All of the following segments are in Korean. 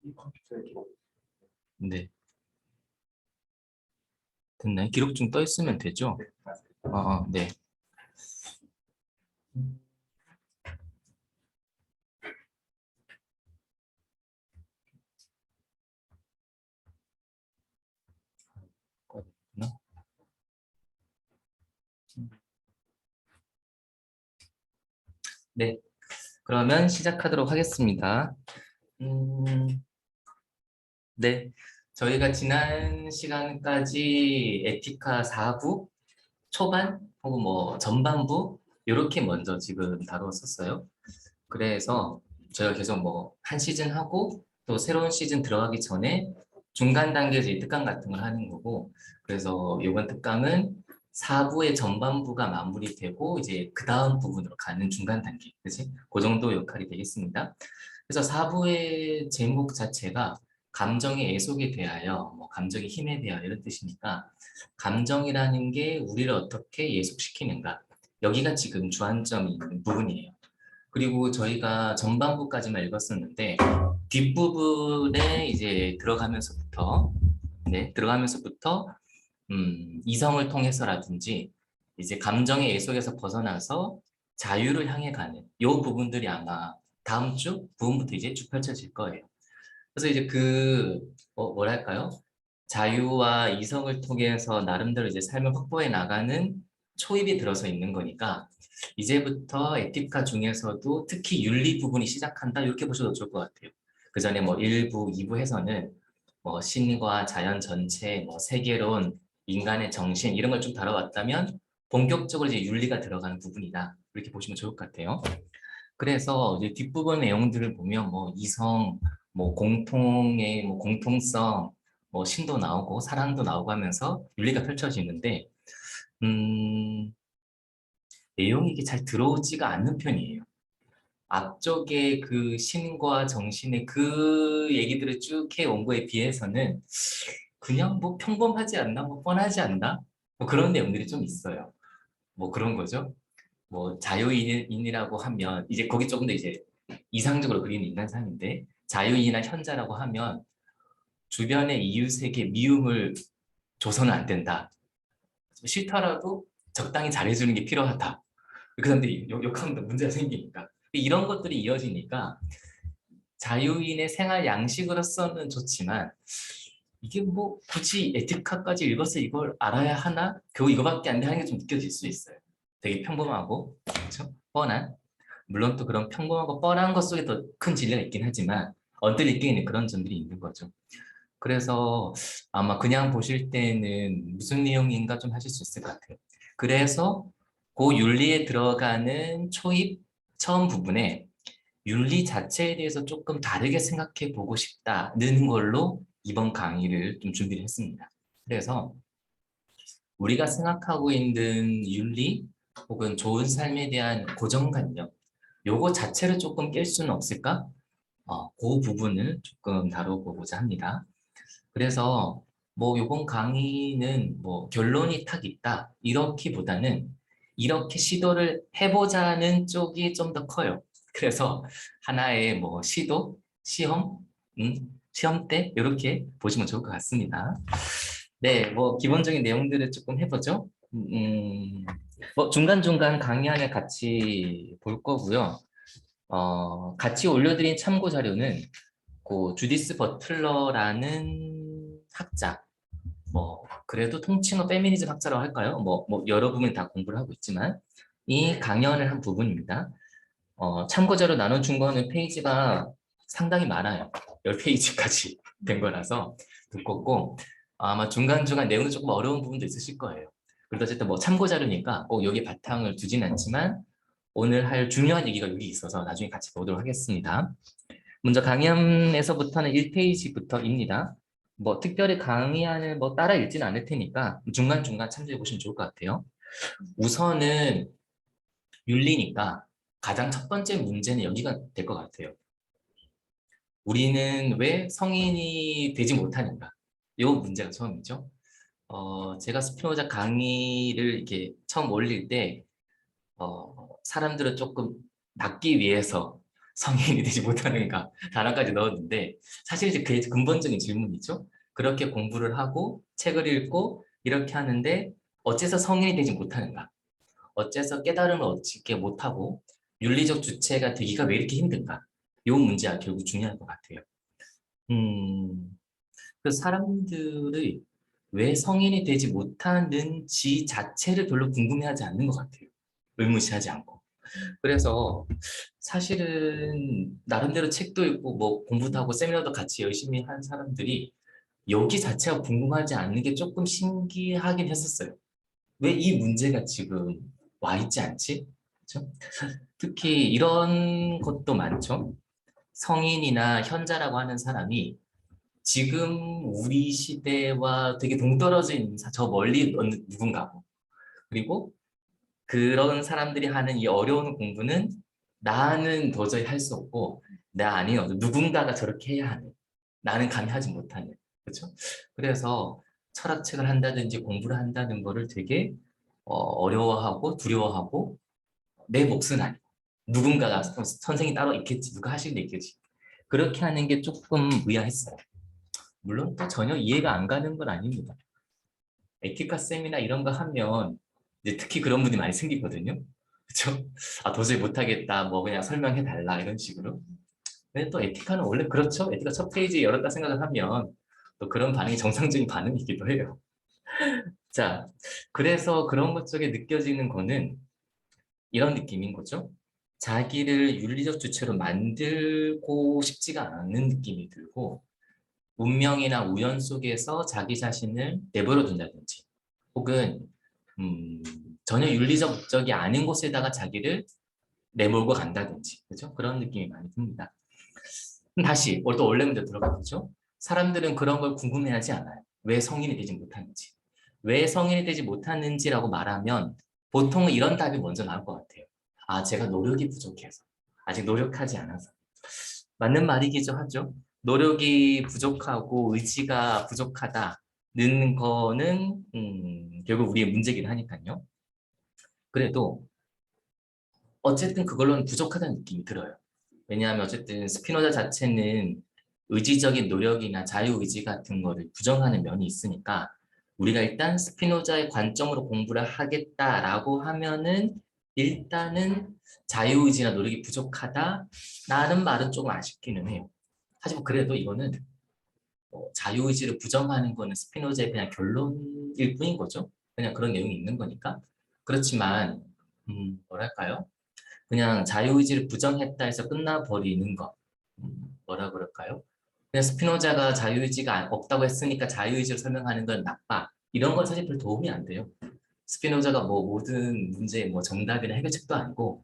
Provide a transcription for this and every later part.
이 컴퓨터의 기록. 네. 됐나요? 기록 중 떠 있으면 되죠? 네, 맞아요. 네. 네. 그러면 시작하도록 하겠습니다. 네. 저희가 지난 시간까지 에티카 4부 초반 혹은 뭐 전반부 이렇게 먼저 지금 다루었었어요. 그래서 저희가 계속 뭐 한 시즌 하고 또 새로운 시즌 들어가기 전에 중간 단계에서 이 특강 같은 걸 하는 거고, 그래서 이번 특강은 4부의 전반부가 마무리되고 이제 그 다음 부분으로 가는 중간 단계, 그치? 그 정도 역할이 되겠습니다. 그래서 4부의 제목 자체가 감정의 애속에 대하여, 뭐 감정의 힘에 대하여 이런 뜻이니까 감정이라는 게 우리를 어떻게 예속시키는가, 여기가 지금 주안점이 있는 부분이에요. 그리고 저희가 전반부까지만 읽었었는데 뒷부분에 이제 들어가면서부터 이성을 통해서라든지 이제 감정의 애속에서 벗어나서 자유를 향해 가는 이 부분들이 아마 다음 주 부분부터 이제 쭉 펼쳐질 거예요. 그래서 이제 뭐랄까요? 자유와 이성을 통해서 나름대로 이제 삶을 확보해 나가는 초입이 들어서 있는 거니까 이제부터 에티카 중에서도 특히 윤리 부분이 시작한다 이렇게 보셔도 좋을 것 같아요. 그 전에 뭐 1부, 2부 해서는 뭐 신과 자연 전체, 뭐 세계론, 인간의 정신 이런 걸 좀 다뤄왔다면 본격적으로 이제 윤리가 들어가는 부분이다 이렇게 보시면 좋을 것 같아요. 그래서 이제 뒷부분 내용들을 보면 뭐 이성, 뭐 공통의 뭐 공통성, 뭐 신도 나오고 사랑도 나오고 하면서 윤리가 펼쳐지는데 내용이 이게 잘 들어오지가 않는 편이에요. 앞쪽에 그 신과 정신의 그 얘기들을 쭉 해온 거에 비해서는 그냥 뭐 평범하지 않나, 뭐 뻔하지 않나, 뭐 그런 내용들이 좀 있어요. 뭐 그런 거죠. 뭐 자유인이라고 하면 이제 거기 조금 더 이제 이상적으로 그리는 인간상인데, 자유인이나 현자라고 하면 주변의 이웃에게 미움을 줘서는 안 된다. 싫더라도 적당히 잘해주는 게 필요하다. 그 사람들이 욕하면 또 문제가 생기니까. 이런 것들이 이어지니까 자유인의 생활 양식으로서는 좋지만 이게 뭐 굳이 에티카까지 읽어서 이걸 알아야 하나? 겨우 이거밖에 안 돼 하는 게 좀 느껴질 수 있어요. 되게 평범하고, 그렇죠? 뻔한. 물론 또 그런 평범하고 뻔한 것 속에 더 큰 진리가 있긴 하지만 언뜻 읽기에는 그런 점들이 있는 거죠. 그래서 아마 그냥 보실 때는 무슨 내용인가 좀 하실 수 있을 것 같아요. 그래서 그 윤리에 들어가는 초입 처음 부분에 윤리 자체에 대해서 조금 다르게 생각해 보고 싶다는 걸로 이번 강의를 좀 준비를 했습니다. 그래서 우리가 생각하고 있는 윤리 혹은 좋은 삶에 대한 고정관념, 요거 자체를 조금 깰 수는 없을까? 그 부분을 조금 다뤄보고자 합니다. 그래서 뭐 이번 강의는 뭐 결론이 탁 있다 이렇기보다는 이렇게 시도를 해보자는 쪽이 좀 더 커요. 그래서 하나의 뭐 시도, 시험, 시험대 이렇게 보시면 좋을 것 같습니다. 네, 뭐 기본적인 내용들을 조금 해보죠. 뭐 중간중간 강의 안에 같이 볼 거고요. 같이 올려드린 참고 자료는 그 주디스 버틀러라는 학자, 뭐 그래도 통칭은 페미니즘 학자라고 할까요? 뭐 여러 부분 다 공부를 하고 있지만 이 강연을 한 부분입니다. 참고자료 나눠준 거는 페이지가 상당히 많아요. 10페이지까지 된 거라서 두껍고 아마 중간중간 내용도 조금 어려운 부분도 있으실 거예요. 그래도 어쨌든 뭐 참고자료니까 꼭 여기 바탕을 두진 않지만 오늘 할 중요한 얘기가 여기 있어서 나중에 같이 보도록 하겠습니다. 먼저 강연에서부터는 1페이지부터입니다. 뭐 특별히 강의안을 뭐 따라 읽지는 않을 테니까 중간중간 참조해 보시면 좋을 것 같아요. 우선은 윤리니까 가장 첫 번째 문제는 여기가 될 것 같아요. 우리는 왜 성인이 되지 못하는가? 이 문제가 처음이죠. 제가 스피노자 강의를 이렇게 처음 올릴 때 사람들을 조금 낚기 위해서 성인이 되지 못하는가 단어까지 넣었는데 사실 이제 그게 근본적인 질문이죠. 그렇게 공부를 하고 책을 읽고 이렇게 하는데 어째서 성인이 되지 못하는가? 어째서 깨달음을 얻지 못하고 윤리적 주체가 되기가 왜 이렇게 힘든가? 이 문제가 결국 중요할 것 같아요. 그 사람들의 왜 성인이 되지 못하는지 자체를 별로 궁금해하지 않는 것 같아요. 의무시하지 않고. 그래서 사실은 나름대로 책도 읽고 뭐 공부도 하고 세미나도 같이 열심히 한 사람들이 여기 자체가 궁금하지 않는 게 조금 신기하긴 했었어요. 왜 이 문제가 지금 와 있지 않지? 그렇죠? 특히 이런 것도 많죠. 성인이나 현자라고 하는 사람이 지금 우리 시대와 되게 동떨어진 저 멀리 어느 누군가고 그리고 그런 사람들이 하는 이 어려운 공부는 나는 도저히 할 수 없고 나 아닌 누군가가 저렇게 해야 하는 나는 감히 하지 못하는 그렇죠? 그래서 철학책을 한다든지 공부를 한다는 거를 되게 어려워하고 두려워하고 내 몫은 아니고 누군가가 선생이 따로 있겠지 누가 하시는 데 있겠지 그렇게 하는 게 조금 의아했어요. 물론 또 전혀 이해가 안 가는 건 아닙니다. 에티카 세미나 이런 거 하면 이제 특히 그런 분이 많이 생기거든요. 그렇죠? 아 도저히 못하겠다. 뭐 그냥 설명해 달라 이런 식으로. 근데 또 에티카는 원래 그렇죠. 에티카 첫 페이지 열었다 생각을 하면 또 그런 반응이 정상적인 반응이기도 해요. 자, 그래서 그런 것 쪽에 느껴지는 거는 이런 느낌인 거죠. 자기를 윤리적 주체로 만들고 싶지가 않은 느낌이 들고 운명이나 우연 속에서 자기 자신을 내버려 둔다든지 혹은 음, 전혀 윤리적 목적이 아닌 곳에다가 자기를 내몰고 간다든지 그죠? 그런 느낌이 많이 듭니다. 다시 또 원래 문제 들어가겠죠? 사람들은 그런 걸 궁금해하지 않아요. 왜 성인이 되지 못하는지. 왜 성인이 되지 못하는지라고 말하면 보통 이런 답이 먼저 나올 것 같아요. 아, 제가 노력이 부족해서. 아직 노력하지 않아서. 맞는 말이기도 하죠. 노력이 부족하고 의지가 부족하다는 거는 결국 우리의 문제긴 하니까요. 그래도 어쨌든 그걸로는 부족하다는 느낌이 들어요. 왜냐하면 어쨌든 스피노자 자체는 의지적인 노력이나 자유의지 같은 거를 부정하는 면이 있으니까 우리가 일단 스피노자의 관점으로 공부를 하겠다라고 하면은 일단은 자유의지나 노력이 부족하다라는 말은 조금 아쉽기는 해요. 하지만 그래도 이거는 자유의지를 부정하는 거는 스피노자의 그냥 결론일 뿐인 거죠. 그냥 그런 내용이 있는 거니까. 그렇지만 뭐랄까요? 그냥 자유의지를 부정했다 해서 끝나버리는 것. 뭐라 그럴까요? 그냥 스피노자가 자유의지가 없다고 했으니까 자유의지로 설명하는 건 나빠. 이런 건 사실 별 도움이 안 돼요. 스피노자가 뭐 모든 문제의 뭐 정답이나 해결책도 아니고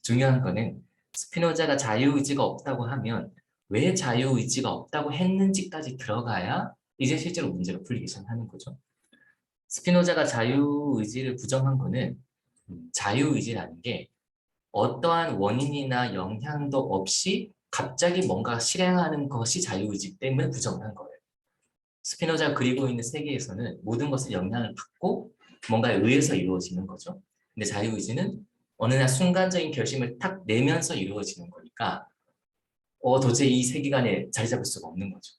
중요한 거는 스피노자가 자유의지가 없다고 하면 왜 자유의지가 없다고 했는지까지 들어가야 이제 실제로 문제가 풀리기 시작하는 거죠. 스피노자가 자유의지를 부정한 거는 자유의지라는 게 어떠한 원인이나 영향도 없이 갑자기 뭔가 실행하는 것이 자유의지 때문에 부정한 거예요. 스피노자가 그리고 있는 세계에서는 모든 것을 영향을 받고 뭔가에 의해서 이루어지는 거죠. 근데 자유의지는 어느 날 순간적인 결심을 탁 내면서 이루어지는 거니까 도저히 이 세계관에 자리 잡을 수가 없는 거죠.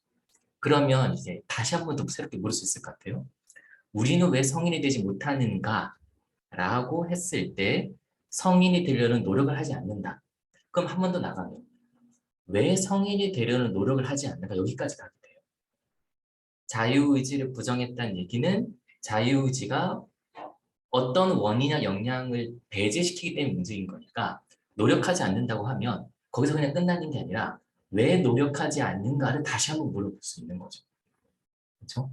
그러면 이제 다시 한 번 더 새롭게 물을 수 있을 것 같아요. 우리는 왜 성인이 되지 못하는가? 라고 했을 때 성인이 되려는 노력을 하지 않는다. 그럼 한 번 더 나가면 왜 성인이 되려는 노력을 하지 않는가? 여기까지 가게 돼요. 자유의지를 부정했다는 얘기는 자유의지가 어떤 원인이나 영향을 배제시키기 때문에 문제인 거니까 노력하지 않는다고 하면 거기서 그냥 끝나는 게 아니라 왜 노력하지 않는가를 다시 한번 물어볼 수 있는 거죠. 그렇죠?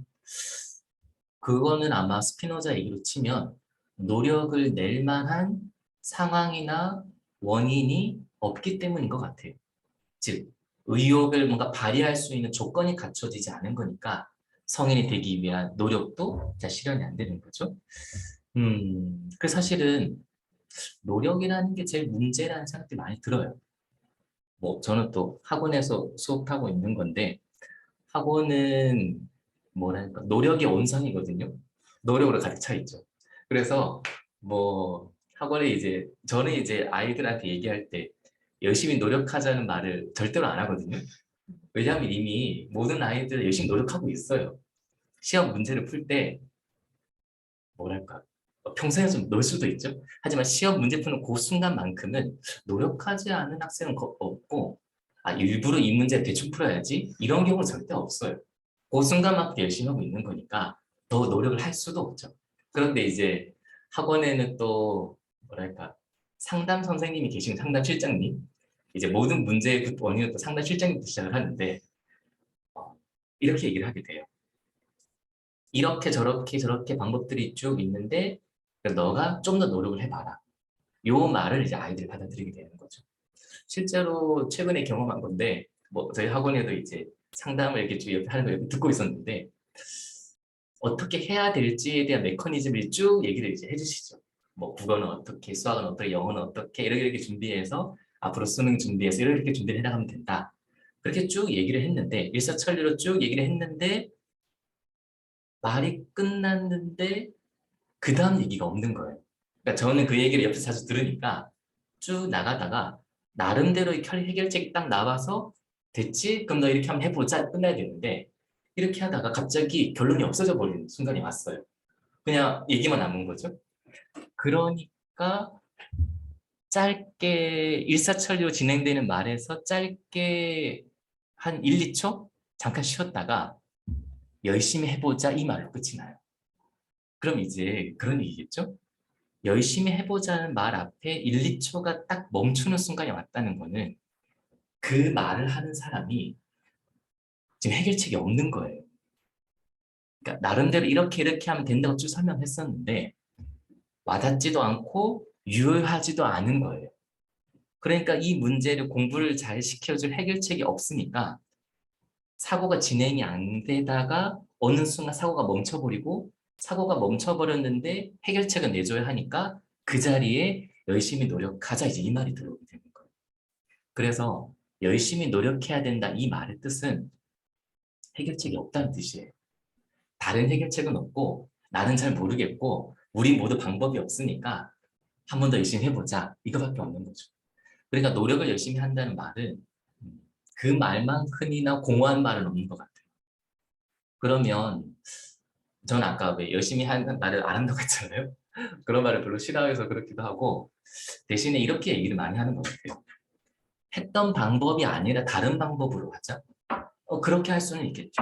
그거는 아마 스피노자 얘기로 치면 노력을 낼 만한 상황이나 원인이 없기 때문인 것 같아요. 즉, 의욕을 뭔가 발휘할 수 있는 조건이 갖춰지지 않은 거니까 성인이 되기 위한 노력도 잘 실현이 안 되는 거죠. 그 사실은 노력이라는 게 제일 문제라는 생각이 많이 들어요. 뭐 저는 또 학원에서 수업하고 있는 건데 학원은 뭐랄까 노력의 온상이거든요. 노력으로 가득 차 있죠. 그래서 뭐 학원에 이제 저는 이제 아이들한테 얘기할 때 열심히 노력하자는 말을 절대로 안 하거든요. 왜냐하면 이미 모든 아이들 열심히 노력하고 있어요. 시험 문제를 풀 때 뭐랄까 평소에 좀 놀 수도 있죠. 하지만 시험 문제 푸는 그 순간만큼은 노력하지 않은 학생은 없고 일부러 이 문제 대충 풀어야지 이런 경우는 절대 없어요. 그 순간만큼 열심히 하고 있는 거니까 더 노력을 할 수도 없죠. 그런데 이제 학원에는 또 뭐랄까 상담 선생님이 계신 상담 실장님 이제 모든 문제의 원인은 또 상담 실장님부터 시작을 하는데 어, 이렇게 얘기를 하게 돼요. 이렇게 저렇게 저렇게 방법들이 쭉 있는데 너가 좀 더 노력을 해봐라. 요 말을 이제 아이들이 받아들이게 되는 거죠. 실제로 최근에 경험한 건데 뭐 저희 학원에도 이제 상담을 이렇게 쭉 옆에 하는 거 이렇게 듣고 있었는데 어떻게 해야 될지에 대한 메커니즘을 쭉 얘기를 이제 해주시죠. 뭐 국어는 어떻게, 수학은 어떻게, 영어는 어떻게 이렇게 준비해서 앞으로 수능 준비해서 이렇게 준비를 해나가면 된다. 그렇게 쭉 얘기를 했는데 일사천리로 쭉 얘기를 했는데 말이 끝났는데 그 다음 얘기가 없는 거예요. 그러니까 저는 그 얘기를 옆에서 자주 들으니까 쭉 나가다가 나름대로의 해결책이 딱 나와서 됐지? 그럼 너 이렇게 한번 해보자. 끝나야 되는데 이렇게 하다가 갑자기 결론이 없어져 버리는 순간이 왔어요. 그냥 얘기만 남은 거죠. 그러니까 짧게 일사천리로 진행되는 말에서 짧게 한 1, 2초 잠깐 쉬었다가 열심히 해보자 이 말로 끝이 나요. 그럼 이제 그런 얘기겠죠? 열심히 해보자는 말 앞에 1, 2초가 딱 멈추는 순간이 왔다는 거는 그 말을 하는 사람이 지금 해결책이 없는 거예요. 그러니까 나름대로 이렇게 하면 된다고 쭉 설명했었는데 와닿지도 않고 유효하지도 않은 거예요. 그러니까 이 문제를 공부를 잘 시켜줄 해결책이 없으니까 사고가 진행이 안 되다가 어느 순간 사고가 멈춰버리고 사고가 멈춰버렸는데 해결책을 내줘야 하니까 그 자리에 열심히 노력하자 이제 이 말이 들어오게 되는 거예요. 그래서 열심히 노력해야 된다 이 말의 뜻은 해결책이 없다는 뜻이에요. 다른 해결책은 없고 나는 잘 모르겠고 우리 모두 방법이 없으니까 한 번 더 열심히 해보자 이거밖에 없는 거죠. 그러니까 노력을 열심히 한다는 말은 그 말만큼이나 공허한 말은 없는 것 같아요. 그러면 전 아까 왜 열심히 하는 말을 안 한다고 했잖아요. 그런 말을 별로 싫어해서 그렇기도 하고 대신에 이렇게 얘기를 많이 하는 것 같아요. 했던 방법이 아니라 다른 방법으로 하자. 그렇게 할 수는 있겠죠.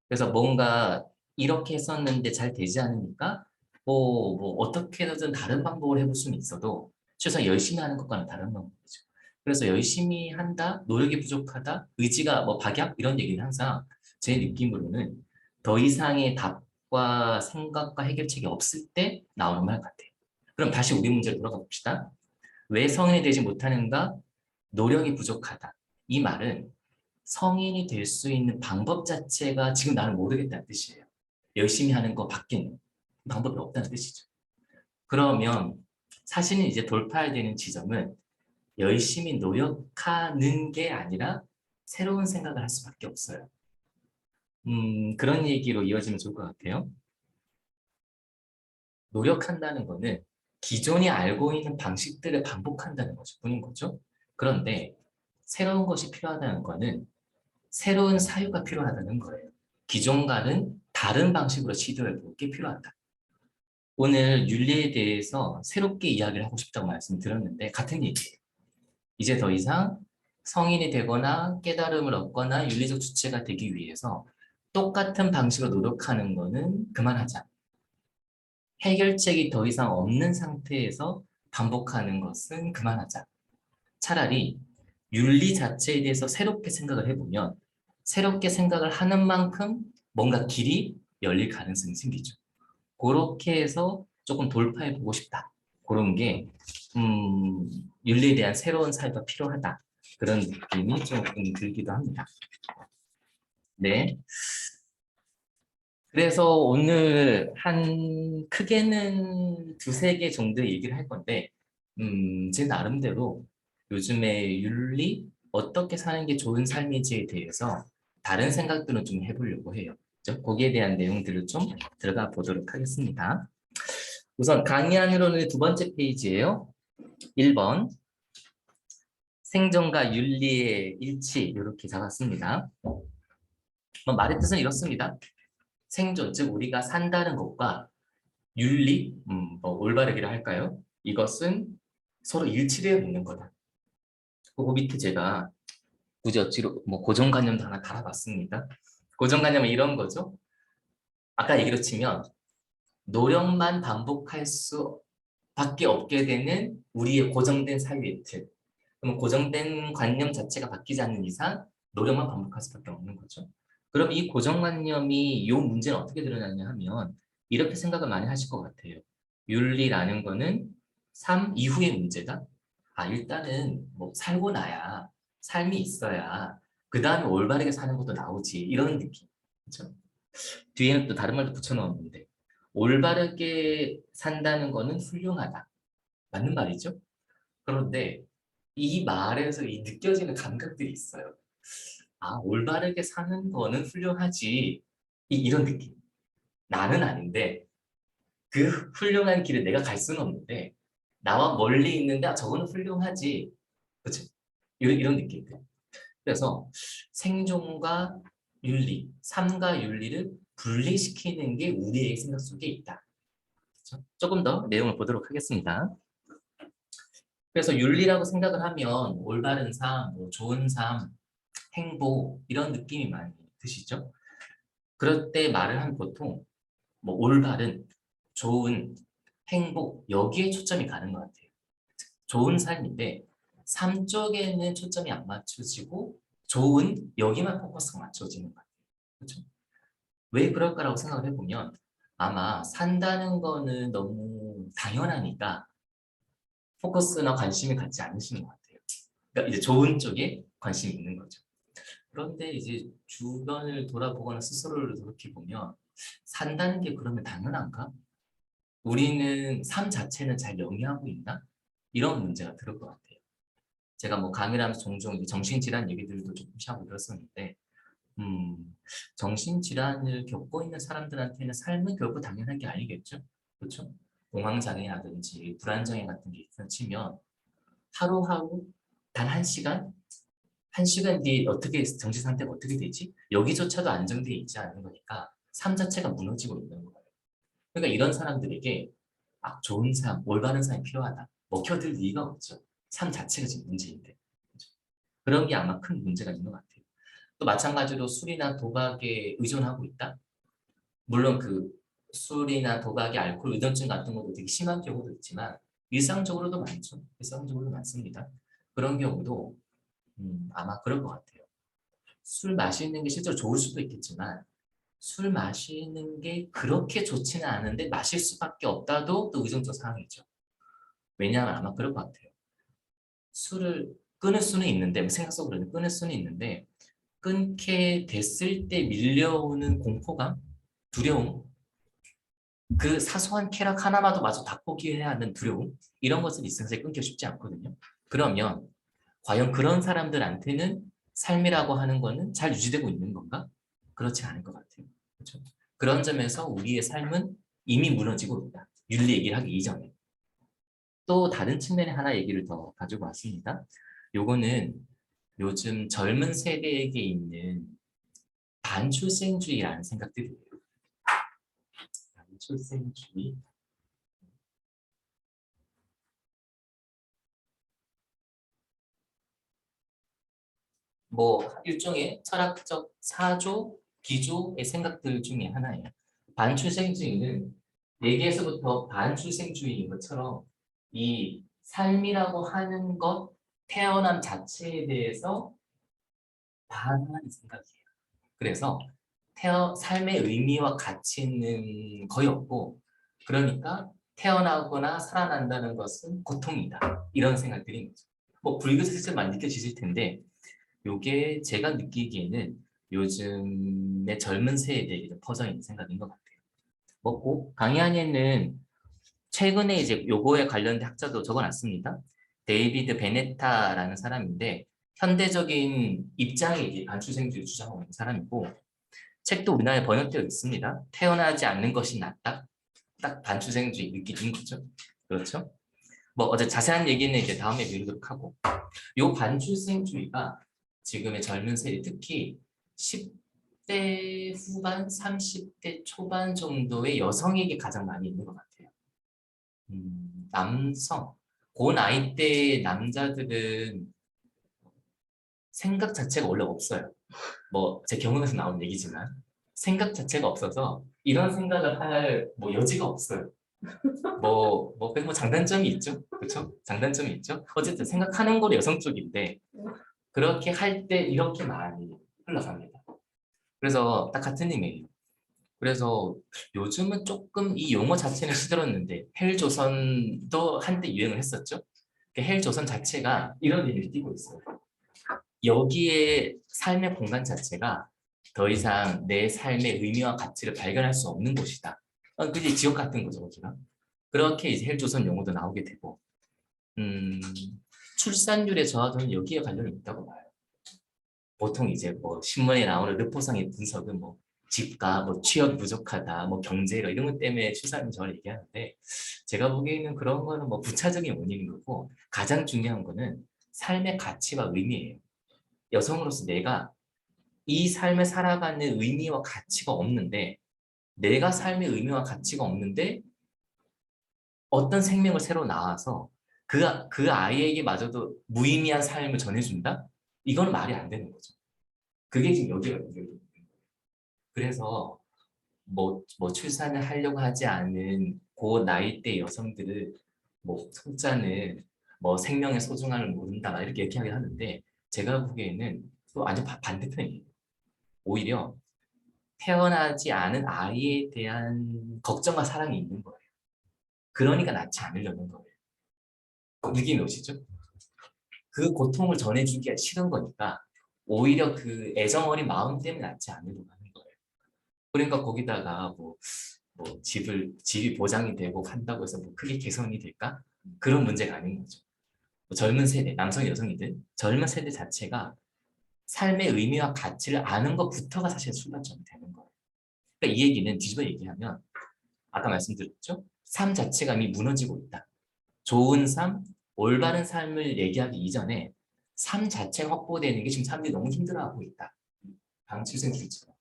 그래서 뭔가 이렇게 했었는데 잘 되지 않으니까 뭐 어떻게든 다른 방법을 해볼 수는 있어도 최소한 열심히 하는 것과는 다른 방법이죠. 그래서 열심히 한다, 노력이 부족하다, 의지가 뭐 박약 이런 얘기는 항상 제 느낌으로는 더 이상의 답과 생각과 해결책이 없을 때 나오는 말 같아요. 그럼 다시 우리 문제로 돌아가 봅시다. 왜 성인이 되지 못하는가? 노력이 부족하다. 이 말은 성인이 될 수 있는 방법 자체가 지금 나는 모르겠다는 뜻이에요. 열심히 하는 거 밖에는 방법이 없다는 뜻이죠. 그러면 사실은 이제 돌파해야 되는 지점은 열심히 노력하는 게 아니라 새로운 생각을 할 수밖에 없어요. 그런 얘기로 이어지면 좋을 것 같아요. 노력한다는 거는 기존에 알고 있는 방식들을 반복한다는 것일 뿐인 거죠. 그런데 새로운 것이 필요하다는 거는 새로운 사유가 필요하다는 거예요. 기존과는 다른 방식으로 시도해볼 게 필요하다. 오늘 윤리에 대해서 새롭게 이야기를 하고 싶다고 말씀드렸는데 같은 얘기예요. 이제 더 이상 성인이 되거나 깨달음을 얻거나 윤리적 주체가 되기 위해서 똑같은 방식으로 노력하는 거는 그만하자. 해결책이 더 이상 없는 상태에서 반복하는 것은 그만하자. 차라리 윤리 자체에 대해서 새롭게 생각을 해보면 새롭게 생각을 하는 만큼 뭔가 길이 열릴 가능성이 생기죠. 그렇게 해서 조금 돌파해 보고 싶다. 그런 게 윤리에 대한 새로운 사회가 필요하다. 그런 느낌이 조금 들기도 합니다. 네. 그래서 오늘 한 크게는 두세 개 정도 얘기를 할 건데 제 나름대로 요즘에 윤리, 어떻게 사는 게 좋은 삶인지에 대해서 다른 생각들을 좀 해보려고 해요. 거기에 대한 내용들을 좀 들어가 보도록 하겠습니다. 우선 강의 안으로는 두 번째 페이지예요. 1번. 생존과 윤리의 일치 이렇게 잡았습니다. 말의 뜻은 이렇습니다. 생존, 즉 우리가 산다는 것과 윤리, 올바르기를 할까요? 이것은 서로 일치되어 있는 거다. 그 밑에 제가 굳이 어찌로 고정관념도 하나 달아봤습니다. 고정관념은 이런 거죠. 아까 얘기로 치면 노력만 반복할 수밖에 없게 되는 우리의 고정된 사유의 틀. 그럼 고정된 관념 자체가 바뀌지 않는 이상 노력만 반복할 수밖에 없는 거죠. 그럼 이 고정관념이 이 문제는 어떻게 드러나냐 하면 이렇게 생각을 많이 하실 것 같아요. 윤리라는 거는 삶 이후의 문제다. 일단은 살고 나야 삶이 있어야 그 다음에 올바르게 사는 것도 나오지 이런 느낌. 그렇죠? 뒤에는 또 다른 말도 붙여넣었는데 올바르게 산다는 거는 훌륭하다. 맞는 말이죠. 그런데 이 말에서 이 느껴지는 감각들이 있어요. 올바르게 사는 거는 훌륭하지. 이런 느낌. 나는 아닌데 그 훌륭한 길을 내가 갈 수는 없는데 나와 멀리 있는데 저거는 훌륭하지. 그렇죠? 이런 느낌들. 그래서 생존과 윤리, 삶과 윤리를 분리시키는 게 우리의 생각 속에 있다. 그렇죠? 조금 더 내용을 보도록 하겠습니다. 그래서 윤리라고 생각을 하면 올바른 삶, 좋은 삶, 행복 이런 느낌이 많이 드시죠? 그럴 때 말을 하면 보통 올바른, 좋은, 행복 여기에 초점이 가는 것 같아요. 좋은 삶인데 삶 쪽에는 초점이 안 맞춰지고 좋은 여기만 포커스가 맞춰지는 것 같아요. 그렇죠? 왜 그럴까라고 생각을 해보면 아마 산다는 거는 너무 당연하니까 포커스나 관심이 갖지 않으시는 것 같아요. 그러니까 이제 좋은 쪽에 관심이 있는 거죠. 그런데 이제 주변을 돌아보거나 스스로를 돌이켜보면 산다는 게 그러면 당연한가? 우리는 삶 자체는 잘 영위하고 있나? 이런 문제가 들을 것 같아요. 제가 강의를 하면서 종종 정신질환 얘기들도 조금씩 하고 그랬었는데 정신질환을 겪고 있는 사람들한테는 삶은 결국 당연한 게 아니겠죠? 그렇죠? 공황장애라든지 불안장애 같은 게 있다 치면 하루하루 단 1시간? 1시간 뒤에 어떻게 정신 상태가 어떻게 되지? 여기조차도 안정되어 있지 않은 거니까 삶 자체가 무너지고 있는 거예요. 그러니까 이런 사람들에게 좋은 삶, 올바른 삶이 필요하다. 먹혀들 리가 없죠. 삶 자체가 지금 문제인데. 그렇죠? 그런 게 아마 큰 문제가 있는 것 같아요. 또 마찬가지로 술이나 도박에 의존하고 있다. 물론 그 술이나 도박이 알코올 의존증 같은 것도 되게 심한 경우도 있지만 일상적으로도 많죠. 일상적으로도 많습니다. 그런 경우도 아마 그럴 것 같아요. 술 마시는 게 실제로 좋을 수도 있겠지만 술 마시는 게 그렇게 좋지는 않은데 마실 수밖에 없다도 또 의존적 상황이죠. 왜냐하면 아마 그럴 것 같아요. 술을 끊을 수는 있는데 생각 속으로는 끊을 수는 있는데 끊게 됐을 때 밀려오는 공포감, 두려움, 그 사소한 쾌락 하나마도 마저 다 포기해야 하는 두려움 이런 것은 있어서 끊기 쉽지 않거든요. 그러면 과연 그런 사람들한테는 삶이라고 하는 거는 잘 유지되고 있는 건가? 그렇지 않을 것 같아요. 그렇죠? 그런 점에서 우리의 삶은 이미 무너지고 있다. 윤리 얘기를 하기 이전에. 또 다른 측면에 하나 얘기를 더 가지고 왔습니다. 요거는 요즘 젊은 세대에게 있는 반출생주의라는 생각들이에요. 반출생주의. 일종의 철학적 사조, 기조의 생각들 중에 하나예요. 반출생주의는 얘기에서부터 반출생주의인 것처럼 이 삶이라고 하는 것, 태어남 자체에 대해서 반하는 생각이에요. 그래서 삶의 의미와 가치는 거의 없고 그러니까 태어나거나 살아난다는 것은 고통이다. 이런 생각들인 거죠. 불교에서 많이 느껴지실 텐데 요게 제가 느끼기에는 요즘의 젊은 세대에 퍼져 있는 생각인 것 같아요. 강의 안에는 최근에 이제 요거에 관련된 학자도 적어놨습니다. 데이비드 베네타라는 사람인데 현대적인 입장에 이제 반출생주를 주장하고 있는 사람이고 책도 우리나라에 번역되어 있습니다. 태어나지 않는 것이 낫다. 딱 반출생주의 느끼는 거죠. 그렇죠? 뭐 어제 자세한 얘기는 이제 다음에 미루도록 하고 요 반출생주의가 지금의 젊은 세대 특히 10대 후반, 30대 초반 정도의 여성에게 가장 많이 있는 것 같아요. 남성, 그 나이 대 남자들은 생각 자체가 원래 없어요. 뭐 제 경험에서 나온 얘기지만 생각 자체가 없어서 이런 생각을 할 뭐 여지가 없어요. 뭐 장단점이 있죠. 그렇죠? 장단점이 있죠. 어쨌든 생각하는 건 여성 쪽인데 그렇게 할 때 이렇게 많이 흘러갑니다. 그래서 딱 같은 의미예요. 그래서 요즘은 조금 이 용어 자체는 시들었는데 헬조선도 한때 유행을 했었죠. 그 헬조선 자체가 이런 의미를 띠고 있어요. 여기에 삶의 공간 자체가 더 이상 내 삶의 의미와 가치를 발견할 수 없는 곳이다. 그게 지옥 같은 거죠, 거기가. 그렇게 이제 헬조선 용어도 나오게 되고, 출산율의 저하도는 여기에 관련이 있다고 봐요. 보통 이제 뭐 신문에 나오는 르포상의 분석은 뭐 집가, 뭐 취업 부족하다, 뭐 경제 이런 것 때문에 출산율 저하를 얘기하는데 제가 보기에는 그런 거는 뭐 부차적인 원인인 거고 가장 중요한 거는 삶의 가치와 의미예요. 여성으로서 내가 이 삶을 살아가는 의미와 가치가 없는데 내가 삶의 의미와 가치가 없는데 어떤 생명을 새로 낳아서 그 아이에게마저도 무의미한 삶을 전해준다? 이건 말이 안 되는 거죠. 그게 지금 여기가 문제예요. 그래서 뭐 출산을 하려고 하지 않은 그 나이대 여성들을 뭐 속자는 뭐 생명의 소중함을 모른다 막 이렇게 얘기하긴 하는데 제가 보기에는 또 완전 반대편이에요. 오히려 태어나지 않은 아이에 대한 걱정과 사랑이 있는 거예요. 그러니까 낳지 않으려는 거예요. 느낌이 오시죠? 그 고통을 전해주기가 싫은 거니까 오히려 그 애정 어린 마음 때문에 낳지 않으려고 하는 거예요. 그러니까 거기다가 뭐 집이 보장이 되고 한다고 해서 뭐 크게 개선이 될까? 그런 문제가 아닌 거죠. 뭐 젊은 세대, 남성, 여성이든 젊은 세대 자체가 삶의 의미와 가치를 아는 것부터가 사실 출발점이 되는 거예요. 그러니까 이 얘기는 뒤집어 얘기하면 아까 말씀드렸죠? 삶 자체가 이미 무너지고 있다. 좋은 삶, 올바른 삶을 얘기하기 이전에 삶 자체가 확보되는 게 지금 사람들이 너무 힘들어하고 있다. 방칠생주의처럼.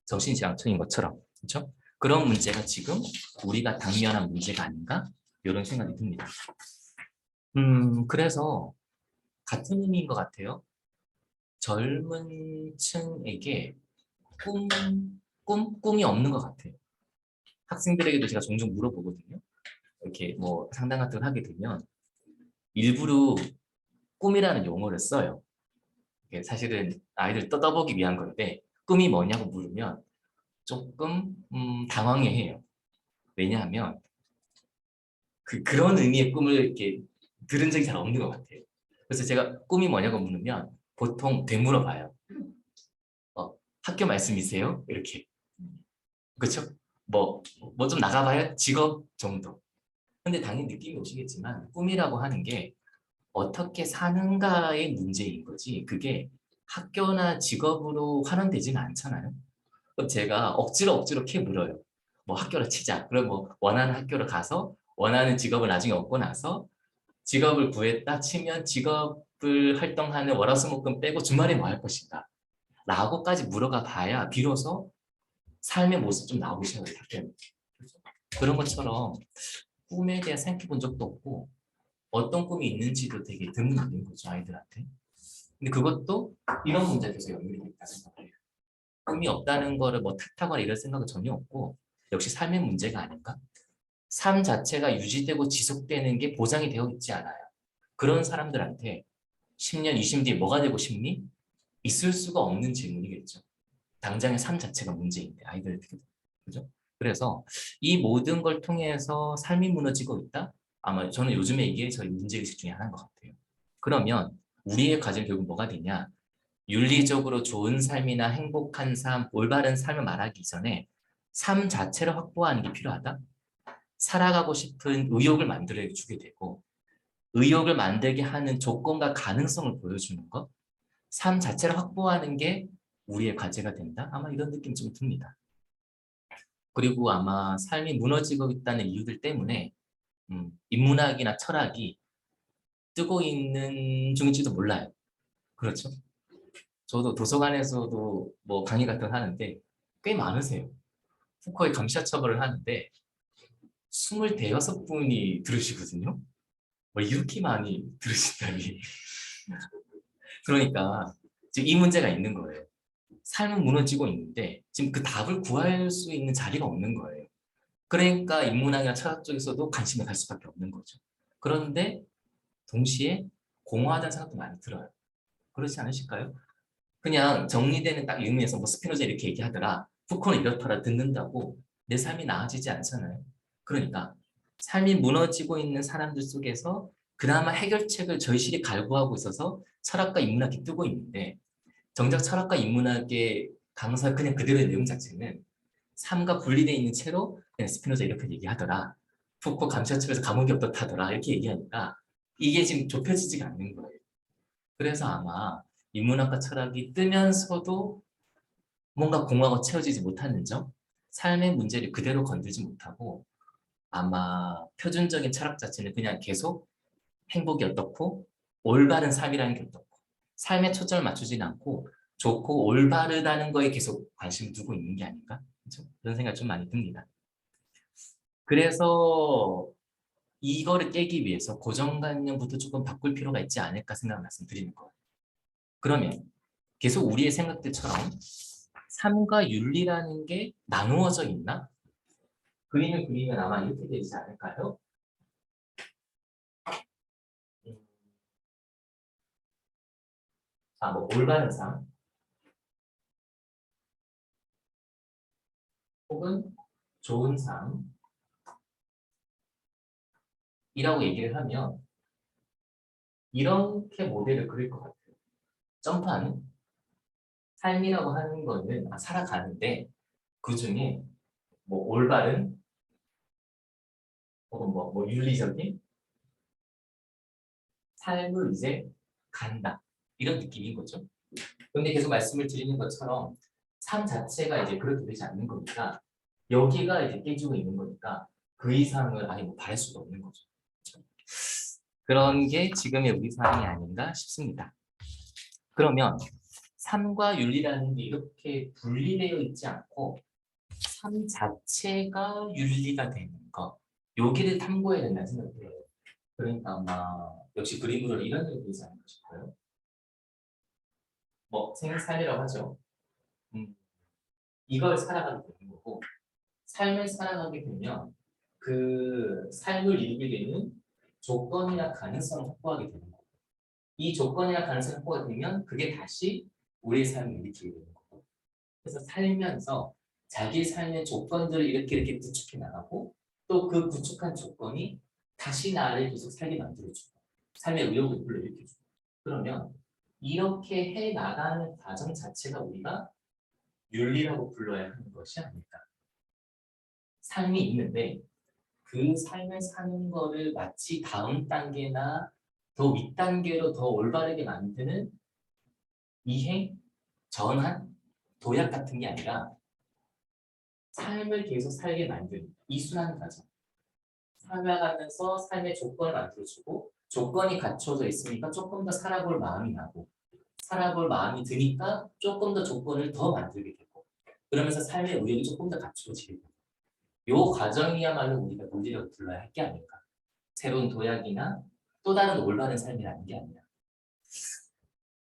정신질환처인 것처럼. 그렇죠? 그런 문제가 지금 우리가 당면한 문제가 아닌가? 이런 생각이 듭니다. 그래서 같은 의미인 것 같아요. 젊은 층에게 꿈이 없는 것 같아요. 학생들에게도 제가 종종 물어보거든요. 이렇게 뭐 상담 같은 걸 하게 되면 일부러 꿈이라는 용어를 써요. 이게 사실은 아이들 떠보기 위한 건데 꿈이 뭐냐고 물으면 조금 당황해해요. 왜냐하면 그런 의미의 꿈을 이렇게 들은 적이 잘 없는 것 같아요. 그래서 제가 꿈이 뭐냐고 물으면 보통 되물어봐요. 학교 말씀이세요? 이렇게. 그렇죠? 뭐 좀 나가봐요? 직업 정도. 근데 당연히 느낌이 오시겠지만 꿈이라고 하는 게 어떻게 사는가의 문제인 거지 그게 학교나 직업으로 활용되지는 않잖아요. 그럼 제가 억지로 캐 물어요. 뭐 학교를 치자. 그럼 뭐 원하는 학교를 가서 원하는 직업을 나중에 얻고 나서 직업을 구했다 치면 직업을 활동하는 월화수목금 빼고 주말에 뭐 할 것인가 라고까지 물어가 봐야 비로소 삶의 모습 좀 나오기 시작을 해요. 그런 것처럼 꿈에 대해 생각해 본 적도 없고 어떤 꿈이 있는지도 되게 드문인 거죠 아이들한테. 근데 그것도 이런 문제에 계속 연결이 있다는 생각을 해요. 꿈이 없다는 거를 뭐 탓하거나 이럴 생각은 전혀 없고 역시 삶의 문제가 아닌가? 삶 자체가 유지되고 지속되는 게 보장이 되어 있지 않아요. 그런 사람들한테 10년, 20년 뒤에 뭐가 되고 싶니? 있을 수가 없는 질문이겠죠. 당장의 삶 자체가 문제인데 아이들 어떻게 그죠? 그래서 이 모든 걸 통해서 삶이 무너지고 있다? 아마 저는 요즘에 이게 저희 문제의식 중에 하나인 것 같아요. 그러면 우리의 과제는 결국 뭐가 되냐? 윤리적으로 좋은 삶이나 행복한 삶, 올바른 삶을 말하기 이전에 삶 자체를 확보하는 게 필요하다. 살아가고 싶은 의욕을 만들어 주게 되고 의욕을 만들게 하는 조건과 가능성을 보여주는 것, 삶 자체를 확보하는 게 우리의 과제가 된다. 아마 이런 느낌 좀 듭니다. 그리고 아마 삶이 무너지고 있다는 이유들 때문에 인문학이나 철학이 뜨고 있는 중일지도 몰라요. 그렇죠? 저도 도서관에서도 뭐 강의 같은 거 하는데 꽤 많으세요. 푸코의 감시자 처벌을 하는데 26분이 들으시거든요. 뭐 이렇게 많이 들으신다니. 그러니까 지금 이 문제가 있는 거예요. 삶은 무너지고 있는데 지금 그 답을 구할 수 있는 자리가 없는 거예요. 그러니까 인문학이나 철학 쪽에서도 관심을 갈 수밖에 없는 거죠. 그런데 동시에 공허하다는 생각도 많이 들어요. 그렇지 않으실까요? 그냥 정리되는 딱 의미에서 뭐 스피노자 이렇게 얘기하더라. 푸코는 이렇더라 듣는다고 내 삶이 나아지지 않잖아요. 그러니까 삶이 무너지고 있는 사람들 속에서 그나마 해결책을 절실히 갈구하고 있어서 철학과 인문학이 뜨고 있는데 정작 철학과 인문학의 강사 그냥 그대로의 내용 자체는 삶과 분리되어 있는 채로 그냥 스피노자 이렇게 얘기하더라. 푸코 감시자측에서 감옥이 어떻다더라. 이렇게 얘기하니까 이게 지금 좁혀지지가 않는 거예요. 그래서 아마 인문학과 철학이 뜨면서도 뭔가 공허하고 채워지지 못하는 점, 삶의 문제를 그대로 건들지 못하고 아마 표준적인 철학 자체는 그냥 계속 행복이 어떻고 올바른 삶이라는 게 어떻고 삶에 초점을 맞추지는 않고 좋고 올바르다는 거에 계속 관심을 두고 있는 게 아닌가? 그렇죠? 그런 생각이 좀 많이 듭니다. 그래서 이거를 깨기 위해서 고정관념부터 조금 바꿀 필요가 있지 않을까 생각 말씀드리는 거예요. 그러면 계속 우리의 생각들처럼 삶과 윤리라는 게 나누어져 있나? 그림을 그리면 아마 이렇게 되지 않을까요? 뭐 올바른 삶 혹은 좋은 삶이라고 얘기를 하면 이렇게 모델을 그릴 것 같아요. 점프하는 삶이라고 하는 거는 살아가는데 그 중에 뭐 올바른 혹은 뭐 윤리적인 삶을 이제 간다. 이런 느낌인 거죠. 근데 계속 말씀을 드리는 것처럼 삶 자체가 이제 그렇게 되지 않는 거니까 여기가 이제 깨지고 있는 거니까 그 이상을 아예 뭐 바랄 수가 없는 거죠. 그렇죠? 그런 게 지금의 우리 삶이 아닌가 싶습니다. 그러면 삶과 윤리라는 게 이렇게 분리되어 있지 않고 삶 자체가 윤리가 되는 거 여기를 탐구해야 된다는 생각이 들어요. 그러니까 아마 역시 그림으로 이런 얘기지 않을까 싶어요. 뭐 생살이라고 하죠. 이걸 살아가게 되는 거고 삶을 살아가게 되면 그 삶을 이루게 되는 조건이나 가능성을 확보하게 되는 거고 이 조건이나 가능성을 확보가 되면 그게 다시 우리의 삶을 일으키게 되는 거고 그래서 살면서 자기 삶의 조건들을 이렇게 구축해 나가고 또 그 구축한 조건이 다시 나를 계속 살게 만들어주고 삶의 의욕을 불러일으켜주고 그러면 이렇게 해 나가는 과정 자체가 우리가 윤리라고 불러야 하는 것이 아닐까. 삶이 있는데 그 삶을 사는 거를 마치 다음 단계나 더 윗단계로 더 올바르게 만드는 이행, 전환, 도약 같은 게 아니라 삶을 계속 살게 만드는 이 순환 과정. 살아가면서 삶의 조건을 만들어주고 조건이 갖춰져 있으니까 조금 더 살아볼 마음이 나고 살아볼 마음이 드니까 조금 더 조건을 더 만들게 되고 그러면서 삶의 의욕이 조금 더 갖춰지게 되고 요 과정이야말로 우리가 논리라고 불러야 할 게 아닐까. 새로운 도약이나 또 다른 올바른 삶이라는 게 아니라.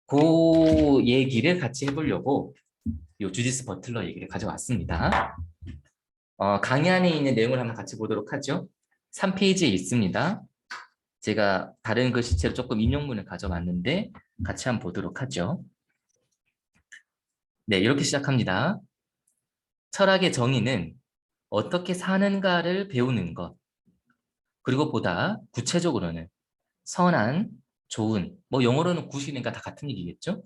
그 얘기를 같이 해보려고 요 주디스 버틀러 얘기를 가져왔습니다. 강의 안에 있는 내용을 한번 같이 보도록 하죠. 3페이지에 있습니다. 제가 다른 글씨체로 조금 인용문을 가져왔는데 같이 한번 보도록 하죠. 네, 이렇게 시작합니다. 철학의 정의는 어떻게 사는가를 배우는 것, 그리고 보다 구체적으로는 선한, 좋은, 뭐 영어로는 굿이니까 다 같은 얘기겠죠?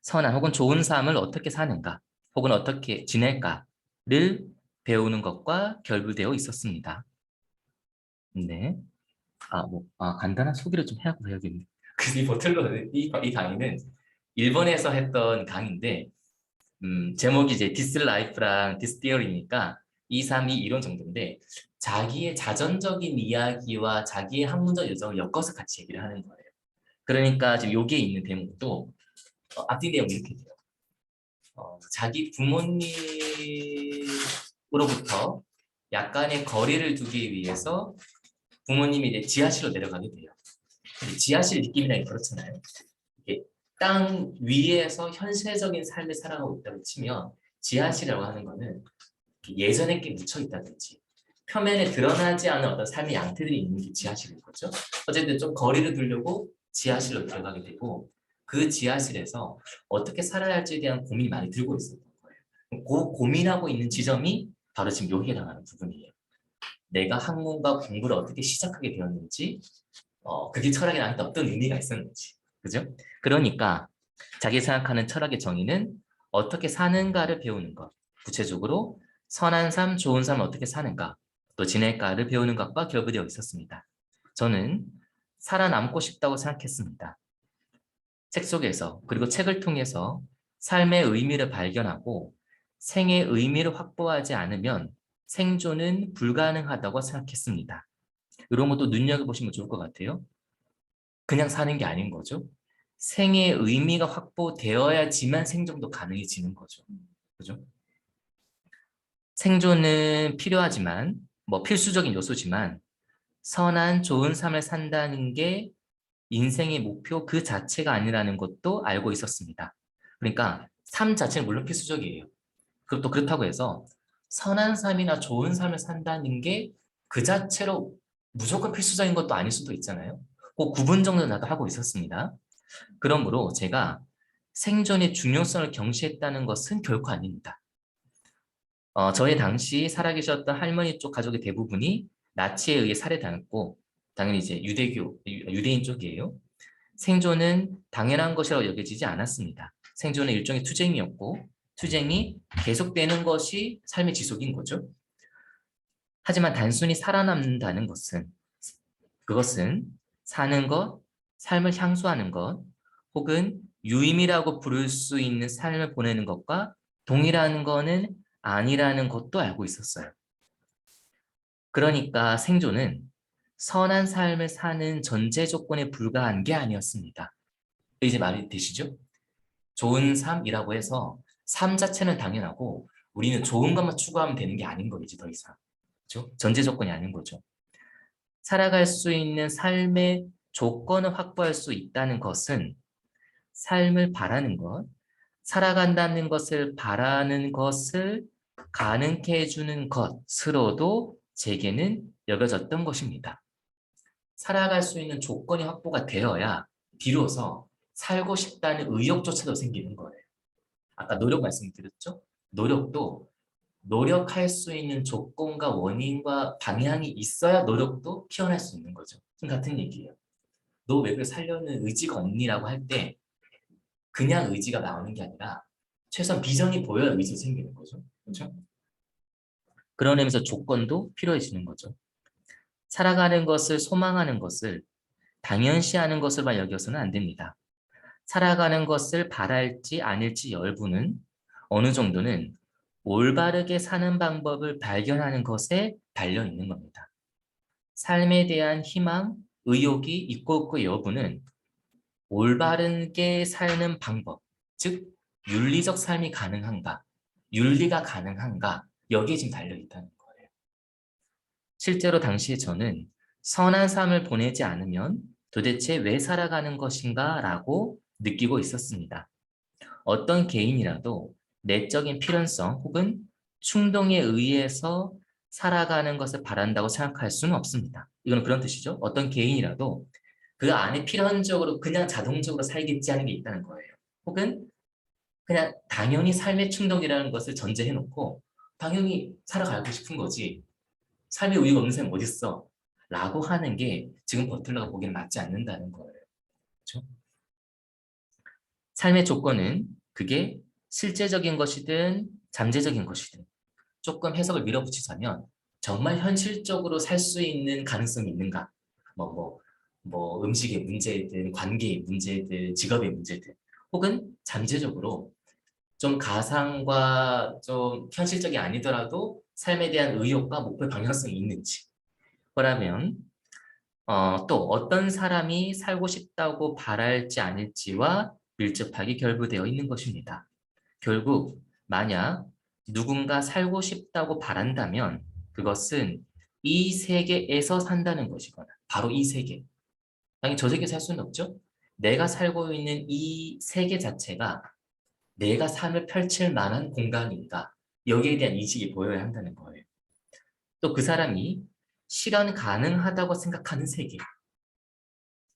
선한 혹은 좋은 삶을 어떻게 사는가, 혹은 어떻게 지낼까를 배우는 것과 결부되어 있었습니다. 네. 간단한 소개를 좀 하고 해야겠네. 그래서 이 버틀러, 이 강의는 일본에서 했던 강의인데, 제목이 이제 디스 라이프랑 디스 티어리니까 2, 3, 2 이런 정도인데 자기의 자전적인 이야기와 자기의 학문적 여정을 엮어서 같이 얘기를 하는 거예요. 그러니까 지금 여기에 있는 대목도 앞뒤 내용이 이렇게 돼요. 자기 부모님으로부터 약간의 거리를 두기 위해서 부모님이 이제 지하실로 내려가게 돼요. 근데 지하실 느낌이랑 그렇잖아요. 이게 땅 위에서 현실적인 삶을 살아가고 있다고 치면 지하실이라고 하는 거는 예전에 게 묻혀 있다든지 표면에 드러나지 않은 어떤 삶의 양태들이 있는 게 지하실인 거죠. 어쨌든 좀 거리를 두려고 지하실로 들어가게 되고 그 지하실에서 어떻게 살아야 할지에 대한 고민이 많이 들고 있었던 거예요. 그 고민하고 있는 지점이 바로 지금 여기에 해당하는 부분이에요. 내가 학문과 공부를 어떻게 시작하게 되었는지, 그게 철학에 나한테 어떤 의미가 있었는지, 그죠? 그러니까 자기 생각하는 철학의 정의는 어떻게 사는가를 배우는 것, 구체적으로 선한 삶, 좋은 삶을 어떻게 사는가, 또 지낼까를 배우는 것과 결부되어 있었습니다. 저는 살아남고 싶다고 생각했습니다. 책 속에서 그리고 책을 통해서 삶의 의미를 발견하고 생의 의미를 확보하지 않으면 생존은 불가능하다고 생각했습니다. 이런 것도 눈여겨보시면 좋을 것 같아요. 그냥 사는 게 아닌 거죠. 생의 의미가 확보되어야지만 생존도 가능해지는 거죠. 그죠? 생존은 필요하지만, 필수적인 요소지만, 선한 좋은 삶을 산다는 게 인생의 목표 그 자체가 아니라는 것도 알고 있었습니다. 그러니까 삶 자체는 물론 필수적이에요. 그리고 또 그렇다고 해서 선한 삶이나 좋은 삶을 산다는 게 그 자체로 무조건 필수적인 것도 아닐 수도 있잖아요. 그 구분 정도는 나도 하고 있었습니다. 그러므로 제가 생존의 중요성을 경시했다는 것은 결코 아닙니다. 저의 당시 살아계셨던 할머니 쪽 가족의 대부분이 나치에 의해 살해당했고 당연히 이제 유대인 쪽이에요. 생존은 당연한 것이라고 여겨지지 않았습니다. 생존은 일종의 투쟁이었고 투쟁이 계속되는 것이 삶의 지속인 거죠. 하지만 단순히 살아남는다는 그것은 사는 것, 삶을 향수하는 것, 혹은 유임이라고 부를 수 있는 삶을 보내는 것과 동일한 거는 아니라는 것도 알고 있었어요. 그러니까 생존은 선한 삶을 사는 전제 조건에 불과한 게 아니었습니다. 이제 말이 되시죠? 좋은 삶이라고 해서 삶 자체는 당연하고 우리는 좋은 것만 추구하면 되는 게 아닌 거지 더 이상. 그렇죠? 전제 조건이 아닌 거죠. 살아갈 수 있는 삶의 조건을 확보할 수 있다는 것은 삶을 바라는 것, 살아간다는 것을 바라는 것을 가능케 해주는 것으로도 제게는 여겨졌던 것입니다. 살아갈 수 있는 조건이 확보가 되어야 비로소 살고 싶다는 의욕조차도 생기는 거예요. 아까 노력 말씀드렸죠? 노력도 노력할 수 있는 조건과 원인과 방향이 있어야 노력도 피어날 수 있는 거죠. 같은 얘기예요. 너 왜 그래 살려는 의지가 없니라고 할 때 그냥 의지가 나오는 게 아니라 최소한 비전이 보여야 의지가 생기는 거죠. 그렇죠? 그런 의미에서 조건도 필요해지는 거죠. 살아가는 것을 소망하는 것을 당연시하는 것을만 여겨서는 안 됩니다. 살아가는 것을 바랄지 아닐지 여부는 어느 정도는 올바르게 사는 방법을 발견하는 것에 달려 있는 겁니다. 삶에 대한 희망, 의욕이 있고 없고 여부는 올바르게 사는 방법, 즉 윤리적 삶이 가능한가, 윤리가 가능한가 여기에 지금 달려 있다는 거예요. 실제로 당시에 저는 선한 삶을 보내지 않으면 도대체 왜 살아가는 것인가 라고 느끼고 있었습니다. 어떤 개인이라도 내적인 필연성 혹은 충동에 의해서 살아가는 것을 바란다고 생각할 수는 없습니다. 이건 그런 뜻이죠. 어떤 개인이라도 그 안에 필연적으로 그냥 자동적으로 살겠지 하는 게 있다는 거예요. 혹은 그냥 당연히 삶의 충동이라는 것을 전제해놓고 당연히 살아가고 싶은 거지 삶의 의의가 없는 사람이 어딨어? 라고 하는 게 지금 버틀러가 보기에는 맞지 않는다는 거예요. 그렇죠? 삶의 조건은 그게 실제적인 것이든 잠재적인 것이든 조금 해석을 밀어붙이자면 정말 현실적으로 살 수 있는 가능성이 있는가? 음식의 문제든 관계의 문제든 직업의 문제든 혹은 잠재적으로 좀 가상과 좀 현실적이 아니더라도 삶에 대한 의욕과 목표 방향성이 있는지. 그러면 또 어떤 사람이 살고 싶다고 바랄지 않을지와 밀접하게 결부되어 있는 것입니다. 결국 만약 누군가 살고 싶다고 바란다면 그것은 이 세계에서 산다는 것이거나 바로 이 세계. 당연히 저 세계에 살 수는 없죠. 내가 살고 있는 이 세계 자체가 내가 삶을 펼칠 만한 공간인가 여기에 대한 인식이 보여야 한다는 거예요. 또 그 사람이 실현 가능하다고 생각하는 세계.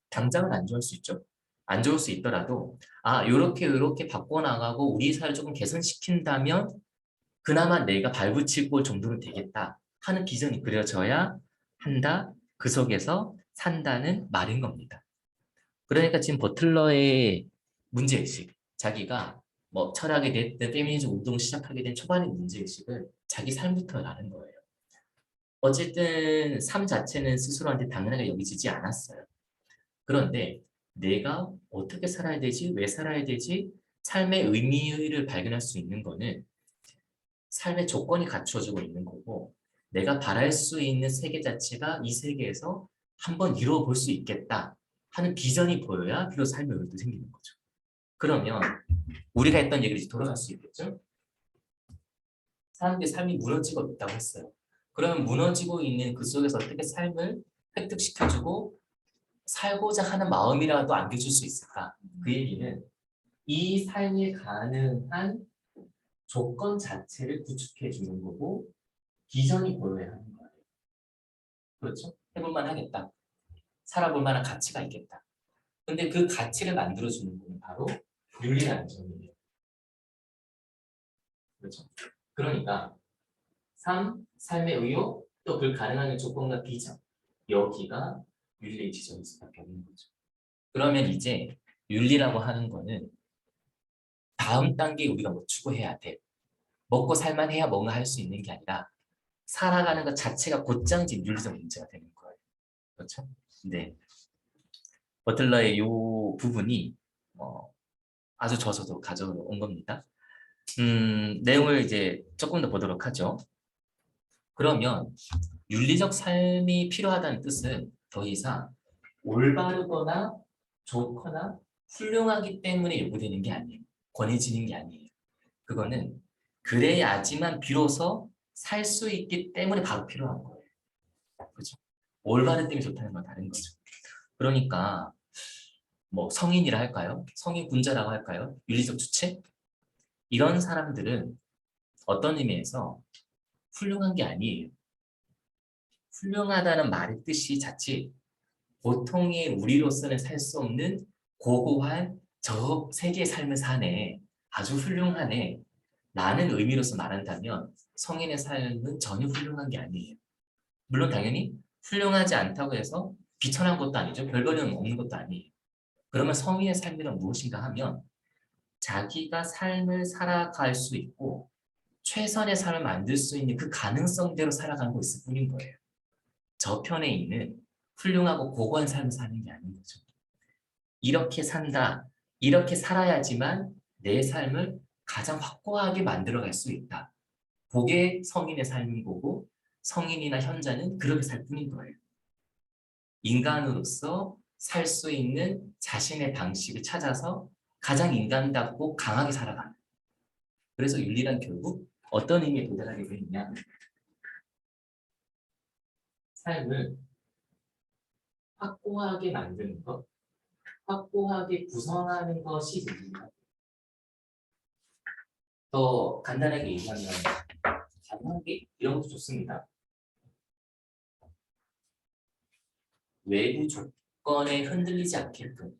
당장은 안 좋을 수 있죠. 안 좋을 수 있더라도 요렇게 바꿔나가고 우리 사회를 조금 개선시킨다면 그나마 내가 발붙일 곳 정도는 되겠다 하는 비전이 그려져야 한다. 그 속에서 산다는 말인 겁니다. 그러니까 지금 버틀러의 문제의식, 자기가 뭐 철학이 됐든 페미니즘 운동을 시작하게 된 초반의 문제의식을 자기 삶부터 나는 거예요. 어쨌든 삶 자체는 스스로한테 당연하게 여기지지 않았어요. 그런데 내가 어떻게 살아야 되지? 왜 살아야 되지? 삶의 의미를 발견할 수 있는 거는 삶의 조건이 갖춰지고 있는 거고 내가 바랄 수 있는 세계 자체가 이 세계에서 한번 이루어 볼 수 있겠다 하는 비전이 보여야 비로소 삶의 의미도 생기는 거죠. 그러면 우리가 했던 얘기를 돌아갈 수 있겠죠? 사람들이 삶이 무너지고 있다고 했어요. 그러면 무너지고 있는 그 속에서 어떻게 삶을 획득시켜주고 살고자 하는 마음이라도 안겨줄 수 있을까? 그 얘기는 이 삶이 가능한 조건 자체를 구축해 주는 거고 비전이 보여야 하는 거예요. 그렇죠? 해볼만 하겠다. 살아볼 만한 가치가 있겠다. 근데 그 가치를 만들어주는 건 바로 윤리라는 점이에요. 그렇죠? 그러니까 삶의 의욕, 또 그 가능한 조건과 비전 여기가 윤리의 지점일 수밖에 없는 거죠. 그러면 이제 윤리라고 하는 거는 다음 단계에 우리가 뭐 추구해야 돼. 먹고 살만해야 뭔가 할 수 있는 게 아니라 살아가는 것 자체가 곧장 지금 윤리적 문제가 되는 거예요. 그렇죠? 네. 버틀러의 이 부분이 아주 저서도 가져온 겁니다. 내용을 이제 조금 더 보도록 하죠. 그러면 윤리적 삶이 필요하다는 뜻은 더 이상 올바르거나 좋거나 훌륭하기 때문에 요구되는 게 아니에요. 권해지는 게 아니에요. 그거는 그래야지만 비로소 살 수 있기 때문에 바로 필요한 거예요. 그렇죠? 올바른 때문에 좋다는 건 다른 거죠. 그러니까 뭐 성인이라 할까요? 성인군자라고 할까요? 윤리적 주체? 이런 사람들은 어떤 의미에서 훌륭한 게 아니에요. 훌륭하다는 말의 뜻이 자칫 보통의 우리로서는 살 수 없는 고고한 저 세계의 삶을 사네. 아주 훌륭하네. 라는 의미로서 말한다면 성인의 삶은 전혀 훌륭한 게 아니에요. 물론 당연히 훌륭하지 않다고 해서 비천한 것도 아니죠. 별거리는 없는 것도 아니에요. 그러면 성인의 삶이란 무엇인가 하면 자기가 삶을 살아갈 수 있고 최선의 삶을 만들 수 있는 그 가능성대로 살아가고 있을 뿐인 거예요. 저편에 있는 훌륭하고 고고한 삶을 사는 게 아닌 거죠. 이렇게 산다, 이렇게 살아야지만 내 삶을 가장 확고하게 만들어갈 수 있다. 그게 성인의 삶인 거고 성인이나 현자는 그렇게 살 뿐인 거예요. 인간으로서 살 수 있는 자신의 방식을 찾아서 가장 인간답고 강하게 살아가는. 그래서 윤리란 결국 어떤 의미에 도달하게 되느냐. 삶을 확고하게 만드는 것, 확고하게 구성하는 것이 윤리다. 더 간단하게 얘기하면 단순하게 이런 것도 좋습니다. 외부 조건에 흔들리지 않게끔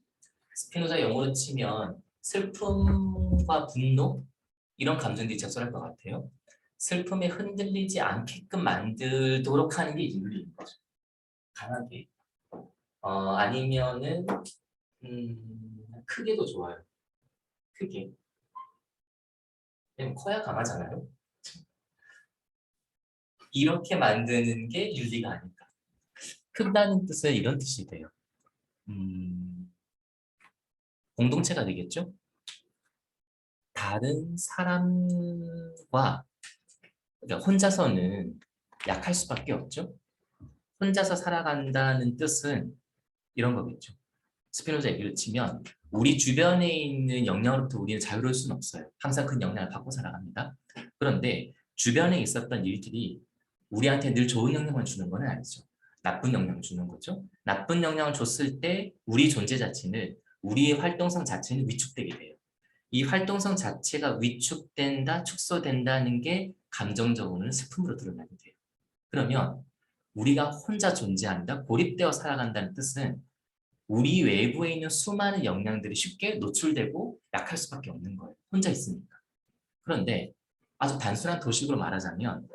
스피노자 영어로 치면 슬픔과 분노 이런 감정들이 적절할 것 같아요. 슬픔에 흔들리지 않게끔 만들도록 하는 게 윤리인 거죠. 강하게. 아니면은 크게도 좋아요. 크게. 왜냐면 커야 강하잖아요. 이렇게 만드는 게 윤리가 아닐까. 크다는 뜻은 이런 뜻이 돼요. 공동체가 되겠죠? 다른 사람과 그러니까 혼자서는 약할 수밖에 없죠. 혼자서 살아간다는 뜻은 이런 거겠죠. 스피노자 얘기를 치면 우리 주변에 있는 영향으로부터 우리는 자유로울 수는 없어요. 항상 그 영향을 받고 살아갑니다. 그런데 주변에 있었던 일들이 우리한테 늘 좋은 영향을 주는 건 아니죠. 나쁜 영향을 주는 거죠. 나쁜 영향을 줬을 때 우리 존재 자체는 우리의 활동성 자체는 위축되게 돼요. 이 활동성 자체가 위축된다, 축소된다는 게 감정적으로는 슬픔으로 드러나게 돼요. 그러면 우리가 혼자 존재한다, 고립되어 살아간다는 뜻은 우리 외부에 있는 수많은 영향들이 쉽게 노출되고 약할 수밖에 없는 거예요. 혼자 있으니까. 그런데 아주 단순한 도식으로 말하자면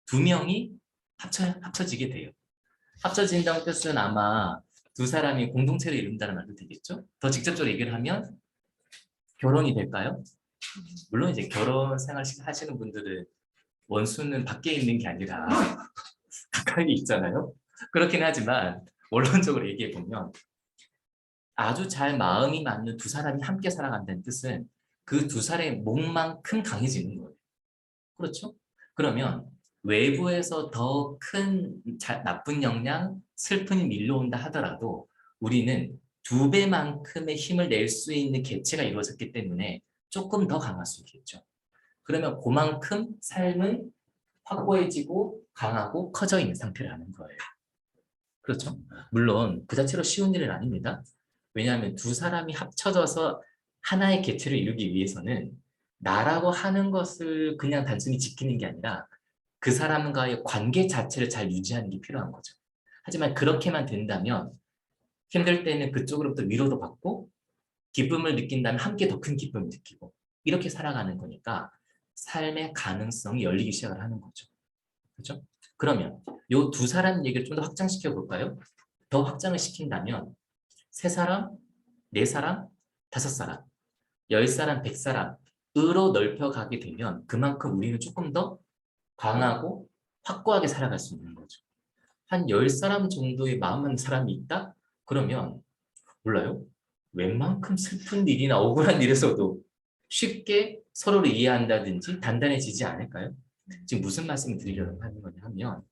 두 명이 합쳐지게 돼요. 합쳐진다는 뜻은 아마 두 사람이 공동체를 이룬다는 말도 되겠죠? 더 직접적으로 얘기를 하면 결혼이 될까요? 물론 이제 결혼 생활 하시는 분들은 원수는 밖에 있는 게 아니라 가까이 있잖아요. 그렇긴 하지만 원론적으로 얘기해 보면 아주 잘 마음이 맞는 두 사람이 함께 살아간다는 뜻은 그 두 사람의 몸만큼 강해지는 거예요. 그렇죠? 그러면 외부에서 더 큰 나쁜 영향, 슬픔이 밀려온다 하더라도 우리는 두 배만큼의 힘을 낼 수 있는 개체가 이루어졌기 때문에 조금 더 강할 수 있겠죠. 그러면 그만큼 삶은 확고해지고 강하고 커져 있는 상태라는 거예요. 그렇죠? 물론 그 자체로 쉬운 일은 아닙니다. 왜냐하면 두 사람이 합쳐져서 하나의 개체를 이루기 위해서는 나라고 하는 것을 그냥 단순히 지키는 게 아니라 그 사람과의 관계 자체를 잘 유지하는 게 필요한 거죠. 하지만 그렇게만 된다면 힘들 때는 그쪽으로부터 위로도 받고 기쁨을 느낀다면 함께 더 큰 기쁨을 느끼고 이렇게 살아가는 거니까 삶의 가능성이 열리기 시작을 하는 거죠. 그렇죠? 그러면 이 두 사람 얘기를 좀 더 확장시켜 볼까요? 더 확장을 시킨다면 세 사람, 네 사람, 다섯 사람, 열 사람, 백 사람으로 넓혀가게 되면 그만큼 우리는 조금 더 강하고 확고하게 살아갈 수 있는 거죠. 한 열 사람 정도의 마음 맞는 사람이 있다? 그러면 몰라요. 웬만큼 슬픈 일이나 억울한 일에서도 쉽게 서로를 이해한다든지 단단해지지 않을까요? 지금 무슨 말씀을 드리려고 하는 거냐 하면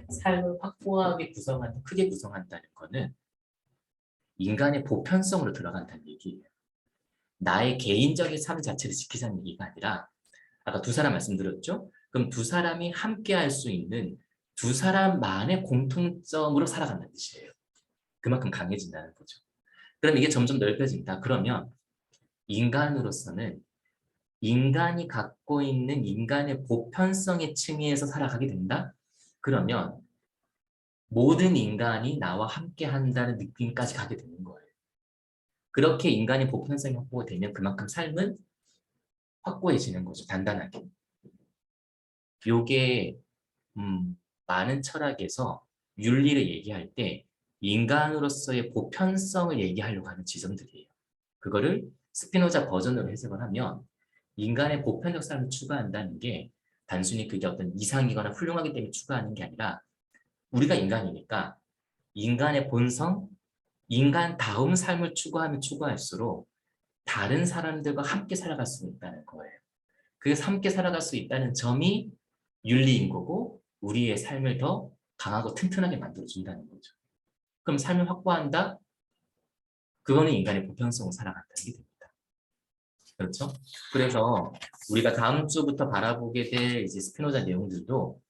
삶을 확고하게 구성한다, 크게 구성한다는 거는 인간의 보편성으로 들어간다는 얘기예요. 나의 개인적인 삶 자체를 지키자는 얘기가 아니라 아까 두 사람 말씀드렸죠? 그럼 두 사람이 함께 할 수 있는 두 사람만의 공통점으로 살아간다는 뜻이에요. 그만큼 강해진다는 거죠. 그럼 이게 점점 넓혀진다. 그러면 인간으로서는 인간이 갖고 있는 인간의 보편성의 층위에서 살아가게 된다? 그러면 모든 인간이 나와 함께 한다는 느낌까지 가게 되는 거예요. 그렇게 인간의 보편성이 확보가 되면 그만큼 삶은 확고해지는 거죠. 단단하게. 요게 많은 철학에서 윤리를 얘기할 때 인간으로서의 보편성을 얘기하려고 하는 지점들이에요. 그거를 스피노자 버전으로 해석을 하면 인간의 보편적 삶을 추구한다는 게 단순히 그게 어떤 이상이거나 훌륭하기 때문에 추구하는 게 아니라 우리가 인간이니까 인간의 본성, 인간다운 삶을 추구하면 추구할수록 다른 사람들과 함께 살아갈 수 있다는 거예요. 그래서 함께 살아갈 수 있다는 점이 윤리인 거고 우리의 삶을 더 강하고 튼튼하게 만들어준다는 거죠. 그럼 삶을 확보한다? 그거는 인간의 보편성을 살아간다는 게 됩니다. 그렇죠? 그래서 우리가 다음 주부터 바라보게 될 이제 스피노자 내용들도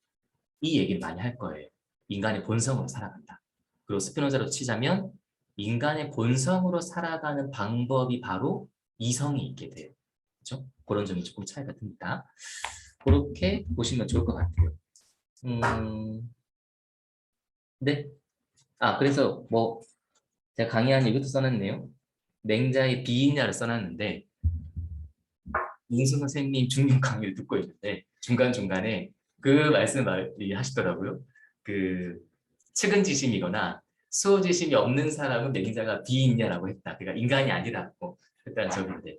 이 얘기를 많이 할 거예요. 인간의 본성으로 살아간다. 그리고 스피노자로 치자면 인간의 본성으로 살아가는 방법이 바로 이성이 있게 돼요. 그렇죠? 그런 점이 조금 차이가 듭니다. 그렇게 보시면 좋을 것 같아요. 네. 그래서 뭐 제가 강의한 이것도 써놨네요. 맹자의 비인야를 써놨는데 윤수 선생님 중요 강의를 듣고 있는데 중간중간에 그 말씀을 하시더라고요. 그 측은지심이거나 수호지심이 없는 사람은 맹자가 비인야라고 했다. 그러니까 인간이 아니라고 했다는 점인데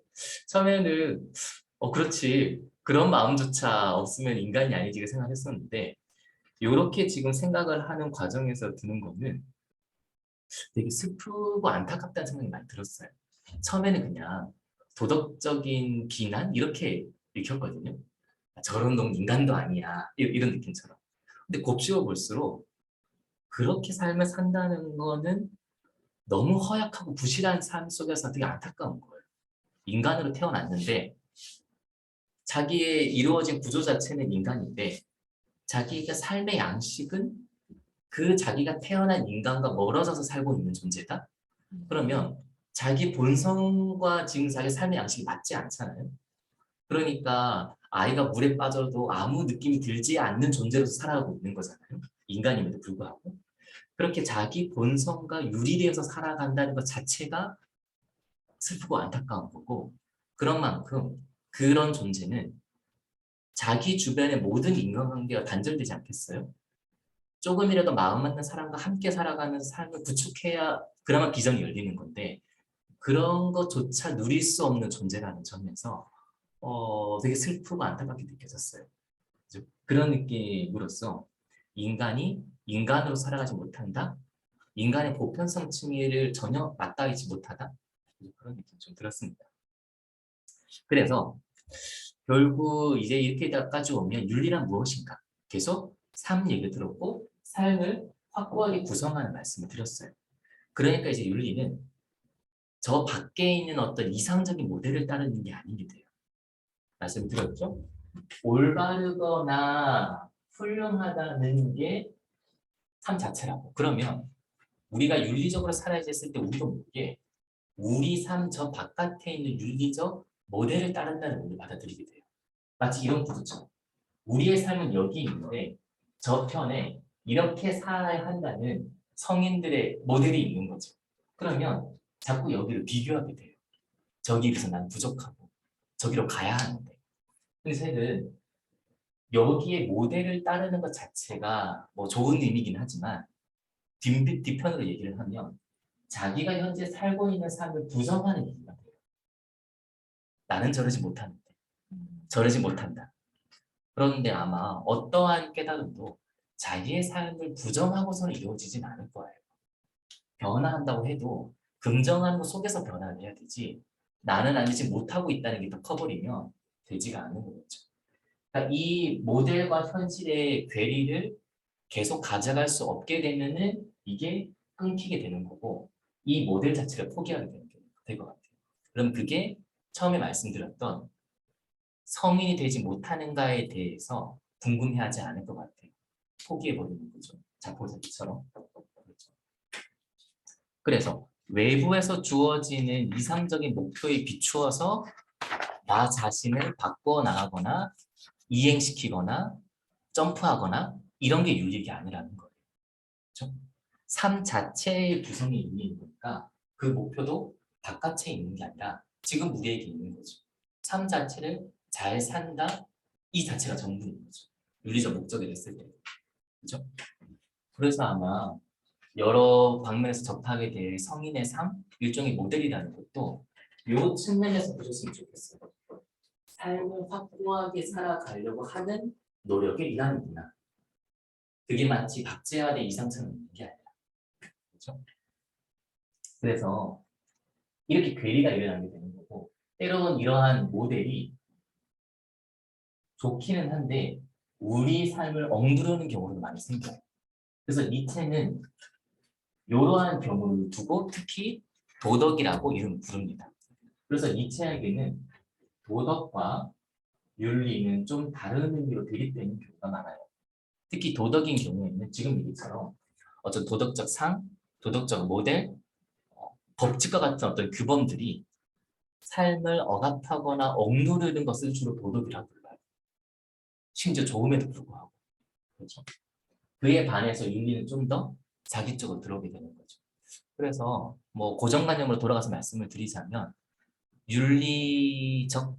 처음에는 그렇지 그런 마음조차 없으면 인간이 아니지 생각했었는데 이렇게 지금 생각을 하는 과정에서 드는 거는 되게 슬프고 안타깝다는 생각이 많이 들었어요. 처음에는 그냥 도덕적인 비난 이렇게 읽혔거든요. 아, 저런 놈 인간도 아니야 이런 느낌처럼. 근데 곱씹어 볼수록 그렇게 삶을 산다는 거는 너무 허약하고 부실한 삶 속에서 되게 안타까운 거예요. 인간으로 태어났는데 자기의 이루어진 구조 자체는 인간인데 자기가 삶의 양식은 그 자기가 태어난 인간과 멀어져서 살고 있는 존재다? 그러면 자기 본성과 지금 자기 삶의 양식이 맞지 않잖아요. 그러니까 아이가 물에 빠져도 아무 느낌이 들지 않는 존재로서 살아가고 있는 거잖아요. 인간임에도 불구하고. 그렇게 자기 본성과 유리되어서 살아간다는 것 자체가 슬프고 안타까운 거고 그런 만큼 그런 존재는 자기 주변의 모든 인간관계가 단절되지 않겠어요? 조금이라도 마음 맞는 사람과 함께 살아가는 삶을 구축해야 그나마 비전이 열리는 건데 그런 것조차 누릴 수 없는 존재라는 점에서 되게 슬프고 안타깝게 느껴졌어요. 그런 느낌으로써 인간이 인간으로 살아가지 못한다? 인간의 보편성 층위를 전혀 맞닿이지 못하다? 그런 느낌 좀 들었습니다. 그래서 결국 이제 이렇게까지 오면 윤리란 무엇인가? 계속 삶 얘기 들었고 삶을 확고하게 구성하는 말씀을 드렸어요. 그러니까 이제 윤리는 저 밖에 있는 어떤 이상적인 모델을 따르는 게 아닙니다. 말씀드렸죠? 올바르거나 훌륭하다는 게 삶 자체라고. 그러면 우리가 윤리적으로 살아야지 했을 때 우리도 모르게 우리 삶 저 바깥에 있는 윤리적 모델을 따른다는 걸 받아들이게 돼요. 마치 이런 구조처럼. 우리의 삶은 여기 있는데 저편에 이렇게 살아야 한다는 성인들의 모델이 있는 거죠. 그러면 자꾸 여기를 비교하게 돼요. 저기 비해서 난 부족하고 저기로 가야 하는데. 근데 사실은 여기에 모델을 따르는 것 자체가 뭐 좋은 의미긴 하지만 뒤편으로 얘기를 하면 자기가 현재 살고 있는 삶을 부정하는 얘기가 돼요. 나는 저러지 못하는데 저러지 못한다. 그런데 아마 어떠한 깨달음도 자기의 삶을 부정하고서는 이루어지진 않을 거예요. 변화한다고 해도 긍정하는 것 속에서 변화를 해야 되지 나는 아니지 못하고 있다는 게 더 커버리면 되지가 않는 거죠. 그러니까 이 모델과 현실의 괴리를 계속 가져갈 수 없게 되면은 이게 끊기게 되는 거고 이 모델 자체를 포기하게 되는 게 될 것 같아요. 그럼 그게 처음에 말씀드렸던 성인이 되지 못하는가에 대해서 궁금해하지 않을 것 같아요. 포기해버리는 거죠. 자포자기처럼. 그렇죠. 그래서 외부에서 주어지는 이상적인 목표에 비추어서 나 자신을 바꿔 나가거나 이행시키거나 점프하거나 이런 게 윤리가 아니라는 거예요. 그렇죠? 삶 자체의 구성이 있는 거니까 그 목표도 바깥에 있는 게 아니라 지금 우리에게 있는 거죠. 삶 자체를 잘 산다 이 자체가 전부인 거죠. 윤리적 목적이 됐을 때. 그렇죠? 그래서 아마 여러 방면에서 접하게 될 성인의 삶, 일종의 모델이라는 것도 이 측면에서 보셨으면 좋겠어요. 삶을 확고하게 살아가려고 하는 노력의 일환이구나. 그게 마치 박재활의 이상처럼 있는 게 아니라. 그렇죠? 그래서 이렇게 괴리가 일어나게 되는 거고 때로는 이러한 모델이 좋기는 한데 우리 삶을 엉두르는 경우도 많이 생겨요. 그래서 니체는 이러한 경우를 두고 특히 도덕이라고 이름을 부릅니다. 그래서 니체에게는 도덕과 윤리는 좀 다른 의미로 대립되는 경우가 많아요. 특히 도덕인 경우에는 지금 얘기처럼 어떤 도덕적 상, 도덕적 모델, 법칙과 같은 어떤 규범들이 삶을 억압하거나 억누르는 것을 주로 도덕이라고 불러요. 심지어 좋음에도 불구하고. 그렇죠? 그에 반해서 윤리는 좀 더 자기 쪽으로 들어오게 되는 거죠. 그래서 뭐 고정관념으로 돌아가서 말씀을 드리자면 윤리적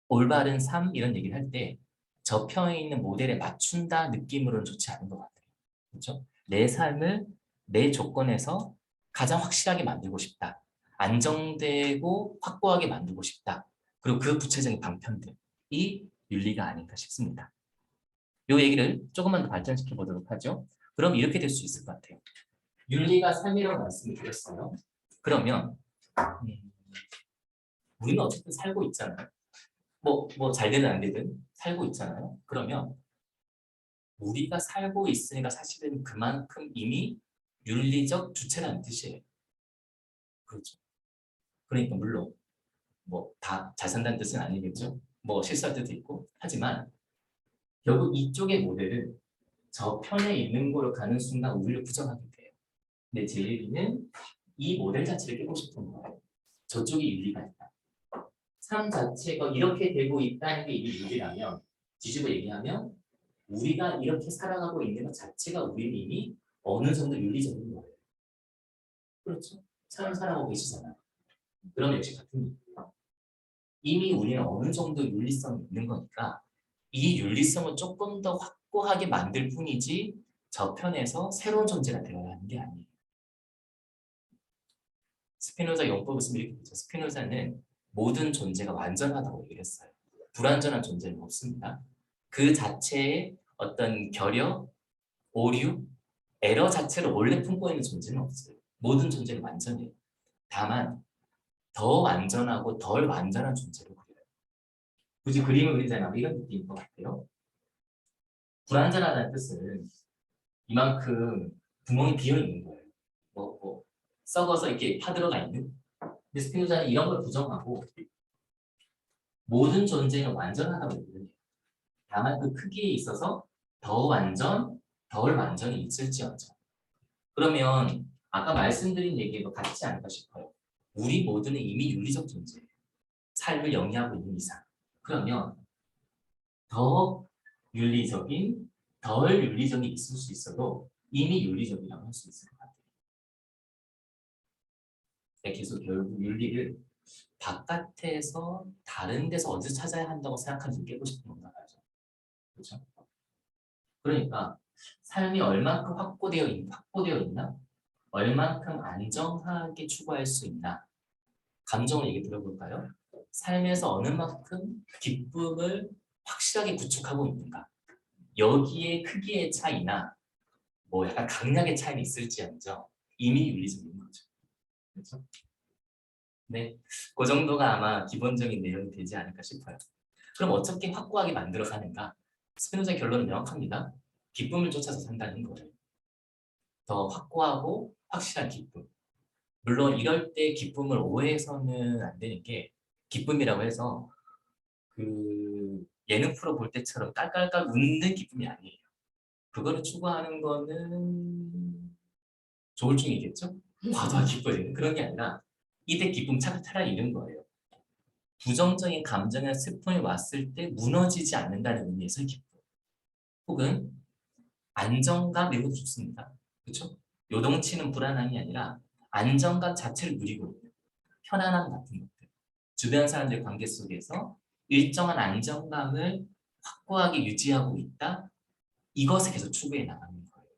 올바른 삶 이런 얘기를 할 때 저편에 있는 모델에 맞춘다 느낌으로는 좋지 않은 것 같아요. 그렇죠? 내 삶을 내 조건에서 가장 확실하게 만들고 싶다. 안정되고 확고하게 만들고 싶다. 그리고 그 구체적인 방편들이 윤리가 아닌가 싶습니다. 이 얘기를 조금만 더 발전시켜 보도록 하죠. 그럼 이렇게 될 수 있을 것 같아요. 윤리가 삶이라고 말씀을 드렸어요. 그러면 우리는 어쨌든 살고 있잖아요. 뭐 잘 되든 안 되든 살고 있잖아요. 그러면 우리가 살고 있으니까 사실은 그만큼 이미 윤리적 주체라는 뜻이에요. 그렇죠. 그러니까 물론 뭐 다 잘 산다는 뜻은 아니겠죠. 뭐 실수할 때도 있고 하지만 결국 이쪽의 모델은 저 편에 있는 거로 가는 순간 우리를 부정하게 돼요. 근데 제 얘기는 이 모델 자체를 깨고 싶은 거예요. 저쪽이 윤리가 있다. 삶 자체가 이렇게 되고 있다는 게 이게 윤리라면 뒤집어 얘기하면 우리가 이렇게 살아가고 있는 것 자체가 우리는 이미 어느 정도 윤리적인 거예요. 그렇죠? 삶을 살아가고 계시잖아요. 그럼 역시 같은 얘기예요. 이미 우리는 어느 정도 윤리성이 있는 거니까 이 윤리성을 조금 더 확고하게 만들 뿐이지 저편에서 새로운 존재가 되어야 하는 게 아니에요. 스피노자 용법을 쓰면 이렇게 되죠. 스피노자는 모든 존재가 완전하다고 얘기를 했어요. 불완전한 존재는 없습니다. 그 자체의 어떤 결여, 오류, 에러 자체를 원래 품고 있는 존재는 없어요. 모든 존재는 완전해요. 다만 더 완전하고 덜 완전한 존재를 그려요. 굳이 그림을 그리자면 이런 느낌인 것 같아요. 불완전하다는 뜻은 이만큼 구멍이 비어 있는 거예요. 뭐 썩어서 이렇게 파들어가 있는. 근데 스피노자는 이런 걸 부정하고 모든 존재는 완전하다고 얘기를 해요. 다만 그 크기에 있어서 더 완전, 덜 완전이 있을지언정. 그러면 아까 말씀드린 얘기가 같지 않을까 싶어요. 우리 모두는 이미 윤리적 존재예요. 삶을 영위하고 있는 이상. 그러면 더 윤리적인, 덜 윤리적이 있을 수 있어도 이미 윤리적이라고 할 수 있을 것 같아요. 계속 결국 윤리를 바깥에서 다른 데서 어디서 찾아야 한다고 생각하는지 깨고 싶은 건가 봐죠. 그렇죠? 그러니까 삶이 얼만큼 확보되어 있나? 얼만큼 안정하게 추구할 수 있나? 감정을 얘기 들어볼까요? 삶에서 어느 만큼 기쁨을 확실하게 구축하고 있는가? 여기에 크기의 차이나 뭐 약간 강약의 차이는 있을지언정 이미 윤리적인 거죠. 그렇죠? 네, 그 정도가 아마 기본적인 내용이 되지 않을까 싶어요. 그럼 어떻게 확고하게 만들어 사는가? 스피노자의 결론은 명확합니다. 기쁨을 쫓아서 산다는 거예요. 더 확고하고 확실한 기쁨. 물론 이럴 때 기쁨을 오해해서는 안 되는 게 기쁨이라고 해서 그 예능 프로 볼 때처럼 깔깔깔 웃는 기쁨이 아니에요. 그거를 추구하는 거는 조울증이겠죠? 과도한 기쁨이 그런 게 아니라 이때 기쁨 차라리 이런 거예요. 부정적인 감정이나 슬픔이 왔을 때 무너지지 않는다는 의미에서의 기쁨. 혹은 안정감 이런 것도 좋습니다. 그렇죠? 요동치는 불안함이 아니라 안정감 자체를 누리고 있는 편안함 같은 것들. 주변 사람들의 관계 속에서 일정한 안정감을 확고하게 유지하고 있다. 이것을 계속 추구해 나가는 거예요.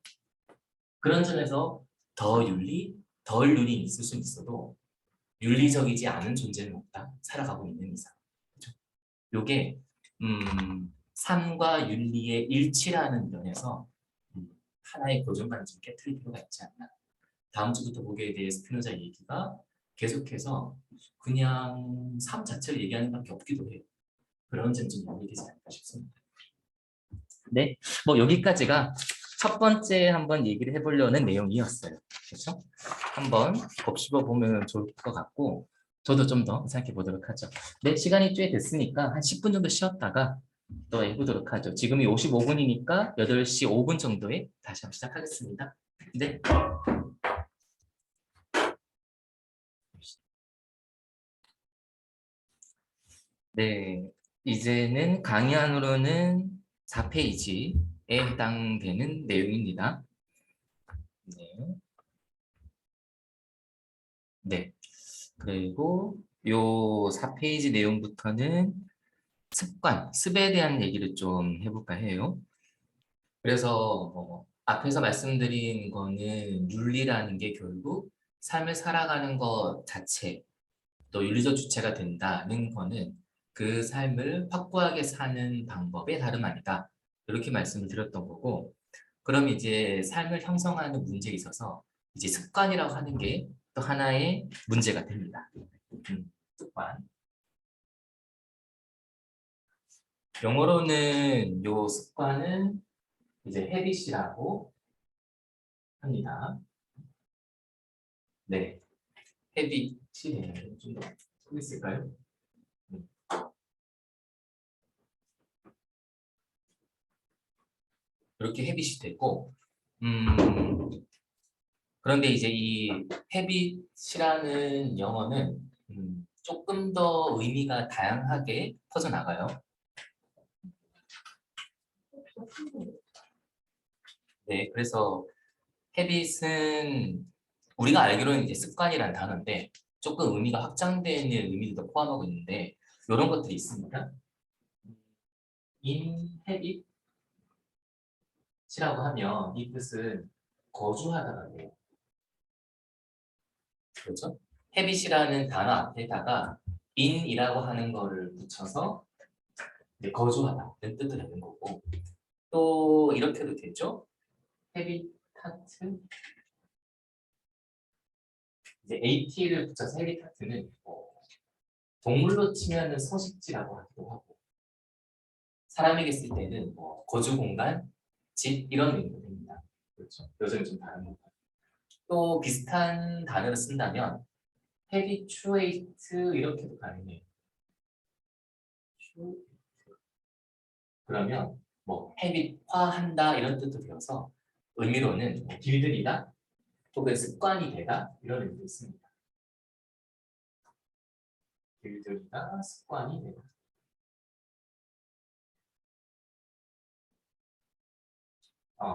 그런 점에서 더 윤리, 덜 윤리 있을 수 있어도 윤리적이지 않은 존재는 없다. 살아가고 있는 이상. 그렇죠? 요게 삶과 윤리의 일치라는 면에서 하나의 고정관을 좀 깨트릴 필요가 있지 않나. 다음 주부터 보게 될 스피노자 얘기가 계속해서 그냥 삶 자체를 얘기하는 것밖에 없기도 해요. 그런 점이 좀 연결되지 않을까 싶습니다. 네, 뭐 여기까지가 첫 번째 한번 얘기를 해보려는 내용이었어요. 그렇죠? 한번 곱씹어 보면 좋을 것 같고 저도 좀 더 생각해 보도록 하죠. 네, 시간이 꽤 됐으니까 한 10분 정도 쉬었다가 또 해보도록 하죠. 지금이 55분이니까 8시 5분 정도에 다시 한번 시작하겠습니다. 네. 네, 이제는 강의안으로는 4페이지에 해당되는 내용입니다. 네. 네. 그리고 요 4페이지 내용부터는 습관, 습에 대한 얘기를 좀 해볼까 해요. 그래서 앞에서 말씀드린 거는 윤리라는 게 결국 삶을 살아가는 것 자체, 또 윤리적 주체가 된다는 거는 그 삶을 확고하게 사는 방법의 다름 아니다. 이렇게 말씀을 드렸던 거고, 그럼 이제 삶을 형성하는 문제에 있어서 이제 습관이라고 하는 게 또 하나의 문제가 됩니다. 습관. 영어로는 요 습관은 이제 habit이라고 합니다. 네, habit이 좀더 있을까요? 이렇게 habit이 되고, 그런데 이제 이 habit이라는 영어는 조금 더 의미가 다양하게 퍼져나가요. 네, 그래서 habit은 우리가 알기로는 이제 습관이라는 단어인데 조금 의미가 확장되는 의미도 포함하고 있는데 이런 것들이 있습니다. in habit이라고 하면 이 뜻은 거주하다가 돼요. 그렇죠? habit이라는 단어 앞에다가 in이라고 하는 거를 붙여서 이제 거주하다 이런 뜻도 되는 거고 또 이렇게도 되죠? 헤비타트 이제 AT를 붙여서 헤비타트는 동물로 치면은 서식지라고 하기도 하고 사람에게 쓸 때는 거주 공간, 집 이런 의미도 됩니다. 그렇죠? 요즘 좀 다른 건가요? 또 비슷한 단어를 쓴다면 habituate 이렇게도 가능해요. 그러면 habit화한다 이런 뜻도 되어서 의미로는 길들이다 혹은 습관이 되다 이런 의미도 있습니다. 길들이다, 습관이 되다.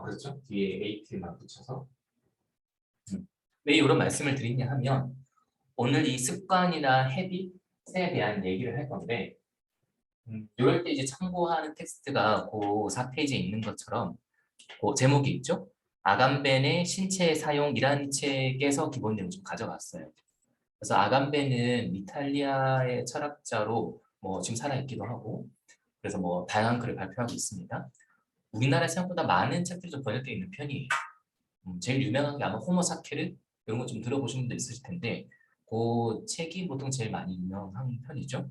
그렇죠. 뒤에 AT만 붙여서. 왜 이런 말씀을 드리냐 하면 오늘 이 습관이나 헤빗에 대한 얘기를 할 건데 이럴 때 이제 참고하는 텍스트가 그 4페이지에 있는 것처럼 그 제목이 있죠. 아감벤의 신체의 사용이라는 책에서 기본 내용 좀 가져갔어요. 그래서 아감벤은 이탈리아의 철학자로 지금 살아있기도 하고 그래서 다양한 글을 발표하고 있습니다. 우리나라에 생각보다 많은 책들이 좀 번역되어 있는 편이에요. 제일 유명한 게 아마 호모사케르 이런 거 좀 들어보신 분도 있으실 텐데 그 책이 보통 제일 많이 유명한 편이죠.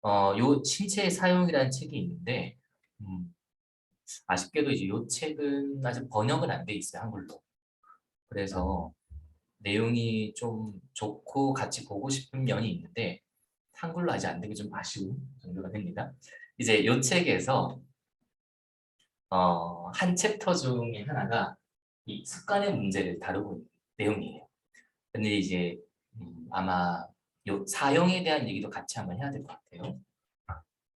요 신체의 사용이라는 책이 있는데 아쉽게도 이제 이 책은 아직 번역은 안 돼 있어요 한글로. 그래서 내용이 좀 좋고 같이 보고 싶은 면이 있는데 한글로 아직 안 되기 좀 아쉬운 정도가 됩니다. 이제 이 책에서 한 챕터 중에 하나가 이 습관의 문제를 다루고 있는 내용이에요. 근데 이제 아마 요 사용에 대한 얘기도 같이 한번 해야 될 것 같아요.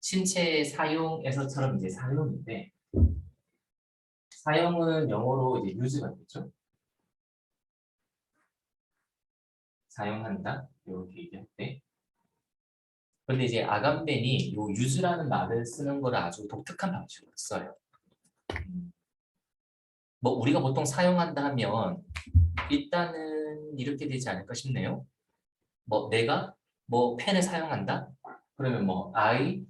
신체의 사용에서처럼 이제 사용인데 사용은 영어로 이제 use가 되죠. 사용한다 이렇게 얘기할 때. 그런데 이제 아감벤이 요 use라는 말을 쓰는 걸 아주 독특한 방식으로 써요. 우리가 보통 사용한다 하면 일단은 이렇게 되지 않을까 싶네요. 내가 펜을 사용한다. 그러면 I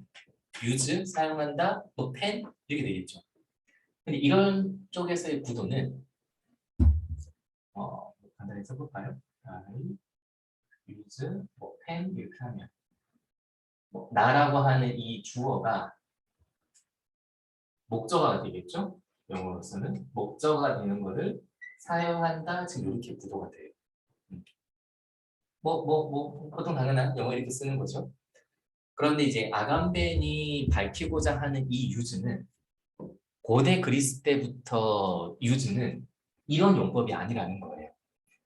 use 사용한다. 펜 이렇게 되겠죠. 근데 이런 쪽에서의 구도는 간단히 써볼까요? I use 펜 이렇게 하면 나라고 하는 이 주어가 목적어가 되겠죠? 영어로서는 목적어가 되는 거를 사용한다. 지금 이렇게 구도가 돼요. 보통 당연한 영어 이렇게 쓰는 거죠. 그런데 이제 아감벤이 밝히고자 하는 이 유즈는 고대 그리스 때부터 유즈는 이런 용법이 아니라는 거예요.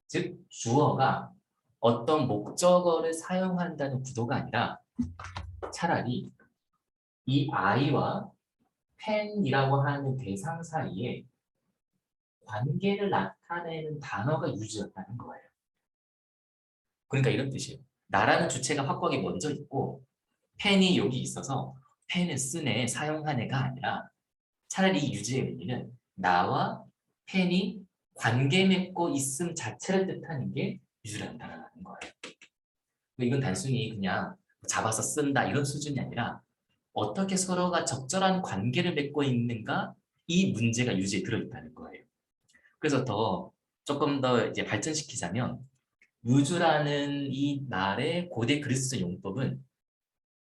즉 주어가 어떤 목적어를 사용한다는 구도가 아니라 차라리 이 I와 펜이라고 하는 대상 사이에 관계를 나타내는 단어가 유즈였다는 거예요. 그러니까 이런 뜻이에요. 나라는 주체가 확고하게 먼저 있고 펜이 여기 있어서 펜을 쓰네, 사용하네가 아니라 차라리 이 유즈의 의미는 나와 펜이 관계 맺고 있음 자체를 뜻하는 게 유즈라는 단어라는 거예요. 이건 단순히 그냥 잡아서 쓴다 이런 수준이 아니라 어떻게 서로가 적절한 관계를 맺고 있는가 이 문제가 유즈에 들어있다는 거예요. 그래서 조금 더 이제 발전시키자면 유즈라는 이 말의 고대 그리스 용법은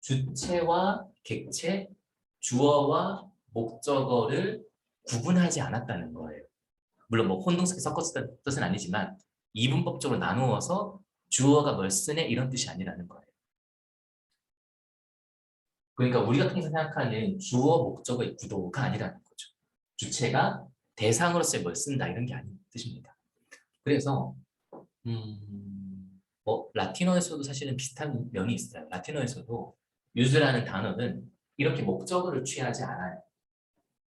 주체와 객체 주어와 목적어를 구분하지 않았다는 거예요. 물론 뭐 혼동스럽게 섞었다는 뜻은 아니지만 이분법적으로 나누어서 주어가 뭘 쓰네 이런 뜻이 아니라는 거예요. 그러니까 우리가 통상 생각하는 주어 목적어의 구도가 아니라는 거죠. 주체가 대상으로서의 뭘 쓴다 이런 게 아닌 뜻입니다. 그래서 뭐 라틴어에서도 사실은 비슷한 면이 있어요. 라틴어에서도 유즈라는 단어는 이렇게 목적어를 취하지 않아요.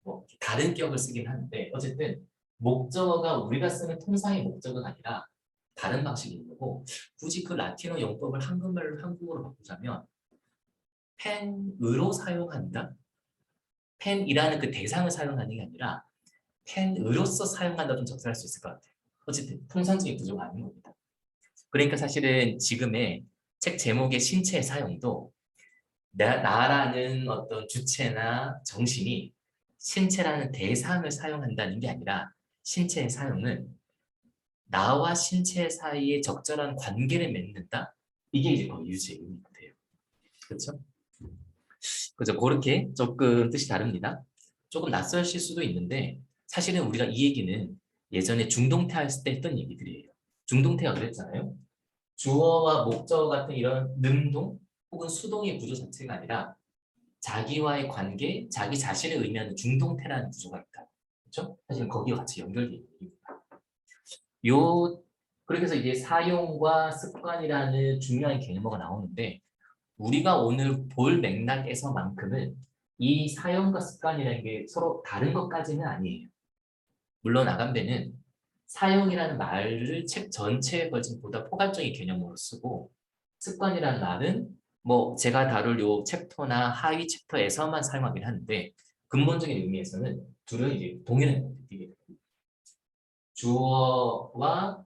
뭐 다른 기억을 쓰긴 하는데 어쨌든 목적어가 우리가 쓰는 통상의 목적어가 아니라 다른 방식이 있는 거고 굳이 그 라틴어 용법을 한국말로 한국어로 바꾸자면 펜으로 사용한다? 펜이라는 그 대상을 사용하는 게 아니라 펜으로서 사용한다 좀 적절할 수 있을 것 같아요. 어쨌든 통상적인 구조가 아닌 겁니다. 그러니까 사실은 지금의 책 제목의 신체의 사용도 나라는 어떤 주체나 정신이 신체라는 대상을 사용한다는 게 아니라 신체의 사용은 나와 신체 사이에 적절한 관계를 맺는다? 이게 이제 거의 유지의 의미가 돼요. 그렇죠? 그죠? 그렇게 조금 뜻이 다릅니다. 조금 낯설실 수도 있는데 사실은 우리가 이 얘기는 예전에 중동태 했을 때 했던 얘기들이에요. 중동태가 그랬잖아요. 주어와 목적어 같은 이런 능동 혹은 수동의 구조 자체가 아니라 자기와의 관계, 자기 자신을 의미하는 중동태라는 구조가 있다. 그렇죠? 사실은 거기와 같이 연결되어 있는 얘기입니다. 요 그렇게 해서 이제 사용과 습관이라는 중요한 개념어가 나오는데 우리가 오늘 볼 맥락에서만큼은 이 사용과 습관이라는 게 서로 다른 것까지는 아니에요. 물론 아감배는 사용이라는 말을 책 전체에 걸친 보다 포괄적인 개념으로 쓰고 습관이라는 말은 뭐 제가 다룰 요 챕터나 하위 챕터에서만 사용하긴 하는데 근본적인 의미에서는 둘은 이제 동일한 이게 주어와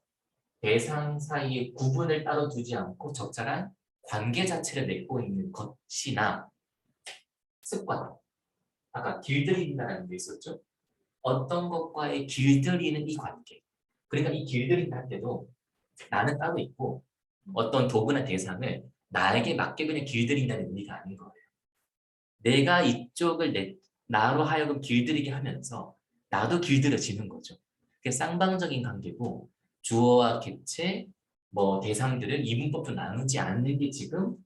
대상 사이의 구분을 따로 두지 않고 적절한 관계 자체를 맺고 있는 것이나 습관. 아까 길들인다는 게 있었죠. 어떤 것과의 길들이는 이 관계. 그러니까 이 길들인다 할 때도 나는 따로 있고 어떤 도구나 대상을 나에게 맞게 그냥 길들인다는 의미가 아닌 거예요. 내가 이쪽을 나로 하여금 길들이게 하면서 나도 길들여지는 거죠. 그게 쌍방적인 관계고 주어와 객체, 뭐 대상들을 이분법도 나누지 않는 게 지금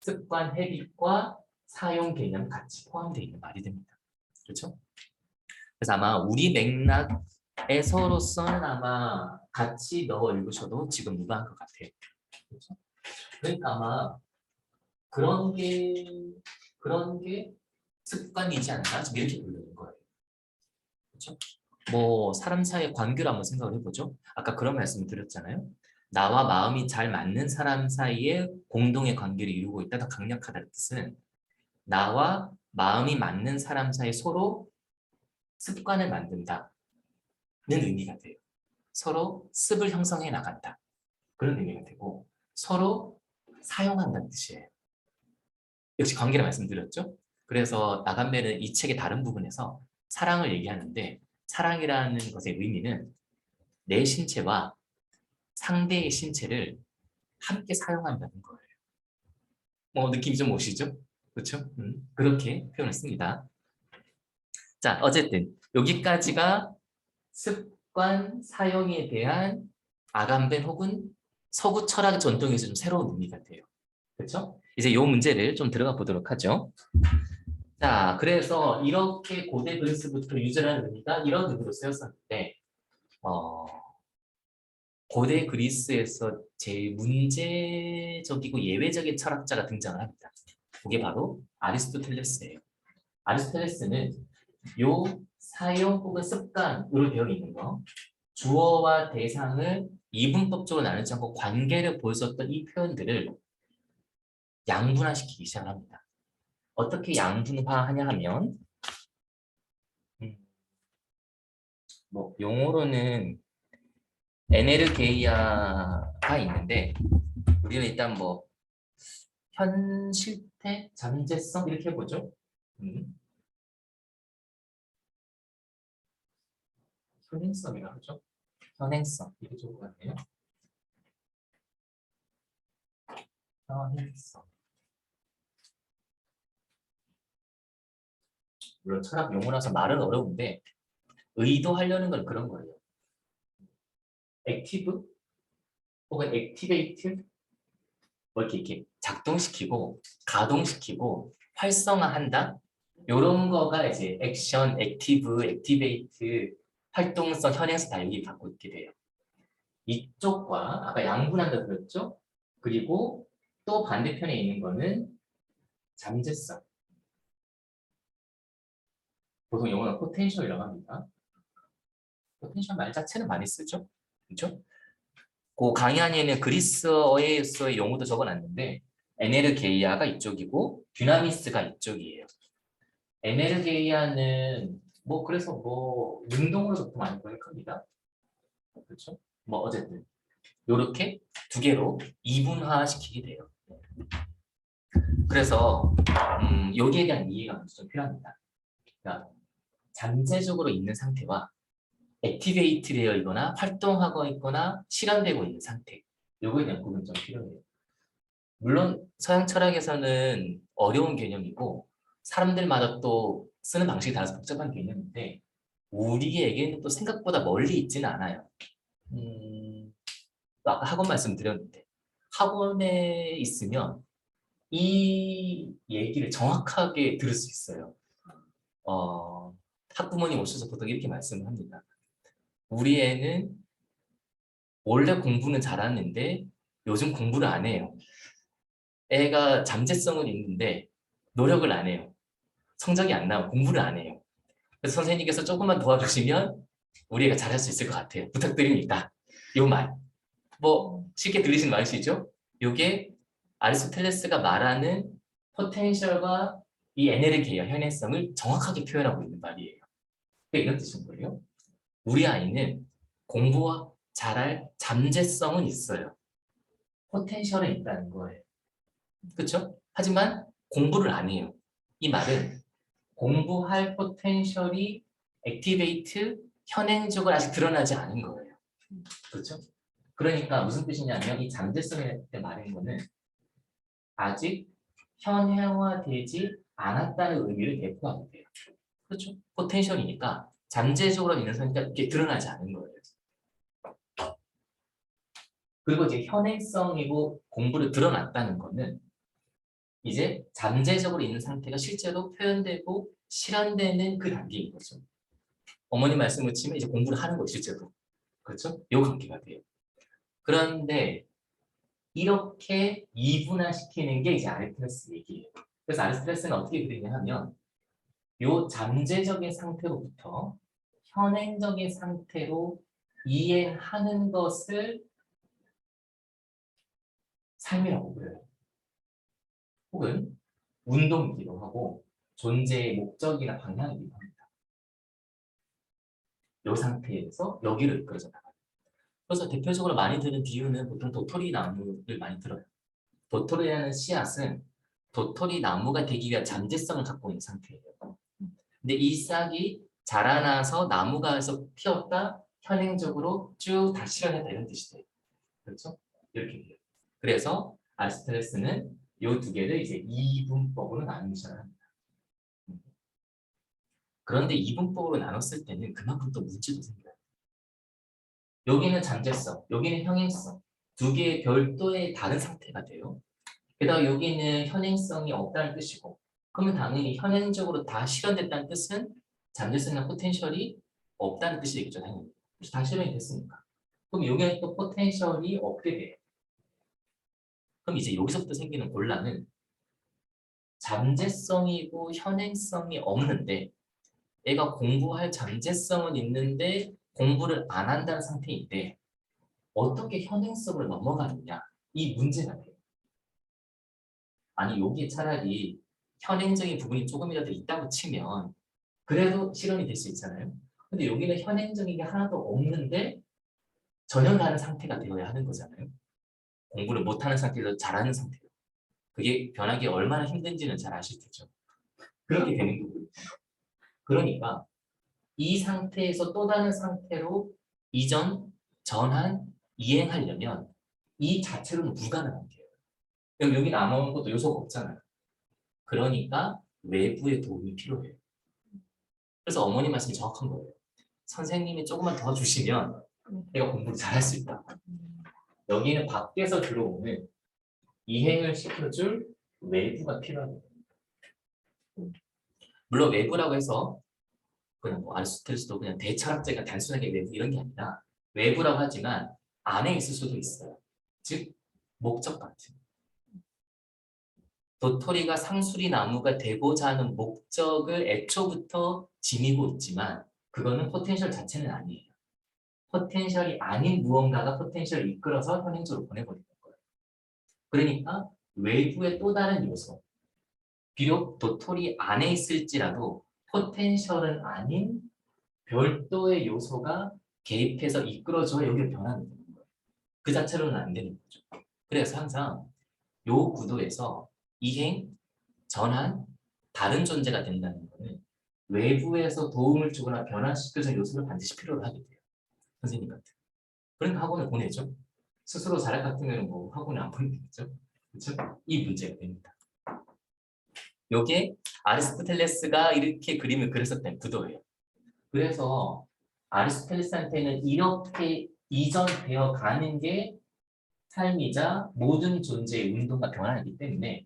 습관, 헤빗과 사용 개념 같이 포함되어 있는 말이 됩니다. 그렇죠? 그래서 아마 우리 맥락에서로서는 아마 같이 넣어 읽으셔도 지금 무방할 것 같아요. 그렇죠? 그러니까 아마 그런 게 그런 게 습관이지 않나? 지금 이렇게 부르는 거예요. 그렇죠? 뭐 사람 사이의 관계를 한번 생각을 해보죠. 아까 그런 말씀을 드렸잖아요. 나와 마음이 잘 맞는 사람 사이에 공동의 관계를 이루고 있다가 강력하다는 뜻은 나와 마음이 맞는 사람 사이 서로 습관을 만든다는 의미가 돼요. 서로 습을 형성해 나간다. 그런 의미가 되고 서로 사용한다는 뜻이에요. 역시 관계를 말씀드렸죠. 그래서 나간배는 이 책의 다른 부분에서 사랑을 얘기하는데 사랑이라는 것의 의미는 내 신체와 상대의 신체를 함께 사용한다는 거예요. 뭐 느낌이 좀 오시죠? 그렇죠? 그렇게 표현을 씁니다. 자, 어쨌든 여기까지가 습관 사용에 대한 아감벤 혹은 서구 철학 전통에서 좀 새로운 의미가 돼요. 그렇죠? 이제 이 문제를 좀 들어가 보도록 하죠. 자, 그래서 이렇게 고대 그리스부터 유전하는 의미가 이런 의미로 쓰였었는데 어, 고대 그리스에서 제일 문제적이고 예외적인 철학자가 등장을 합니다. 그게 바로 아리스토텔레스예요. 아리스토텔레스는 요 사용 혹은 습관으로 되어 있는 거 주어와 대상을 이분법적으로 나누지 않고 관계를 보여줬던 이 표현들을 양분화시키기 시작합니다. 어떻게 양분화하냐 하면 뭐 용어로는 에네르게이아가 있는데 우리는 일단 뭐 현실태, 잠재성 이렇게 해보죠. 현행성이라 하죠. 현행성 이게 좋을 것 같네요. 현행성. 물론 철학 용어라서 말은 어려운데 의도하려는 건 그런 거예요. 액티브 혹은 액티베이트 뭐 이렇게 작동시키고 가동시키고 활성화한다. 이런 거가 이제 액션, 액티브, 액티베이트, 활동성, 현행성 다 여기 갖고 있게 돼요. 이쪽과 아까 양분한다 그랬죠? 그리고 또 반대편에 있는 거는 잠재성. 보통 영어는 포텐셜이라고 합니다. 포텐셜 말 자체는 많이 쓰죠. 그렇죠? 그 강의 안에는 그리스어의 용어도 적어놨는데 에네르게이아가 이쪽이고 듀나미스가 이쪽이에요. 에네르게이아는 뭐 그래서 뭐 운동으로 보통 많이 번역합니다. 그렇죠? 뭐 어쨌든 이렇게 두 개로 이분화시키게 돼요. 그래서 여기에 대한 이해가 좀 필요합니다. 그러니까 잠재적으로 있는 상태와 액티베이트 되어 있거나 활동하고 있거나 실현되고 있는 상태. 요거에 대한 구분이 좀 필요해요. 물론 서양 철학에서는 어려운 개념이고 사람들마다 또 쓰는 방식이 달라서 복잡한 개념인데 우리에게는 또 생각보다 멀리 있지는 않아요. 또 아까 학원 말씀드렸는데 학원에 있으면 이 얘기를 정확하게 들을 수 있어요. 학부모님 오셔서 보통 이렇게 말씀을 합니다. 우리 애는 원래 공부는 잘하는데 요즘 공부를 안 해요. 애가 잠재성은 있는데 노력을 안 해요. 성적이 안 나와 공부를 안 해요. 그래서 선생님께서 조금만 도와주시면 우리 애가 잘할 수 있을 것 같아요. 부탁드립니다. 요 말. 뭐 쉽게 들리시는 말이시죠? 요게 아리스토텔레스가 말하는 포텐셜과 이 에네르기와 현행성을 정확하게 표현하고 있는 말이에요. 이런 뜻인 거예요. 우리 아이는 공부와 잘할 잠재성은 있어요. 포텐셜은 있다는 거예요. 그렇죠? 하지만 공부를 안 해요. 이 말은 공부할 포텐셜이 액티베이트, 현행적으로 아직 드러나지 않은 거예요. 그렇죠? 그러니까 무슨 뜻이냐면 이 잠재성에 말하는 거는 아직 현행화되지 않았다는 의미를 내포하게 돼요. 그렇죠? 포텐셜이니까 잠재적으로 있는 상태가 이렇게 드러나지 않은 거예요. 그리고 이제 현행성이고 공부를 드러났다는 거는 이제 잠재적으로 있는 상태가 실제로 표현되고 실현되는 그 단계인 거죠. 어머니 말씀을 치면 이제 공부를 하는 거예요, 실제로. 그렇죠? 요 관계가 돼요. 그런데 이렇게 이분화시키는 게 이제 아리스토텔레스 얘기예요. 그래서 아리스토텔레스는 어떻게 그리냐 하면 요 잠재적인 상태로부터 현행적인 상태로 이행하는 것을 삶이라고 그래요. 혹은 운동이기도 하고 존재의 목적이나 방향이기도 합니다. 이 상태에서 여기를 이끌어져 나가요. 그래서 대표적으로 많이 드는 비유는 보통 도토리 나무를 많이 들어요. 도토리라는 씨앗은 도토리 나무가 되기 위한 잠재성을 갖고 있는 상태예요. 근데 이 싹이 자라나서 나무가 해서 피었다 현행적으로 쭉 다 실현했다 이런 뜻이 돼요. 그렇죠? 이렇게 돼요. 그래서 아리스토텔레스는 이 두 개를 이제 이분법으로 나누셔야 합니다. 그런데 이분법으로 나눴을 때는 그만큼 또 문제도 생겨요. 여기는 잠재성, 여기는 현행성. 두 개의 별도의 다른 상태가 돼요. 게다가 여기는 현행성이 없다는 뜻이고 그러면 당연히 현행적으로 다 실현됐다는 뜻은 잠재성이나 포텐셜이 없다는 뜻이겠죠, 당연히. 그래서 다 실현이 됐으니까. 그럼 여기는 또 포텐셜이 없게 돼요. 그럼 이제 여기서부터 생기는 곤란은 잠재성이고 현행성이 없는데 애가 공부할 잠재성은 있는데 공부를 안 한다는 상태인데 어떻게 현행성으로 넘어가느냐 이 문제가 돼요. 아니 여기에 차라리 현행적인 부분이 조금이라도 있다고 치면 그래도 실현이 될 수 있잖아요. 근데 여기는 현행적인 게 하나도 없는데 전혀 다른 상태가 되어야 하는 거잖아요. 공부를 못하는 상태에서 잘하는 상태로. 그게 변하기 얼마나 힘든지는 잘 아실 테죠. 그렇게 되는 거고요. 그러니까 이 상태에서 또 다른 상태로 이전, 전환, 이행하려면 이 자체로는 불가능한 게요. 여기 나눠온 것도 요소가 없잖아요. 그러니까 외부의 도움이 필요해요. 그래서 어머니 말씀이 정확한 거예요. 선생님이 조금만 더 주시면 내가 공부를 잘할 수 있다. 여기는 밖에서 들어오는 이행을 시켜줄 외부가 필요합니다. 물론 외부라고 해서 그냥 뭐 아리스토텔레스도 그냥 대철학자가 단순하게 외부 이런 게 아니라 외부라고 하지만 안에 있을 수도 있어요. 즉 목적 같은. 도토리가 상수리 나무가 되고자 하는 목적을 애초부터 지니고 있지만 그거는 포텐셜 자체는 아니에요. 포텐셜이 아닌 무언가가 포텐셜을 이끌어서 현행적으로 보내버리는 거예요. 그러니까 외부의 또 다른 요소, 비록 도토리 안에 있을지라도 포텐셜은 아닌 별도의 요소가 개입해서 이끌어줘야 여기를 변하는 거예요. 그 자체로는 안 되는 거죠. 그래서 항상 요 구도에서 이행, 전환, 다른 존재가 된다는 거는 외부에서 도움을 주거나 변화시켜주는 요소를 반드시 필요로 하게 돼요. 선생님 같은. 그러니까 학원을 보내죠. 스스로 잘할 것 같으면 뭐 학원을 안 보내겠죠. 그렇죠? 이 문제가 됩니다. 요게 아리스토텔레스가 이렇게 그림을 그렸었던 구도예요. 그래서 아리스토텔레스한테는 이렇게 이전되어 가는 게 삶이자 모든 존재의 운동과 변화이기 때문에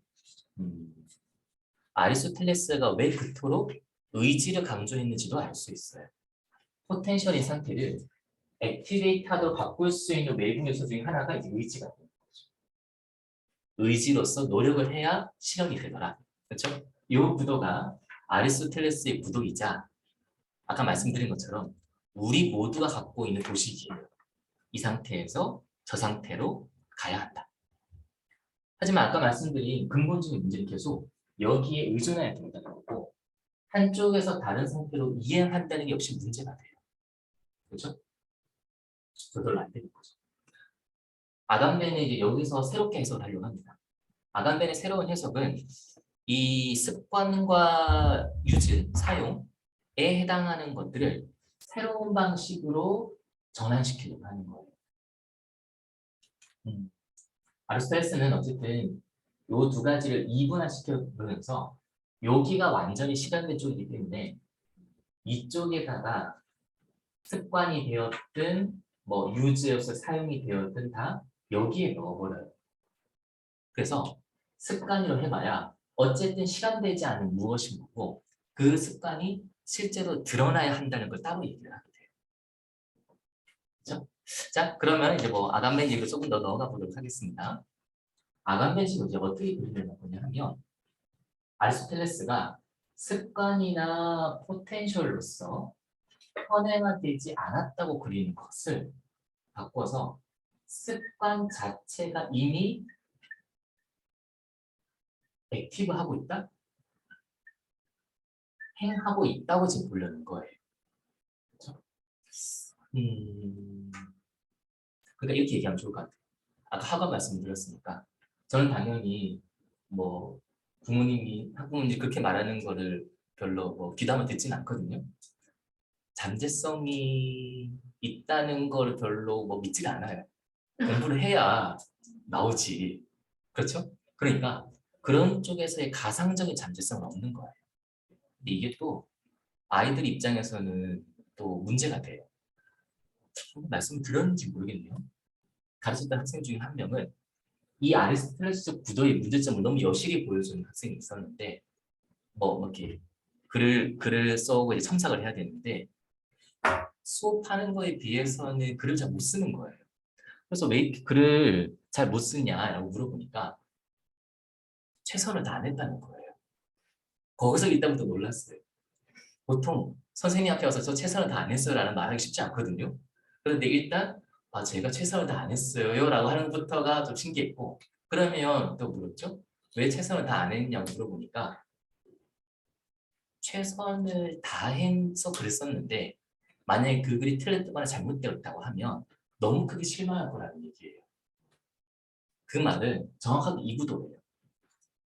아리스토텔레스가 왜 그토록 의지를 강조했는지도 알 수 있어요. 포텐셜인 상태를 액티베이터로 바꿀 수 있는 외부 요소 중에 하나가 이제 의지가 되는 거죠. 의지로서 노력을 해야 실현이 되더라. 그렇죠? 이 구도가 아리스토텔레스의 구도이자 아까 말씀드린 것처럼 우리 모두가 갖고 있는 도식이에요. 이 상태에서 저 상태로 가야 한다. 하지만 아까 말씀드린 근본적인 문제는 계속 여기에 의존해야 된다는 거고 한쪽에서 다른 상태로 이행한다는 게 역시 문제가 돼요. 그렇죠? 저절로 안 되는 거죠. 아간벤은 이제 여기서 새롭게 해석을 하려고 합니다. 아간벤의 새로운 해석은 이 습관과 유즈, 사용에 해당하는 것들을 새로운 방식으로 전환시키려고 하는 거예요. 아리스토텔레스는 어쨌든 이 두 가지를 이분화시켜보면서 여기가 완전히 실현된 쪽이기 때문에 이쪽에다가 습관이 되었든 뭐 유즈에서 사용이 되었든 다 여기에 넣어버려요. 그래서 습관으로 해봐야 어쨌든 실현되지 않은 무엇인 거고 그 습관이 실제로 드러나야 한다는 걸 따로 얘기를 하게 돼요. 그렇죠? 자, 그러면 이제 뭐 아간벤 얘기를 조금 더 넣어가 보도록 하겠습니다. 아간벤 식을 이제 어떻게 그림을 바꾸냐 하면 아리스토텔레스가 습관이나 포텐셜로서 현행화되지 않았다고 그리는 것을 바꿔서 습관 자체가 이미 액티브하고 있다? 행하고 있다고 지금 보려는 거예요. 그렇죠? 그러니까 이렇게 얘기하면 좋을 것 같아요. 아까 학원 말씀드렸으니까 저는 당연히 뭐 부모님이 학부모님이 그렇게 말하는 거를 별로 뭐 귀담아 듣지는 않거든요. 잠재성이 있다는 걸 별로 뭐 믿지가 않아요. 공부를 해야 나오지. 그렇죠? 그러니까 그런 쪽에서의 가상적인 잠재성은 없는 거예요. 근데 이게 또 아이들 입장에서는 또 문제가 돼요. 말씀을 드렸는지 모르겠네요. 가르쳤던 학생 중에 한 명은 이 아리스토텔레스 구도의 문제점을 너무 여실히 보여주는 학생이 있었는데 뭐 이렇게 글을 써오고 이제 첨삭을 해야 되는데 수업하는 거에 비해서는 글을 잘 못 쓰는 거예요. 그래서 왜 이렇게 글을 잘 못 쓰냐라고 물어보니까 최선을 다했다는 거예요. 거기서 이때부터 놀랐어요. 보통 선생님 앞에 와서 저 최선을 다했어요 라는 말하기 쉽지 않거든요. 그런데 일단 제가 최선을 다했어요 라고 하는 것부터가 좀 신기했고 그러면 또 물었죠. 왜 최선을 다 안 했냐고 물어보니까 최선을 다해서 그랬었는데 만약에 그 글이 틀렸거나 잘못되었다고 하면 너무 크게 실망할 거라는 얘기예요. 그 말은 정확하게 이 구도예요.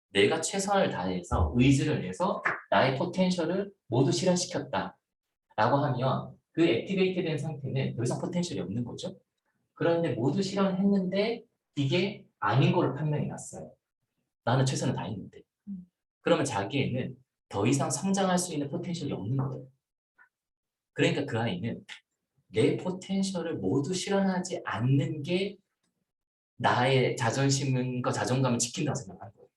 내가 최선을 다해서 의지를 내서 나의 포텐셜을 모두 실현시켰다 라고 하면 그 액티베이트 된 상태는 더 이상 포텐셜이 없는 거죠. 그런데 모두 실현했는데 이게 아닌 거를 판명이 났어요. 나는 최선을 다했는데. 그러면 자기에는 더 이상 성장할 수 있는 포텐셜이 없는 거예요. 그러니까 그 아이는 내 포텐셜을 모두 실현하지 않는 게 나의 자존심과 자존감을 지킨다고 생각하는 거예요.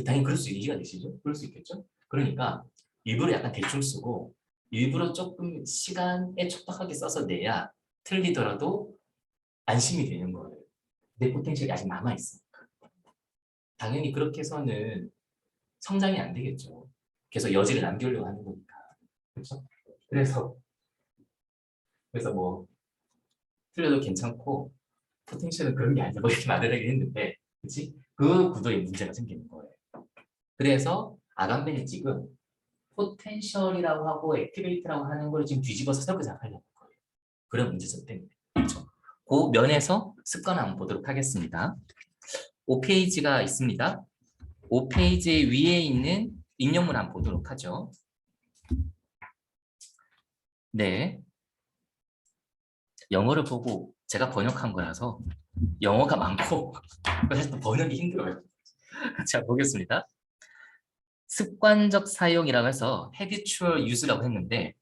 당연히 그럴 수 이해가 되시죠? 그럴 수 있겠죠? 그러니까 일부러 약간 대충 쓰고 일부러 조금 시간에 촉박하게 써서 내야 틀리더라도 안심이 되는 거예요. 내 포텐셜이 아직 남아있으니까. 당연히 그렇게 해서는 성장이 안 되겠죠. 계속 여지를 남기려고 하는 거니까. 그렇죠? 그래서 뭐 틀려도 괜찮고 포텐셜은 그런 게 아니다. 뭐 이렇게 말을 하긴 했는데 그치? 그 구도에 문제가 생기는 거예요. 그래서 아감벤이 지금 포텐셜이라고 하고 액티베이트라고 하는 걸 지금 뒤집어서 새롭게 생각하려는 거예요. 그런 문제점 때문에. 그렇죠? 그 면에서 습관 한번 보도록 하겠습니다. 5페이지가 있습니다. 5페이지 위에 있는 인용문 한번 보도록 하죠. 네. 영어를 보고 제가 번역한 거라서 영어가 많고 사실 또 번역이 힘들어요. 자, 보겠습니다. 습관적 사용이라고 해서 habitual use라고 했는데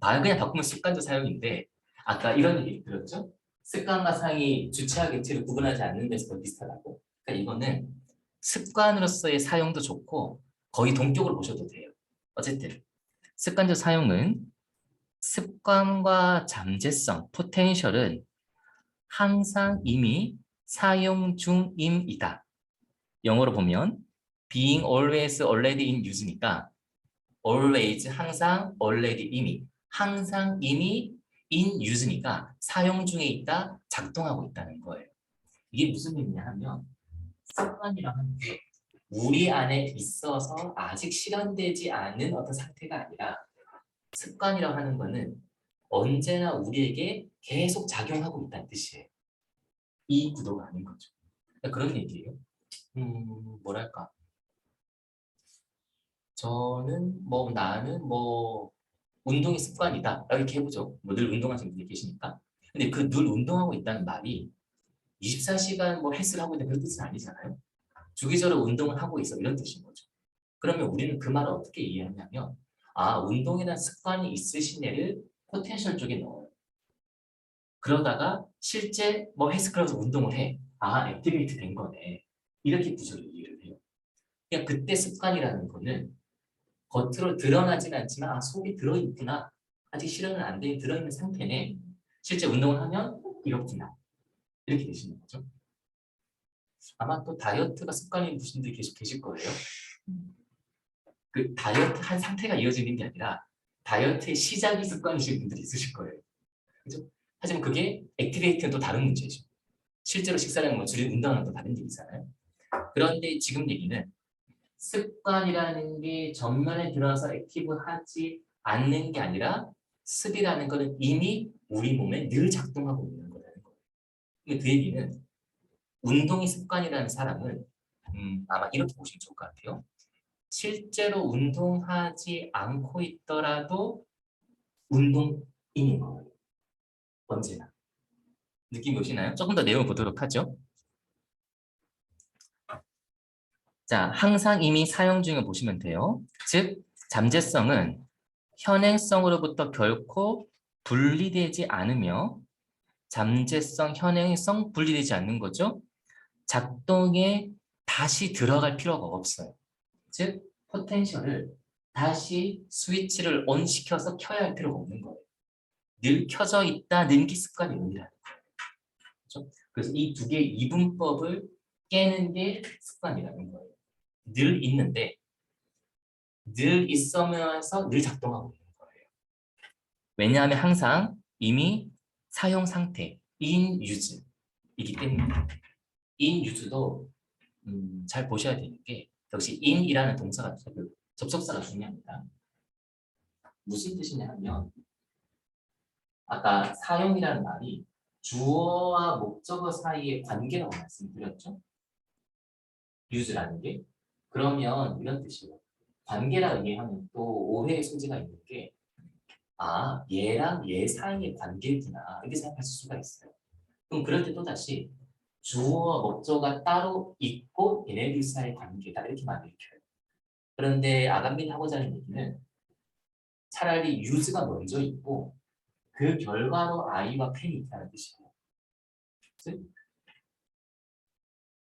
말 그냥 바꾸면 습관적 사용인데 아까 이런 얘기 들었죠? 습관과 사용이 주체와 객체를 구분하지 않는 데서 더 비슷하다고. 그러니까 이거는 습관으로서의 사용도 좋고 거의 동격으로 보셔도 돼요. 어쨌든 습관적 사용은 습관과 잠재성, 포텐셜은 항상 이미 사용 중임이다. 영어로 보면 being always already in use니까 always 항상 already 이미 항상 이미 in use니까 사용 중에 있다, 작동하고 있다는 거예요. 이게 무슨 의미냐 하면 습관이라고 하는 게 우리 안에 있어서 아직 실현되지 않은 어떤 상태가 아니라 습관이라고 하는 거는 언제나 우리에게 계속 작용하고 있다는 뜻이에요. 이 구도가 아닌 거죠. 그러니까 그런 얘기예요. 뭐랄까. 나는 운동이 습관이다. 이렇게 해보죠. 뭐 늘 운동하시는 분이 계시니까. 근데 그 늘 운동하고 있다는 말이 24시간 뭐 헬스를 하고 있는 그런 뜻은 아니잖아요. 주기적으로 운동을 하고 있어. 이런 뜻인 거죠. 그러면 우리는 그 말을 어떻게 이해하냐면 운동이라는 습관이 있으신 애를 포텐셜 쪽에 넣어요. 그러다가 실제 뭐 헬스클럽에서 운동을 해. 액티베이트 된 거네. 이렇게 구조를 이해를 해요. 그냥 그때 습관이라는 거는 겉으로 드러나진 않지만 속이 들어있구나. 아직 실현은 안 돼 들어있는 상태네. 실제 운동을 하면 이렇구나. 이렇게 되시는 거죠. 아마 또 다이어트가 습관인 분들이 계실 거예요. 그 다이어트 한 상태가 이어지는 게 아니라 다이어트의 시작이 습관이신 분들이 있으실 거예요. 그죠? 하지만 그게 액티베이트는 또 다른 문제죠. 실제로 식사량을 줄이고 운동하는 또 다른 얘기잖아요. 그런데 지금 얘기는 습관이라는 게 전면에 들어서 액티브하지 않는 게 아니라 습이라는 거는 이미 우리 몸에 늘 작동하고 있는 거라는 거예요. 근데 그 얘기는 운동이 습관이라는 사람은 아마 이렇게 보시면 좋을 것 같아요. 실제로 운동하지 않고 있더라도 운동인인 거예요. 언제나. 느낌 오시나요? 조금 더 내용을 보도록 하죠. 자, 항상 이미 사용 중에 보시면 돼요. 즉, 잠재성은 현행성으로부터 결코 분리되지 않으며 잠재성, 현행성 분리되지 않는 거죠. 작동에 다시 들어갈 필요가 없어요. 즉, 포텐셜을 다시 스위치를 온 시켜서 켜야 할 필요가 없는 거예요. 늘 켜져 있다는 게 습관의 의미라는 거예요. 그렇죠? 그래서 이 두 개의 이분법을 깨는 게 습관이라는 거예요. 늘 있는데 늘 있으면서 늘 작동하고 있는 거예요. 왜냐하면 항상 이미 사용 상태, in use이기 때문에 in use도 잘 보셔야 되는 게 역시 in이라는 동사가 접속사가 중요합니다. 무슨 뜻이냐 하면 아까 사용이라는 말이 주어와 목적어 사이의 관계라고 말씀드렸죠. use라는 게. 그러면 이런 뜻이에요. 관계라고 이해하면 또 오해의 소지가 있는 게 얘랑 얘 사이의 관계구나 이렇게 생각하실 수가 있어요. 그럼 그럴 때 또다시 주어와 목적어가 따로 있고 얘네들 사이의 관계다 이렇게 말을 해요. 그런데 아감빈이 하고자 하는 얘기는 차라리 use가 먼저 있고 그 결과로 I와 펜이 있다는 뜻이에요. 즉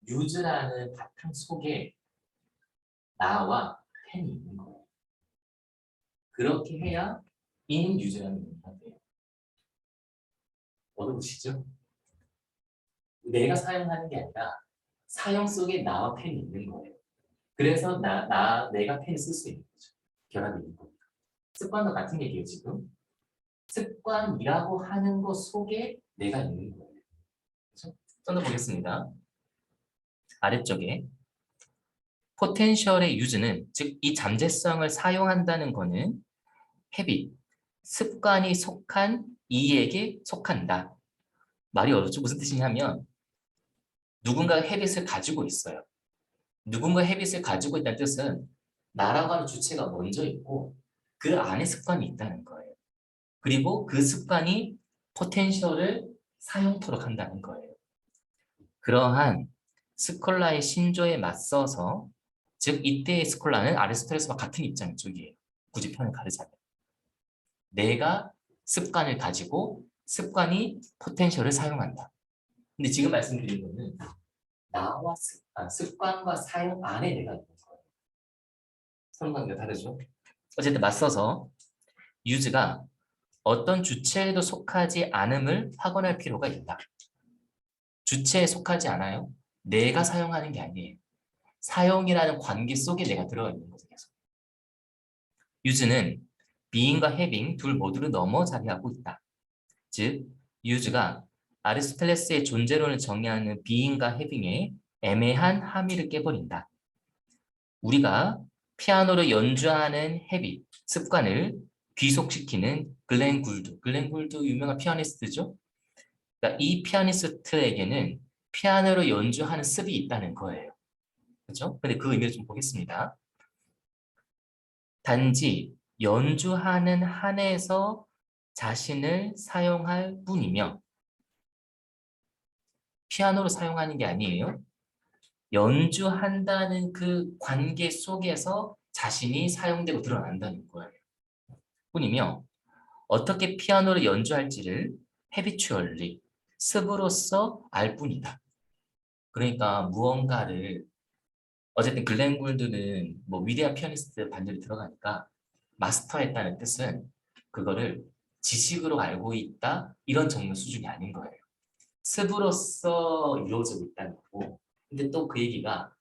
use라는 바탕 속에 나와 펜이 있는 거예요. 그렇게 해야 in use라는 의미가 돼요. 어려우시죠? 내가 사용하는 게 아니라 사용 속에 나와 펜이 있는 거예요. 그래서 내가 펜을 쓸 수 있는 거죠. 결합이 있는 거니까. 습관과 같은 얘기예요, 지금. 습관이라고 하는 것 속에 내가 있는 거예요. 그렇죠? 좀더 보겠습니다. 아래쪽에 포텐셜의 유즈는 즉 이 잠재성을 사용한다는 거는 헤빗, 습관이 속한 이에게 속한다. 말이 어렵죠? 무슨 뜻이냐면 누군가가 헤빗을 가지고 있어요. 누군가 헤빗을 가지고 있다는 뜻은 나라고 하는 주체가 먼저 있고 그 안에 습관이 있다는 거예요. 그리고 그 습관이 포텐셜을 사용토록 한다는 거예요. 그러한 스콜라의 신조에 맞서서 즉 이때의 스콜라는 아리스토텔레스와 같은 입장 쪽이에요. 굳이 편을 가르자면. 내가 습관을 가지고 습관이 포텐셜을 사용한다. 근데 지금 말씀드린 거는 나와 습관과 사용 안에 내가 있는 거예요. 상관관계가 다르죠? 어쨌든 맞서서 유즈가 어떤 주체에도 속하지 않음을 확언할 필요가 있다. 주체에 속하지 않아요. 내가 사용하는 게 아니에요. 사용이라는 관계 속에 내가 들어가 있는 거죠. 계속. 유즈는 being과 having 둘 모두를 넘어 자리하고 있다. 즉, 유즈가 아리스토텔레스의 존재론을 정의하는 being과 having의 애매한 함의를 깨버린다. 우리가 피아노를 연주하는 헤빗, 습관을 귀속시키는 글렌 굴드. 글렌 굴드 유명한 피아니스트죠. 그러니까 이 피아니스트에게는 피아노를 연주하는 습이 있다는 거예요. 그렇죠? 근데 그 의미를 좀 보겠습니다. 단지 연주하는 한에서 자신을 사용할 뿐이며 피아노를 사용하는 게 아니에요. 연주한다는 그 관계 속에서 자신이 사용되고 드러난다는 거예요. 뿐이며 어떻게 피아노를 연주할지를 헤비추얼리 습으로서 알 뿐이다. 그러니까 무언가를 어쨌든 글렌 굴드는 뭐 위대한 피아니스트 반열에 들어가니까 마스터했다는 뜻은 그거를 지식으로 알고 있다 이런 정도 수준이 아닌 거예요. 습으로서 이루어지고 있다는 거고. 근데 또 그 얘기가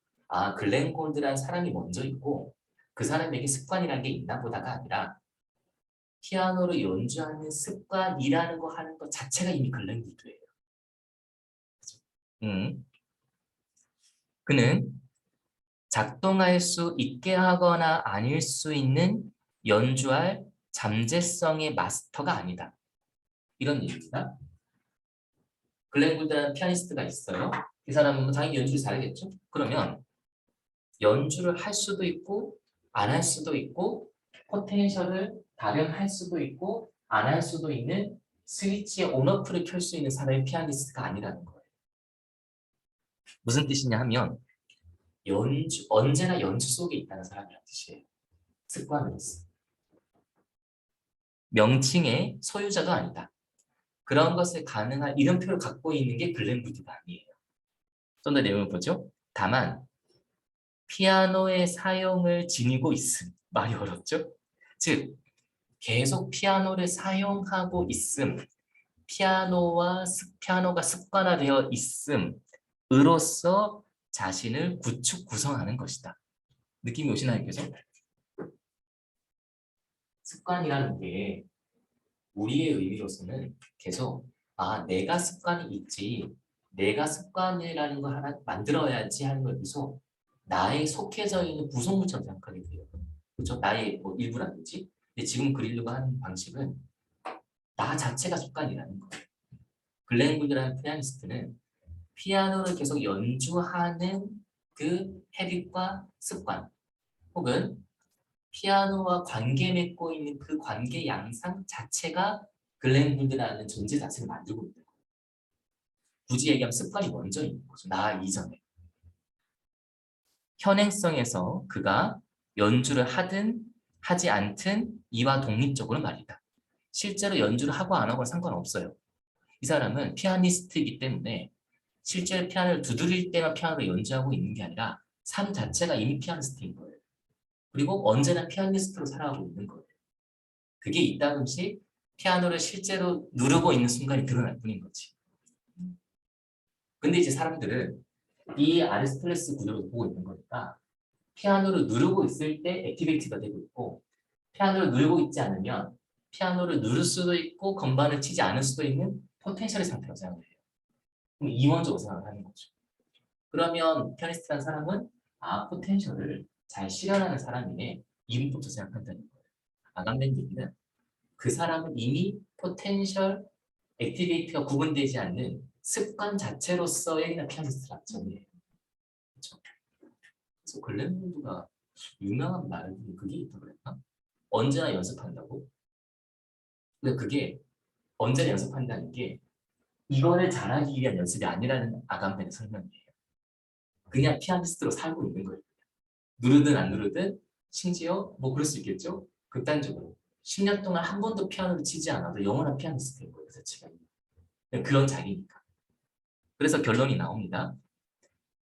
글렌 굴드라는 사람이 먼저 있고 그 사람에게 습관이라는 게 있나 보다가 아니라 피아노를 연주하는 습관이라는 거 하는 것 자체가 이미 글렌 굴드예요. 그는 작동할 수 있게 하거나 아닐 수 있는 연주할 잠재성의 마스터가 아니다. 이런 얘기입니다. 글렌 굴드라는 피아니스트가 있어요. 이 사람은 당연히 연주를 잘하겠죠. 그러면 연주를 할 수도 있고 안 할 수도 있고 포텐셜을 발현할 수도 있고 안 할 수도 있는 스위치의 온오프를 켤 수 있는 사람의 피아니스트가 아니라는 거예요. 무슨 뜻이냐 하면 언제나 연주 속에 있다는 사람이라는 뜻이에요. 습관으로서. 명칭의 소유자도 아니다. 그런 것을 가능한 이름표를 갖고 있는 게 글렌 굴드가 아니에요. 좀 더 내용을 보죠. 다만 피아노의 사용을 지니고 있음. 말이 어렵죠? 즉 계속 피아노를 사용하고 있음. 피아노가 습관화되어 있음으로써 자신을 구성하는 것이다. 느낌이 오시나요? 그죠? 습관이라는 게 우리의 의미로서는 계속 내가 습관이 있지 내가 습관이라는 걸 하나 만들어야지 하는 걸 계속 나의 속해져 있는 구성물처럼 생각하게 돼요. 그렇죠? 나의 뭐 일부라든지. 근데 지금 그리려고 하는 방식은 나 자체가 습관이라는 거예요. 글렌 굴드라는 피아니스트는 피아노를 계속 연주하는 그 헤빗과 습관 혹은 피아노와 관계 맺고 있는 그 관계 양상 자체가 글렌 굴드라는 존재 자체를 만들고 있는 거예요. 굳이 얘기하면 습관이 먼저 있는 거죠. 나 이전에. 현행성에서 그가 연주를 하든 하지 않든 이와 독립적으로 말이다. 실제로 연주를 하고 안 하고는 상관없어요. 이 사람은 피아니스트이기 때문에 실제로 피아노를 두드릴 때만 피아노를 연주하고 있는 게 아니라 삶 자체가 이미 피아니스트인 거예요. 그리고 언제나 피아니스트로 살아가고 있는 거예요. 그게 이따금씩 피아노를 실제로 누르고 있는 순간이 드러날 뿐인 거지. 근데 이제 사람들은 이 아리스토텔레스 구조를 보고 있는 거니까 피아노를 누르고 있을 때 액티베이트가 되고 있고 피아노를 누르고 있지 않으면 피아노를 누를 수도 있고 건반을 치지 않을 수도 있는 포텐셜의 상태로 생각을 해요. 그럼 이원적으로 생각을 하는 거죠. 그러면 피아니스트라는 사람은 포텐셜을 잘 실현하는 사람이네 이분부터 생각한다는 거예요. 아감된 얘기는 그 사람은 이미 포텐셜 액티베이트가 구분되지 않는 습관 자체로서의 그냥 피아니스트라는 점이에요. 그렇죠? 그래서 글렌 골드가 유명한 말 중에 그게 있다고 그랬나? 언제나 연습한다고? 근데 그게 언제나 연습한다는 게 이거를 잘하기 위한 연습이 아니라는 아감펜의 설명이에요. 그냥 피아니스트로 살고 있는 거예요. 누르든 안 누르든 심지어 뭐 그럴 수 있겠죠? 극단적으로 10년 동안 한 번도 피아노를 치지 않아도 영원한 피아니스트인 거예요. 그 자체가. 그런 자기니까. 그래서 결론이 나옵니다.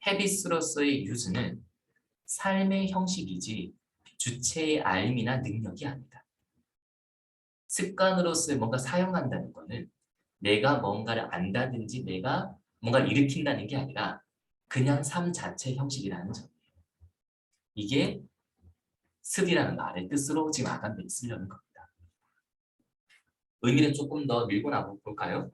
헤비스로서의 유즈는 삶의 형식이지 주체의 알미나 능력이 아니다. 습관으로서 뭔가 사용한다는 거는 내가 뭔가를 안다든지 내가 뭔가를 일으킨다는 게 아니라 그냥 삶 자체의 형식이라는 점이에요. 이게 습이라는 말의 뜻으로 지금 아간벨이 쓰려는 겁니다. 의미를 조금 더 밀고 나볼까요?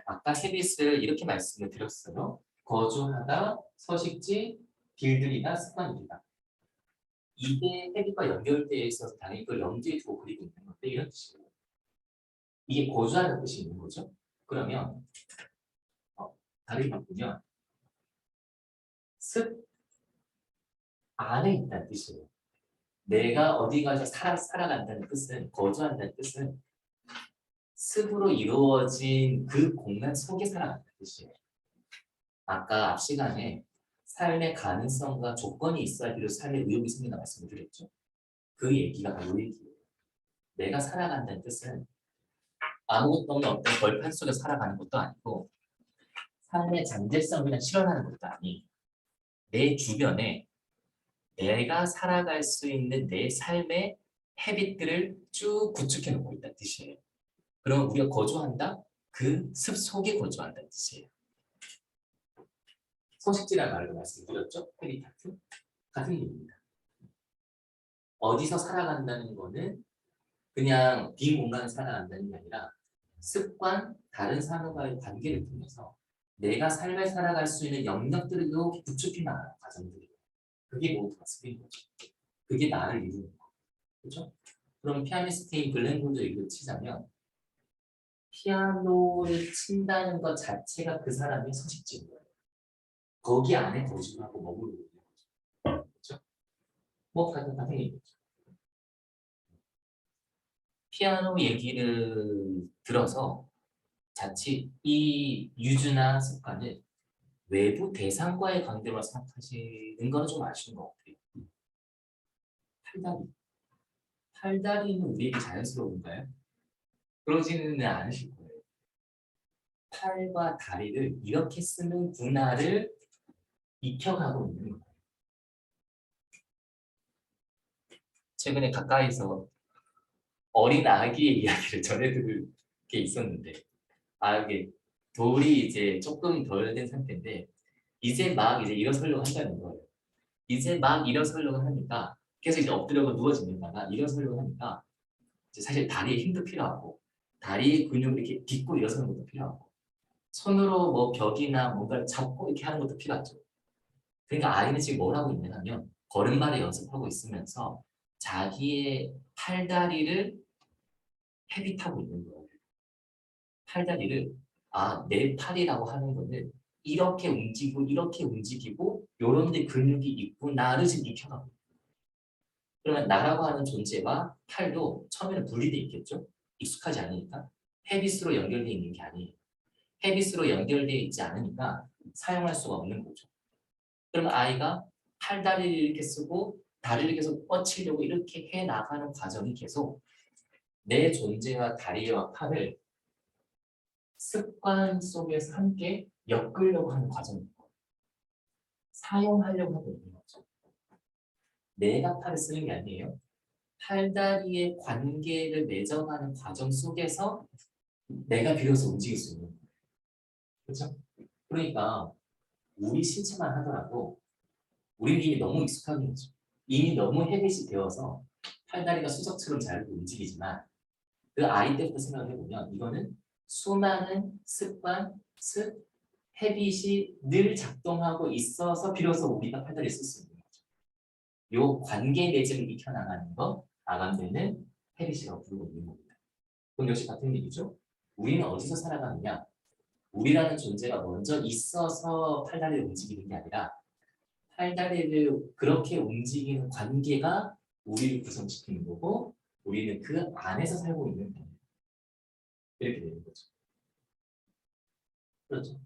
아까 헤빗을 이렇게 말씀을 드렸어요. 거주하다, 서식지, 길들이다, 습관이다. 이게 헤빗과 연결되어 있어서 당연히 그걸 염두에 두고 그리고 있는 건데 이런 뜻이에요. 이게 거주하는 뜻이 있는 거죠. 그러면 다르게 바꾸면 습 안에 있다는 뜻이에요. 내가 어디 가서 살아간다는 뜻은 거주한다는 뜻은 습으로 이루어진 그 공간 속에 살아간다는 뜻이에요. 아까 앞 시간에 삶의 가능성과 조건이 있어야 비로소 삶의 의욕이 생긴다 말씀을 드렸죠. 그 얘기가 바로 이 얘기예요. 내가 살아간다는 뜻은 아무것도 없는 어떤 벌판 속에서 살아가는 것도 아니고 삶의 잠재성을 그냥 실현하는 것도 아니 내 주변에 내가 살아갈 수 있는 내 삶의 헤빗들을 쭉 구축해 놓고 있다는 뜻이에요. 그럼 우리가 거주한다? 그 습 속에 거주한다는 뜻이에요. 서식지라는 말도 말씀드렸죠? 헤비타트? 같은 의미입니다. 어디서 살아간다는 거는 그냥 빈 공간에 살아간다는 게 아니라 습관, 다른 사람과의 관계를 통해서 내가 삶을 살아갈 수 있는 영역들을 이렇게 구축해 나가는 과정들이에요. 그게 모두가 습인 거죠. 그게 나를 이루는 거. 그렇죠? 그럼 피아니스트인 글렌 골드 얘기를 치자면 피아노를 친다는 것 자체가 그 사람의 서식지인 거예요. 거기 안에 거주하고 머무르고 있는 거죠. 그렇죠? 뭐 같은 얘기죠. 피아노 얘기를 들어서 자칫 이 유주나 습관을 외부 대상과의 관계로 생각하시는 건 좀 아쉬운 것 같아요. 팔다리. 팔다리는 우리에게 자연스러운가요? 그러지는 않으실 거예요. 팔과 다리를 이렇게 쓰는 문화를 익혀가고 있는 거예요. 최근에 가까이서 어린 아기의 이야기를 전해드릴 게 있었는데 이게 돌이 이제 조금 덜 된 상태인데 이제 막 이제 일어서려고 한다는 거예요. 이제 막 일어서려고 하니까 계속 이제 엎드려고 누워지다가 일어서려고 하니까 이제 사실 다리에 힘도 필요하고 다리의 근육을 이렇게 딛고 일어서는 것도 필요하고 손으로 뭐 벽이나 뭔가를 잡고 이렇게 하는 것도 필요하죠. 그러니까 아이는 지금 뭘 하고 있냐면 걸음마를 연습하고 있으면서 자기의 팔다리를 헤빗하고 있는 거예요. 팔다리를 내 팔이라고 하는 거는 이렇게 움직이고 이렇게 움직이고 요런 데 근육이 있구나를 지금 익혀가고 있어요. 그러면 나라고 하는 존재와 팔도 처음에는 분리돼 있겠죠? 익숙하지 않으니까 헤비스로 연결되어 있는 게 아니에요. 헤비스로 연결되어 있지 않으니까 사용할 수가 없는 거죠. 그러면 아이가 팔다리를 이렇게 쓰고 다리를 계속 뻗치려고 이렇게 해 나가는 과정이 계속 내 존재와 다리와 팔을 습관 속에서 함께 엮으려고 하는 과정입니다. 사용하려고 하고 있는 거죠. 내가 팔을 쓰는 게 아니에요. 팔다리의 관계를 맺어가는 과정 속에서 내가 비로소 움직일 수 있는 거예요. 그렇죠? 그러니까 우리 신체만 하더라도 우리는 이미 너무 익숙한 거죠. 이미 너무 헤빗이 되어서 팔다리가 수적처럼 잘 움직이지만 그 아이 때부터 생각을 해보면 이거는 수많은 습관, 헤빗이 늘 작동하고 있어서 비로소 우리가 팔다리를 쓸 수 있는 거죠. 요 관계 맺음을 익혀나가는 거 아감되는 헤빗이라고 부르고 있는 겁니다. 그럼 역시 같은 얘기죠. 우리는 어디서 살아가느냐? 우리라는 존재가 먼저 있어서 팔다리를 움직이는 게 아니라 팔다리를 그렇게 움직이는 관계가 우리를 구성시키는 거고 우리는 그 안에서 살고 있는 거예요. 이렇게 되는 거죠. 그렇죠.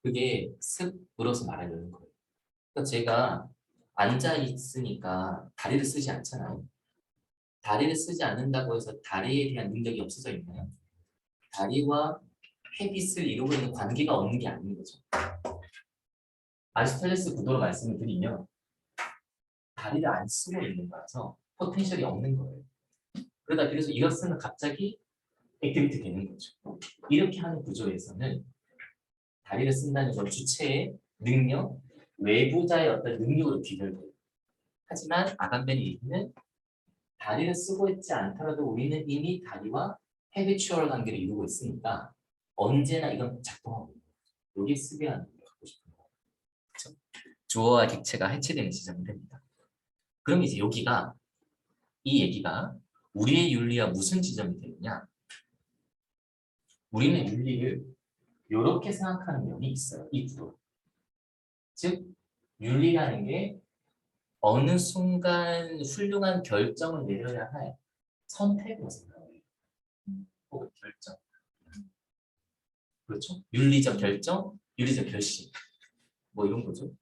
그게 습으로서 말하려는 거예요. 그러니까 제가 앉아 있으니까 다리를 쓰지 않잖아요. 다리를 쓰지 않는다고 해서 다리에 대한 능력이 없어져 있나요? 다리와 헤빗을 이루고 있는 관계가 없는 게 아닌 거죠. 아리스토텔레스 구도로 말씀을 드리면 다리를 안 쓰고 있는 거라서 포텐셜이 없는 거예요. 그러다 그래서 이렇으면 갑자기 액티비티 되는 거죠. 이렇게 하는 구조에서는 다리를 쓴다는 건 주체의 능력, 외부자의 어떤 능력으로 귀결돼요. 하지만 아감벤의 얘기는 다리를 쓰고 있지 않더라도 우리는 이미 다리와 헤비추얼 관계를 이루고 있으니까 언제나 이건 작동하고 있는 거예요. 여기 쓰게 하는 거 갖고 싶은 거예요. 그렇죠? 주어와 객체가 해체되는 지점이 됩니다. 그럼 이제 여기가 이 얘기가 우리의 윤리와 무슨 지점이 되느냐? 우리는 윤리를 이렇게 생각하는 면이 있어요. 이 구도. 즉 윤리라는 게 어느 순간 훌륭한 결정을 내려야 할 선택으로 생각해요. 혹은 결정. 그렇죠? 윤리적 결정, 윤리적 결심. 뭐 이런 거죠.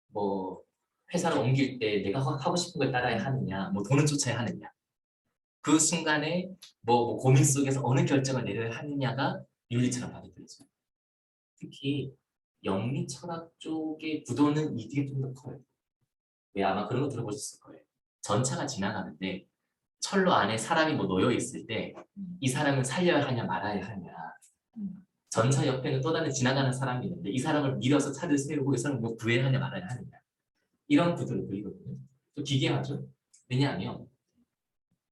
뭐 회사를 옮길 때 내가 하고 싶은 걸 따라야 하느냐, 뭐 돈을 쫓아야 하느냐. 그 순간에 뭐 고민 속에서 어느 결정을 내려야 하느냐가 윤리처럼 받아들여져요. 특히 영리 철학 쪽의 구도는 이게 좀 더 커요. 왜 아마 그런 거 들어보셨을 거예요. 전차가 지나가는데 철로 안에 사람이 뭐 놓여 있을 때 이 사람을 살려야 하냐 말아야 하냐. 전차 옆에는 또 다른 지나가는 사람이 있는데 이 사람을 밀어서 차를 세우고 이 사람을 뭐 구해야 하냐 말아야 하느냐. 이런 구도를 그리거든요. 좀 기괴하죠. 왜냐하면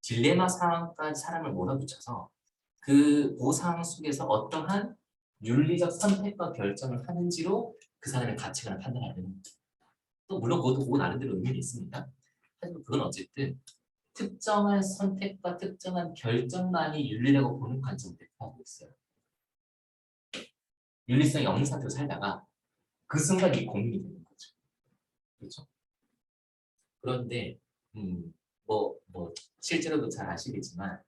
딜레마 상황까지 사람을 몰아붙여서 그 상황 속에서 어떠한 윤리적 선택과 결정을 하는지로 그 사람의 가치관을 판단하는 거죠. 또 물론 그것도 그 나름대로 의미는 있습니다. 하지만 그건 어쨌든 특정한 선택과 특정한 결정만이 윤리라고 보는 관점을 대표하고 있어요. 윤리성이 없는 상태로 살다가 그 순간 이 고민이 되는 거죠. 그렇죠? 그런데 실제로도 잘 아시겠지만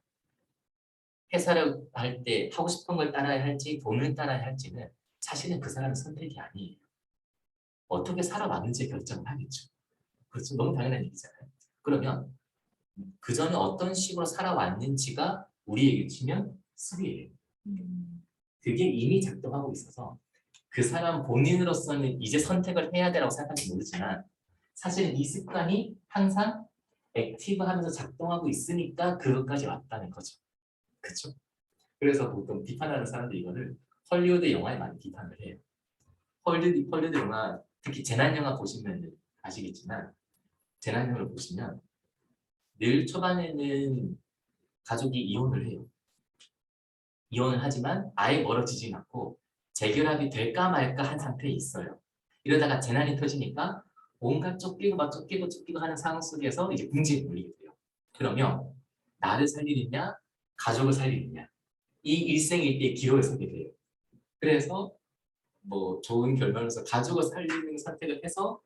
회사를 할 때 하고 싶은 걸 따라야 할지 돈을 따라야 할지는 사실은 그 사람의 선택이 아니에요. 어떻게 살아왔는지 결정을 하겠죠. 그렇죠? 너무 당연한 얘기잖아요. 그러면 그 전에 어떤 식으로 살아왔는지가 우리에게 치면 습이에요. 그게 이미 작동하고 있어서 그 사람 본인으로서는 이제 선택을 해야 되라고 생각할지 모르지만 사실은 이 습관이 항상 액티브하면서 작동하고 있으니까 그것까지 왔다는 거죠. 그렇죠? 그래서 보통 비판하는 사람들이 이거를 헐리우드 영화에 많이 비판을 해요. 헐리우드 영화, 특히 재난 영화 보시면 아시겠지만 재난 영화를 보시면 늘 초반에는 가족이 이혼을 해요. 이혼을 하지만 아예 멀어지진 않고 재결합이 될까 말까 한 상태에 있어요. 이러다가 재난이 터지니까 온갖 쫓기고 막 쫓기고 하는 상황 속에서 이제 궁지에 몰리게 돼요. 그러면 나를 살리느냐, 가족을 살리느냐, 이 일생일대의 기로에 서게 돼요. 그래서 뭐 좋은 결말로서 가족을 살리는 선택을 해서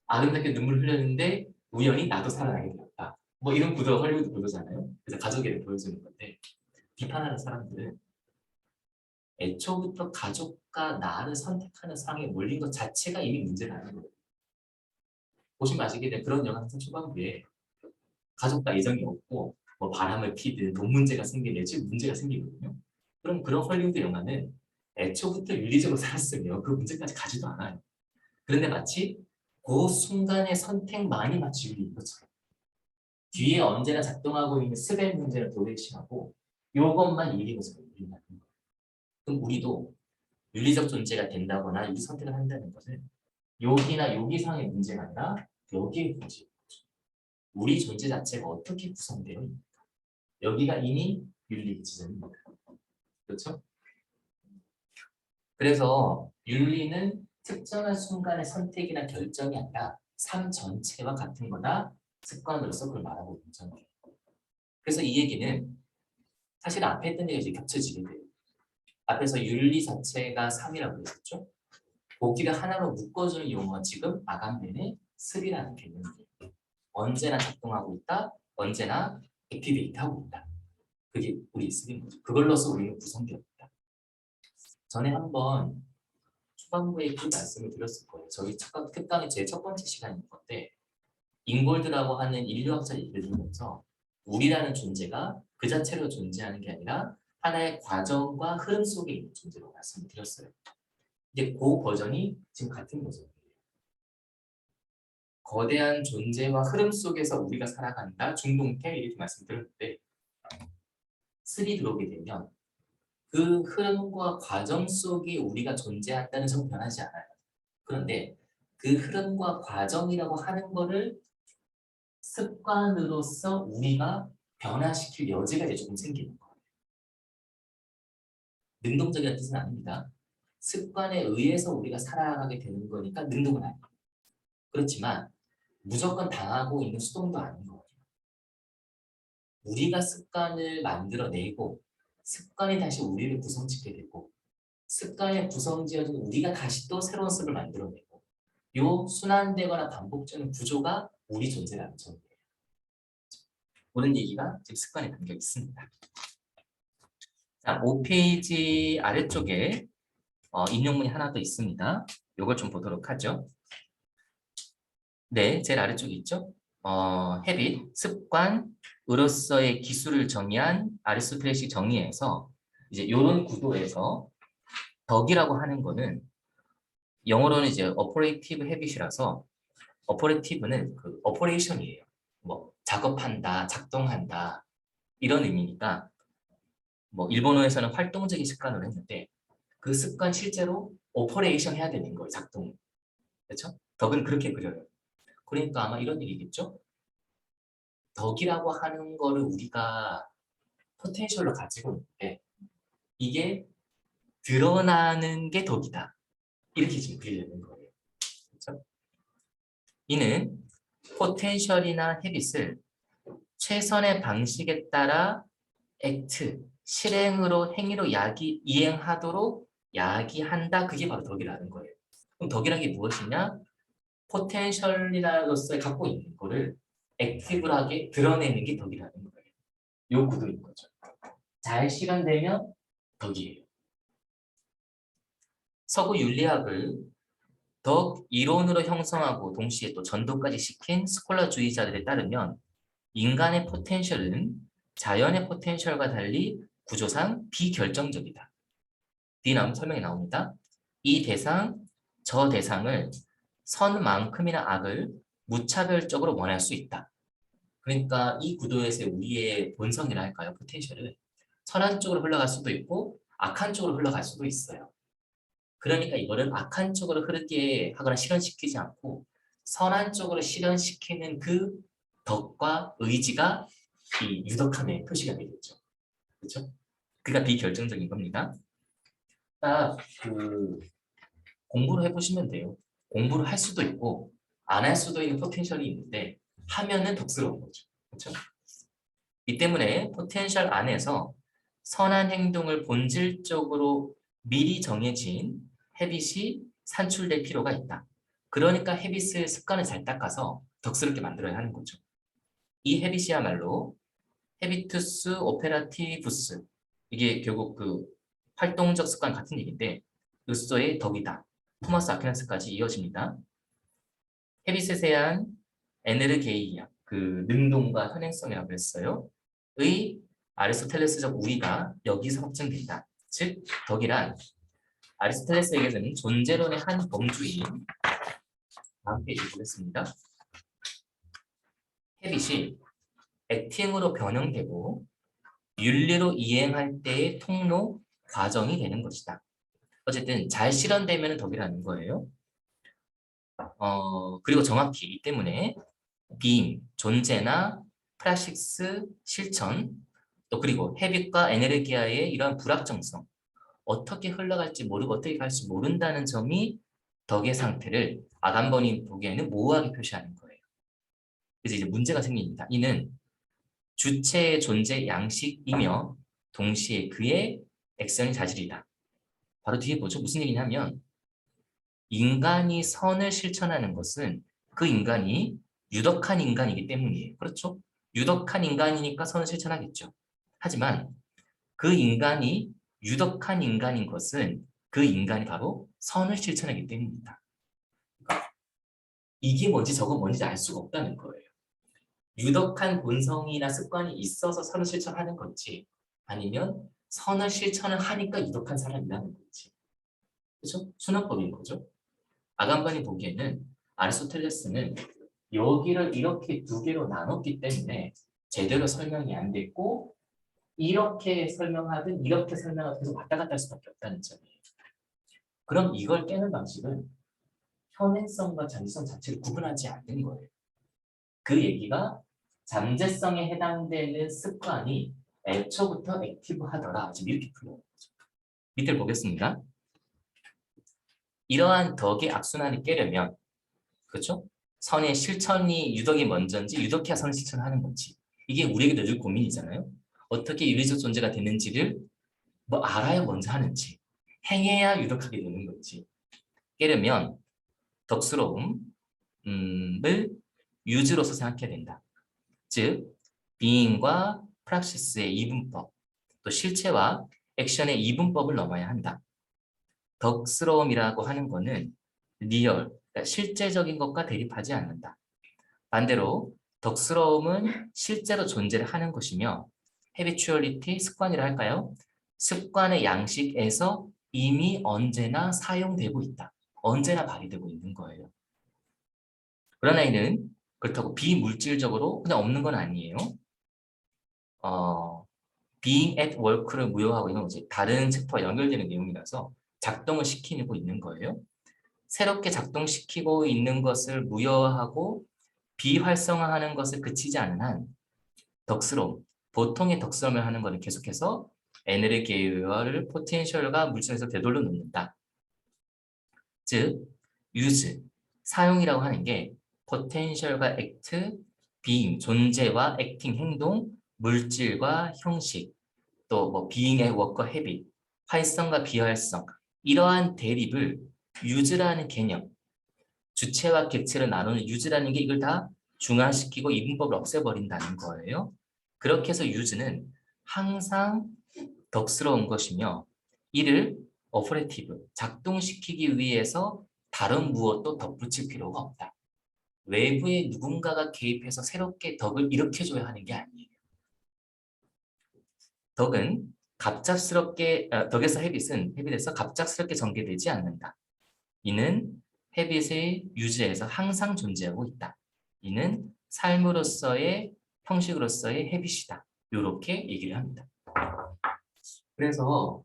아름답게 눈물을 흘렸는데 우연히 나도 살아나게 되었다. 뭐 이런 구도가 헐리우드 구도잖아요. 그래서 가족애를 보여주는 건데 비판하는 사람들은 애초부터 가족과 나를 선택하는 상황에 몰린 것 자체가 이미 문제라는 거예요. 보시면 아시겠지만 그런 영화 항상 초반부에 가족과 애정이 없고 뭐 바람을 피든 돈 문제가 생기는 집 문제가 생기거든요. 그럼 그런 헐리우드 영화는 애초부터 윤리적으로 살았으면 그 문제까지 가지도 않아요. 그런데 마치 그 순간의 선택만이 마치 윤리인 것처럼 뒤에 언제나 작동하고 있는 스벨 문제를 도외시하고 이것만 윤리인 것처럼 윤리라는 거예요. 그럼 우리도 윤리적 존재가 된다거나 이 선택을 한다는 것은 여기나 여기상의 문제가 아니라 여기의 문제. 우리 존재 자체가 어떻게 구성되어 있는가. 여기가 이미 윤리의 지점입니다. 그렇죠? 그래서 윤리는 특정한 순간의 선택이나 결정이 아니라 삶 전체와 같은 거다. 습관으로서 그걸 말하고 있는 점이에요. 그래서 이 얘기는 사실 앞에 했던 얘기가 이제 겹쳐지게 돼요. 앞에서 윤리 자체가 3이라고 했었죠. 보기를 하나로 묶어주는 용어가 지금 아감벤의 습이라는 개념이에요. 언제나 작동하고 있다. 언제나 액티베이트하고 있다. 그게 우리 습인 거죠. 그걸로서 우리는 구성되어 있다. 전에 한번 초반부에 그 말씀을 드렸을 거예요. 저희 특강의 제 첫 번째 시간인 건데 잉골드라고 하는 인류학자 얘기를 들으면서 우리라는 존재가 그 자체로 존재하는 게 아니라 하나의 과정과 흐름 속에 있는 존재로 말씀을 드렸어요. 근데 그 버전이 지금 같은 버전이에요. 거대한 존재와 흐름 속에서 우리가 살아간다. 중동태 이렇게 말씀드렸는데 슬이 들어오게 되면 그 흐름과 과정 속에 우리가 존재한다는 점은 변하지 않아요. 그런데 그 흐름과 과정이라고 하는 거를 습관으로서 우리가 변화시킬 여지가 이제 조금 생기는 거예요. 능동적이라는 뜻은 아닙니다. 습관에 의해서 우리가 살아가게 되는 거니까 능동은 아니에요. 그렇지만 무조건 당하고 있는 수동도 아닌 거예요. 우리가 습관을 만들어내고 습관이 다시 우리를 구성짓게 되고 습관에 구성지어진 우리가 다시 또 새로운 습을 만들어내고 요 순환되거나 반복되는 구조가 우리 존재라는 점이에요. 그런 얘기가 지금 습관에 담겨 있습니다. 자, 5페이지 아래쪽에 인용문이 하나 더 있습니다. 이걸 좀 보도록 하죠. 네, 제일 아래쪽에 있죠. 헤빗, 습관으로서의 기술을 정의한 아리스토텔레식 정의에서 이제 이런 구도에서 덕이라고 하는 거는 영어로는 이제 operative habit이라서 operative는 그 operation이에요. 뭐 작업한다, 작동한다 이런 의미니까 뭐 일본어에서는 활동적인 습관으로 했는데 그 습관 실제로 오퍼레이션 해야 되는 거예요. 작동. 그렇죠? 덕은 그렇게 그려요. 그러니까 아마 이런 얘기겠죠? 덕이라고 하는 거를 우리가 포텐셜로 가지고 있는데 이게 드러나는 게 덕이다. 이렇게 지금 그리려는 거예요. 그렇죠? 이는 포텐셜이나 헤빗을 최선의 방식에 따라 액트, 실행으로 행위로 이행하도록 야기한다. 그게 바로 덕이라는 거예요. 그럼 덕이라는 게 무엇이냐? 포텐셜이로서 갖고 있는 거를 액티브하게 드러내는 게 덕이라는 거예요. 요 구도인 거죠. 잘 실현되면 덕이에요. 서구 윤리학을 덕 이론으로 형성하고 동시에 또 전도까지 시킨 스콜라주의자들에 따르면 인간의 포텐셜은 자연의 포텐셜과 달리 구조상 비결정적이다. 뒤에 나오면 설명이 나옵니다. 이 대상, 저 대상을 선만큼이나 악을 무차별적으로 원할 수 있다. 그러니까 이 구도에서 우리의 본성이라 할까요? 포텐셜은 선한 쪽으로 흘러갈 수도 있고 악한 쪽으로 흘러갈 수도 있어요. 그러니까 이거를 악한 쪽으로 흐르게 하거나 실현시키지 않고 선한 쪽으로 실현시키는 그 덕과 의지가 이 유덕함의 표시가 되겠죠. 그렇죠? 그가 비결정적인 겁니다. 딱 그 공부를 해보시면 돼요. 공부를 할 수도 있고 안 할 수도 있는 포텐셜이 있는데 하면은 덕스러운 거죠. 그렇죠? 이 때문에 포텐셜 안에서 선한 행동을 본질적으로 미리 정해진 헤빗이 산출될 필요가 있다. 그러니까 헤빗을 습관을 잘 닦아서 덕스럽게 만들어야 하는 거죠. 이 헤빗이야말로 헤비투스 오페라티부스 이게 결국 그 활동적 습관 같은 얘기인데 으소의 덕이다. 토마스 아퀴나스까지 이어집니다. 헤빗에 대한 에네르게이아, 그 능동과 현행성이라고 했어요. 의 아리스토텔레스적 우위가 여기서 확증된다. 즉, 덕이란 아리스토텔레스에게서는 존재론의 한 범주인 다음 페이지 보겠습니다. 헤빗이 액팅으로 변형되고 윤리로 이행할 때의 통로 과정이 되는 것이다. 어쨌든 잘 실현되면 덕이라는 거예요. 그리고 정확히 이 때문에 빔, 존재나 프라식스, 실천, 또 그리고 헤빗과 에네르기아의 이러한 불확정성, 어떻게 흘러갈지 모르고 어떻게 갈지 모른다는 점이 덕의 상태를 아감번이 보기에는 모호하게 표시하는 거예요. 그래서 이제 문제가 생깁니다. 이는 주체의 존재 양식이며 동시에 그의 액션이 자질이다. 바로 뒤에 보죠. 무슨 얘기냐면 인간이 선을 실천하는 것은 그 인간이 유덕한 인간이기 때문이에요. 그렇죠? 유덕한 인간이니까 선을 실천하겠죠. 하지만 그 인간이 유덕한 인간인 것은 그 인간이 바로 선을 실천하기 때문입니다. 그러니까 이게 뭔지 저거 뭔지 알 수가 없다는 거예요. 유덕한 본성이나 습관이 있어서 선을 실천하는 건지 아니면 선을 실천을 하니까 유덕한 사람이라는 건지. 그렇죠? 순환법인 거죠. 아감반이 보기에는 아리스토텔레스는 여기를 이렇게 두 개로 나눴기 때문에 제대로 설명이 안 됐고 이렇게 설명하든 이렇게 설명하든 계속 왔다 갔다 할 수밖에 없다는 점이에요. 그럼 이걸 깨는 방식은 현행성과 장기성 자체를 구분하지 않는 거예요. 그 얘기가 잠재성에 해당되는 습관이 애초부터 액티브하더라. 지금 이렇게 풀어요. 밑을 보겠습니다. 이러한 덕의 악순환을 깨려면 그렇죠? 선의 실천이 유덕이 먼저인지 유덕해야 선을 실천하는 건지 이게 우리에게도 늘 고민이잖아요. 어떻게 윤리적 존재가 되는지를 뭐 알아야 먼저 하는지 행해야 유덕하게 되는 건지 깨려면 덕스러움을 유즈로서 생각해야 된다. 즉 being과 프락시스의 이분법 또 실체와 액션의 이분법을 넘어야 한다. 덕스러움이라고 하는 거는 리얼, 그러니까 실제적인 것과 대립하지 않는다. 반대로 덕스러움은 실제로 존재를 하는 것이며 헤비추얼리티, 습관이라 할까요? 습관의 양식에서 이미 언제나 사용되고 있다. 언제나 발휘되고 있는 거예요. 그러나 이는 그렇다고 비물질적으로 그냥 없는 건 아니에요. being at work를 무효하고 이건 이제 다른 챕터와 연결되는 내용이라서 작동을 시키고 있는 거예요. 새롭게 작동시키고 있는 것을 무효하고 비활성화하는 것을 그치지 않은 한 덕스러움, 보통의 덕스러움을 하는 것은 계속해서 에너지계열, 포텐셜과 물질에서 되돌려 놓는다. 즉, use, 사용이라고 하는 게 포텐셜과 액트, being, 존재와 액팅, 행동, 물질과 형식, 또 뭐 being의 work과 habit, 활성과 비활성, 이러한 대립을 use라는 개념, 주체와 객체를 나누는 use라는 게 이걸 다 중화시키고 이분법을 없애버린다는 거예요. 그렇게 해서 use는 항상 덕스러운 것이며 이를 오퍼레이티브, 작동시키기 위해서 다른 무엇도 덧붙일 필요가 없다. 외부의 누군가가 개입해서 새롭게 덕을 일으켜줘야 하는 게 아니에요. 덕은 덕에서 헤빗에서 갑작스럽게 전개되지 않는다. 이는 헤빗의 유지에서 항상 존재하고 있다. 이는 삶으로서의 형식으로서의 헤빗이다. 이렇게 얘기를 합니다. 그래서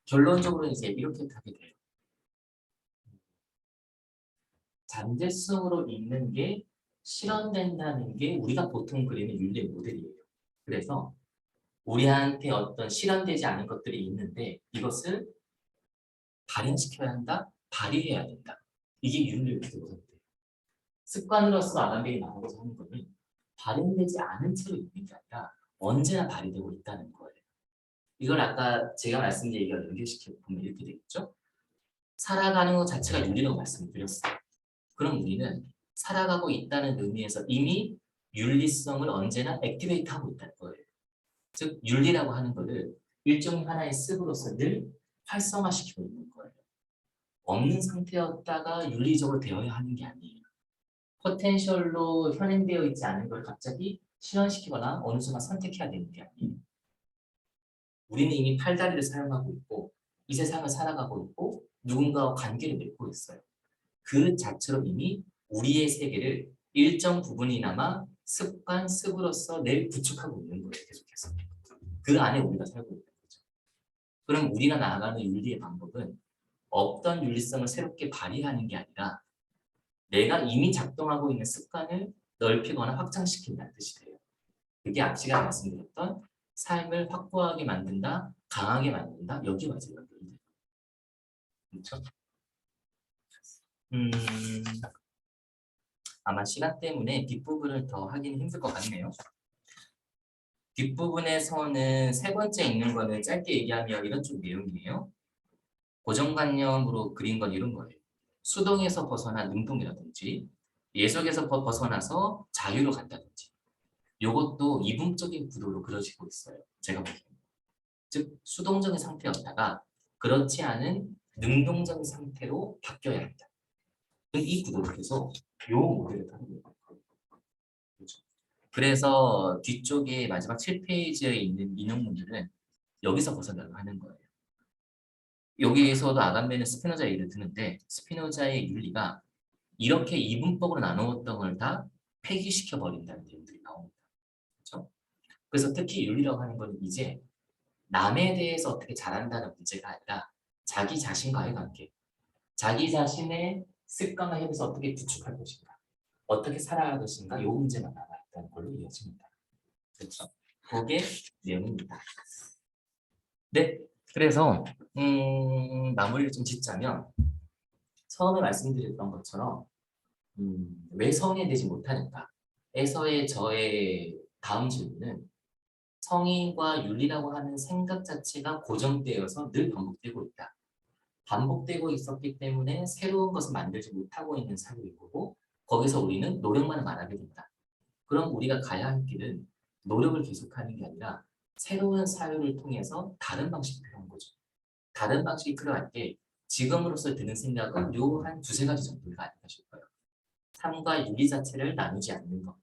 결론적으로 이제 이렇게 하게 돼요. 잠재성으로 있는 게 실현된다는 게 우리가 보통 그리는 윤리의 모델이에요. 그래서 우리한테 어떤 실현되지 않은 것들이 있는데 이것을 발현시켜야 한다, 발휘해야 된다. 이게 윤리의 모델이에요. 습관으로서 아담백이 나오고자 하는 것은 발현되지 않은 채로 있는 게 아니라 언제나 발휘되고 있다는 거예요. 이걸 아까 제가 말씀드린 얘기가 연결시켜 보면 이렇게 되겠죠. 살아가는 것 자체가 윤리라고 말씀드렸어요. 그럼 우리는 살아가고 있다는 의미에서 이미 윤리성을 언제나 액티베이트하고 있다는 거예요. 즉 윤리라고 하는 것을 일종 하나의 습으로서 늘 활성화시키고 있는 거예요. 없는 상태였다가 윤리적으로 되어야 하는 게 아니에요. 포텐셜로 현행되어 있지 않은 걸 갑자기 실현시키거나 어느 순간 선택해야 되는 게 아니에요. 우리는 이미 팔다리를 사용하고 있고 이 세상을 살아가고 있고 누군가와 관계를 맺고 있어요. 그 자체로 이미 우리의 세계를 일정 부분이나마 습관, 습으로서 내일 구축하고 있는 거예요. 계속해서. 그 안에 우리가 살고 있는 거죠. 그럼 우리가 나아가는 윤리의 방법은 없던 윤리성을 새롭게 발휘하는 게 아니라 내가 이미 작동하고 있는 습관을 넓히거나 확장시킨다는 뜻이 돼요. 그게 앞 시간에 말씀드렸던 삶을 확고하게 만든다, 강하게 만든다, 여기 와서 연결이 돼요. 그렇죠? 아마 시간 때문에 뒷부분을 더 하기는 힘들 것 같네요. 뒷부분에서는 세 번째 읽는 거는 짧게 얘기하면 이런 쪽 내용이에요. 고정관념으로 그린 건 이런 거예요. 수동에서 벗어난 능동이라든지 예속에서 벗어나서 자유로 간다든지 이것도 이분적인 구도로 그려지고 있어요. 제가 보기에는. 즉 수동적인 상태였다가 그렇지 않은 능동적인 상태로 바뀌어야 한다. 이 구도로 해서 이 모델을 하는 거예요. 그렇죠? 그래서 뒤쪽에 마지막 7페이지에 있는 인용문들은 여기서 벗어나려 하는 거예요. 여기에서도 아간베는 스피노자 예를 드는데 스피노자의 윤리가 이렇게 이분법으로 나누었던 걸 다 폐기시켜 버린다는 내용들이 나옵니다. 그렇죠? 그래서 특히 윤리라고 하는 건 이제 남에 대해서 어떻게 잘한다는 문제가 아니라 자기 자신과의 관계, 자기 자신의 습관과 협에서 어떻게 구축할 것인가, 어떻게 살아갈 것인가 이 문제만 남아있다는 걸로 이어집니다. 그렇죠? 그게 내용입니다. 네, 그래서 마무리를 좀 짓자면 처음에 말씀드렸던 것처럼 왜 성인되지 못하는가에서의 저의 다음 질문은 성인과 윤리라고 하는 생각 자체가 고정되어서 늘 반복되고 있다. 반복되고 있었기 때문에 새로운 것을 만들지 못하고 있는 사회인 거고 거기서 우리는 노력만 말하게 된다. 그럼 우리가 가야 할 길은 노력을 계속하는 게 아니라 새로운 사유를 통해서 다른 방식이 필요한 거죠. 다른 방식이 필요할 때 지금으로서 드는 생각은 요 한 두세 가지 정도가 아닐까 싶어요. 삶과 윤리 자체를 나누지 않는 것.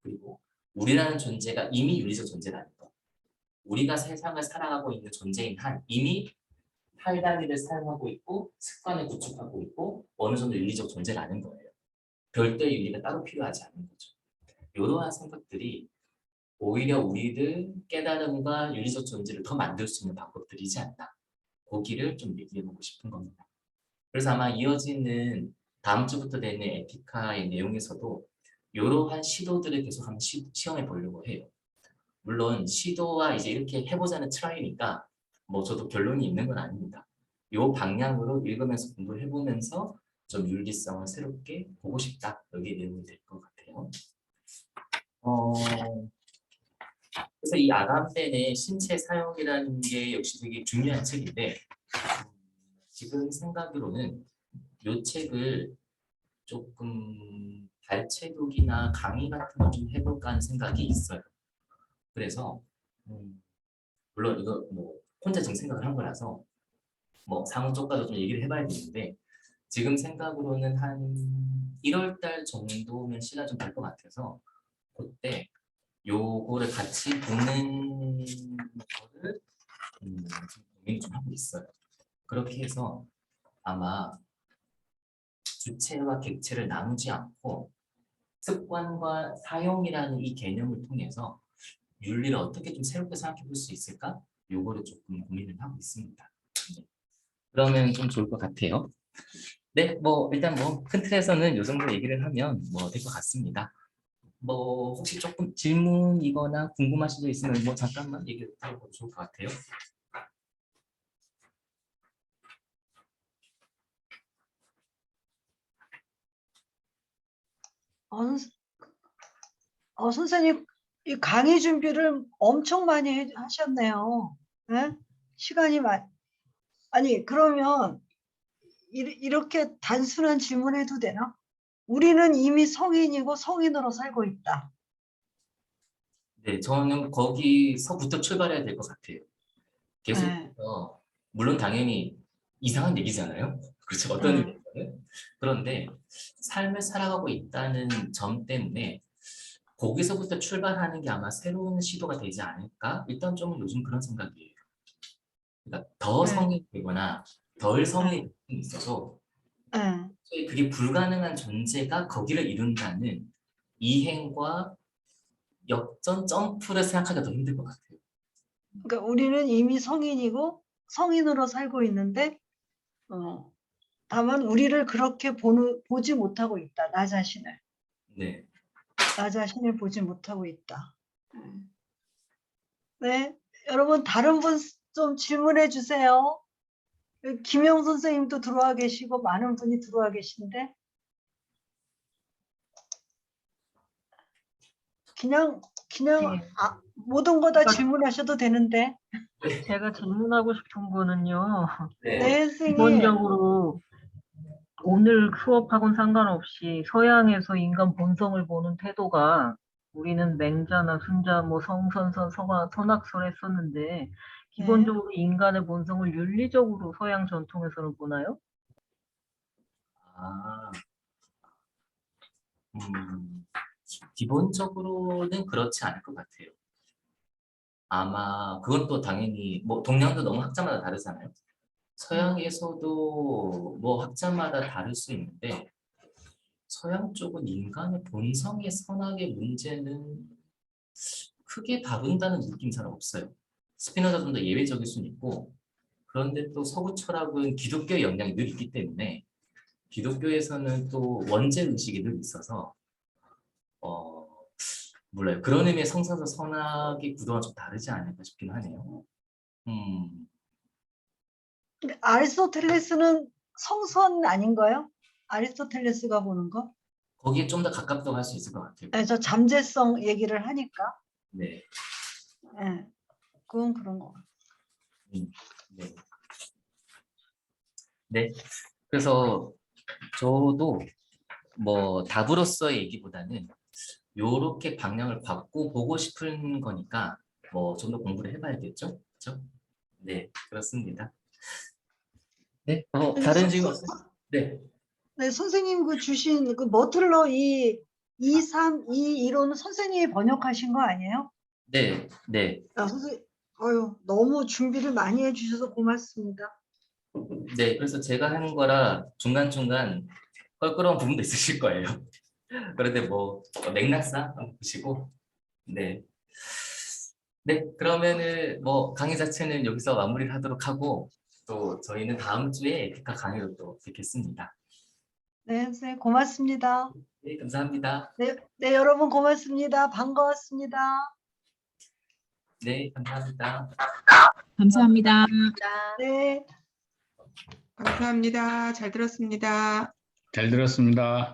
그리고 우리라는 존재가 이미 윤리적 존재라는 것. 우리가 세상을 살아가고 있는 존재인 한 이미 팔다리를 사용하고 있고 습관을 구축하고 있고 어느 정도 윤리적 존재라는 거예요. 별도의 윤리가 따로 필요하지 않은 거죠. 이러한 생각들이 오히려 우리들 깨달음과 윤리적 존재를 더 만들 수 있는 방법들이지 않나. 거기를 좀 얘기해보고 싶은 겁니다. 그래서 아마 이어지는 다음 주부터 되는 에티카의 내용에서도 이러한 시도들을 계속 한번 시험해 보려고 해요. 물론 시도와 이제 이렇게 해보자는 트라이니까 뭐 저도 결론이 있는 건 아닙니다. 이 방향으로 읽으면서 공부를 해보면서 좀 윤리성을 새롭게 보고 싶다. 여기 내용이 될 것 같아요. 그래서 이 아간벤의 신체 사용이라는 게 역시 되게 중요한 책인데 지금 생각으로는 이 책을 조금 발췌독이나 강의 같은 거 좀 해볼까 하는 생각이 있어요. 그래서 물론 이거 뭐 혼자 지금 생각을 한 거라서 뭐 상호 쪽과도 좀 얘기를 해봐야 되는데 지금 생각으로는 한 1월 달 정도면 시간 좀 될 것 같아서 그때 요거를 같이 보는 거를 고민 좀 하고 있어요. 그렇게 해서 아마 주체와 객체를 나누지 않고 습관과 사용이라는 이 개념을 통해서 윤리를 어떻게 좀 새롭게 생각해 볼 수 있을까? 요거를 조금 고민을 하고 있습니다. 네. 그러면 좀 좋을 것 같아요. 네, 뭐 일단 뭐 큰 틀에서는 요 정도 얘기를 하면 뭐 될 것 같습니다. 뭐 혹시 조금 질문이거나 궁금하신 거 있으면 뭐 잠깐만 얘기를 해봐도 좋을 것 같아요. 선생님, 이 강의 준비를 엄청 많이 하셨네요. 네? 시간이 아니, 그러면 이렇게 단순한 질문해도 되나? 우리는 이미 성인이고 성인으로 살고 있다. 네, 저는 거기서부터 출발해야 될 것 같아요. 네. 계속해서 물론 당연히 이상한 얘기잖아요. 그렇죠. 어떤 음. 의미에서는. 그런데 삶을 살아가고 있다는 점 때문에 거기서부터 출발하는 게 아마 새로운 시도가 되지 않을까? 일단 좀 요즘 그런 생각이에요. 그러니까 더 네. 성인이 되거나 덜 성인이 네. 되는 데 있어서 네. 그게 불가능한 존재가 거기를 이룬다는 이행과 역전 점프를 생각하기가 더 힘들 것 같아요. 그러니까 우리는 이미 성인이고 성인으로 살고 있는데 다만 우리를 그렇게 보지 못하고 있다. 나 자신을. 네. 나 자신을 보지 못하고 있다. 네. 여러분 다른 분 좀 질문해 주세요. 김영 선생님도 들어와 계시고 많은 분이 들어와 계신데 그냥 네. 모든 거 다 질문하셔도 되는데. 제가 질문하고 싶은 거는요. 네. 네, 선생님. 기본적으로 오늘 수업하고는 상관없이 서양에서 인간 본성을 보는 태도가 우리는 맹자나 순자, 뭐 성선설, 선악설 했었는데 기본적으로 인간의 본성을 윤리적으로 서양 전통에서는 보나요? 아, 기본적으로는 그렇지 않을 것 같아요. 아마 그것도 당연히 뭐 동양도 너무 학자마다 다르잖아요. 서양에서도 뭐 학자마다 다를 수 있는데 서양 쪽은 인간의 본성의 선악의 문제는 크게 다룬다는 느낌이 잘 없어요. 스피노자 좀 더 예외적일 수는 있고 그런데 또 서구 철학은 기독교의 영향이 늘 있기 때문에 기독교에서는 또 원죄 의식이 늘 있어서 몰라요. 그런 의미의 성선설 선악의 구도가 좀 다르지 않을까 싶긴 하네요. 근데 아리스토텔레스는 성선 아닌가요? 아리스토텔레스가 보는 거? 거기에 좀 더 가깝다고 할 수 있을 것 같아요. 네, 저 잠재성 얘기를 하니까. 네. 네, 그건 그런 거 같아요. 네. 네. 그래서 저도 뭐 답으로서의 얘기보다는 요렇게 방향을 바꿔보고 싶은 거니까 뭐 좀 더 공부를 해봐야겠죠? 그렇죠? 네, 그렇습니다. 네, 다른 질문 없어요? 네. 네, 선생님 그 주신 그 머틀러 이 232는 선생님이 번역하신 거 아니에요? 네, 네, 선생님, 너무 준비를 많이 해주셔서 고맙습니다. 네. 그래서 제가 하는 거라 중간중간 껄끄러운 부분도 있으실 거예요. 그런데 뭐 맥락상 한번 보시고, 네. 네, 그러면은 뭐 강의 자체는 여기서 마무리를 하도록 하고 또 저희는 다음 주에 에티카 강의로 또 뵙겠습니다. 네, 선생님 고맙습니다. 네, 감사합니다. 네, 여러분 고맙습니다. 반가웠습니다. 네, 감사합니다. 감사합니다. 네. 감사합니다. 잘 들었습니다. 잘 들었습니다.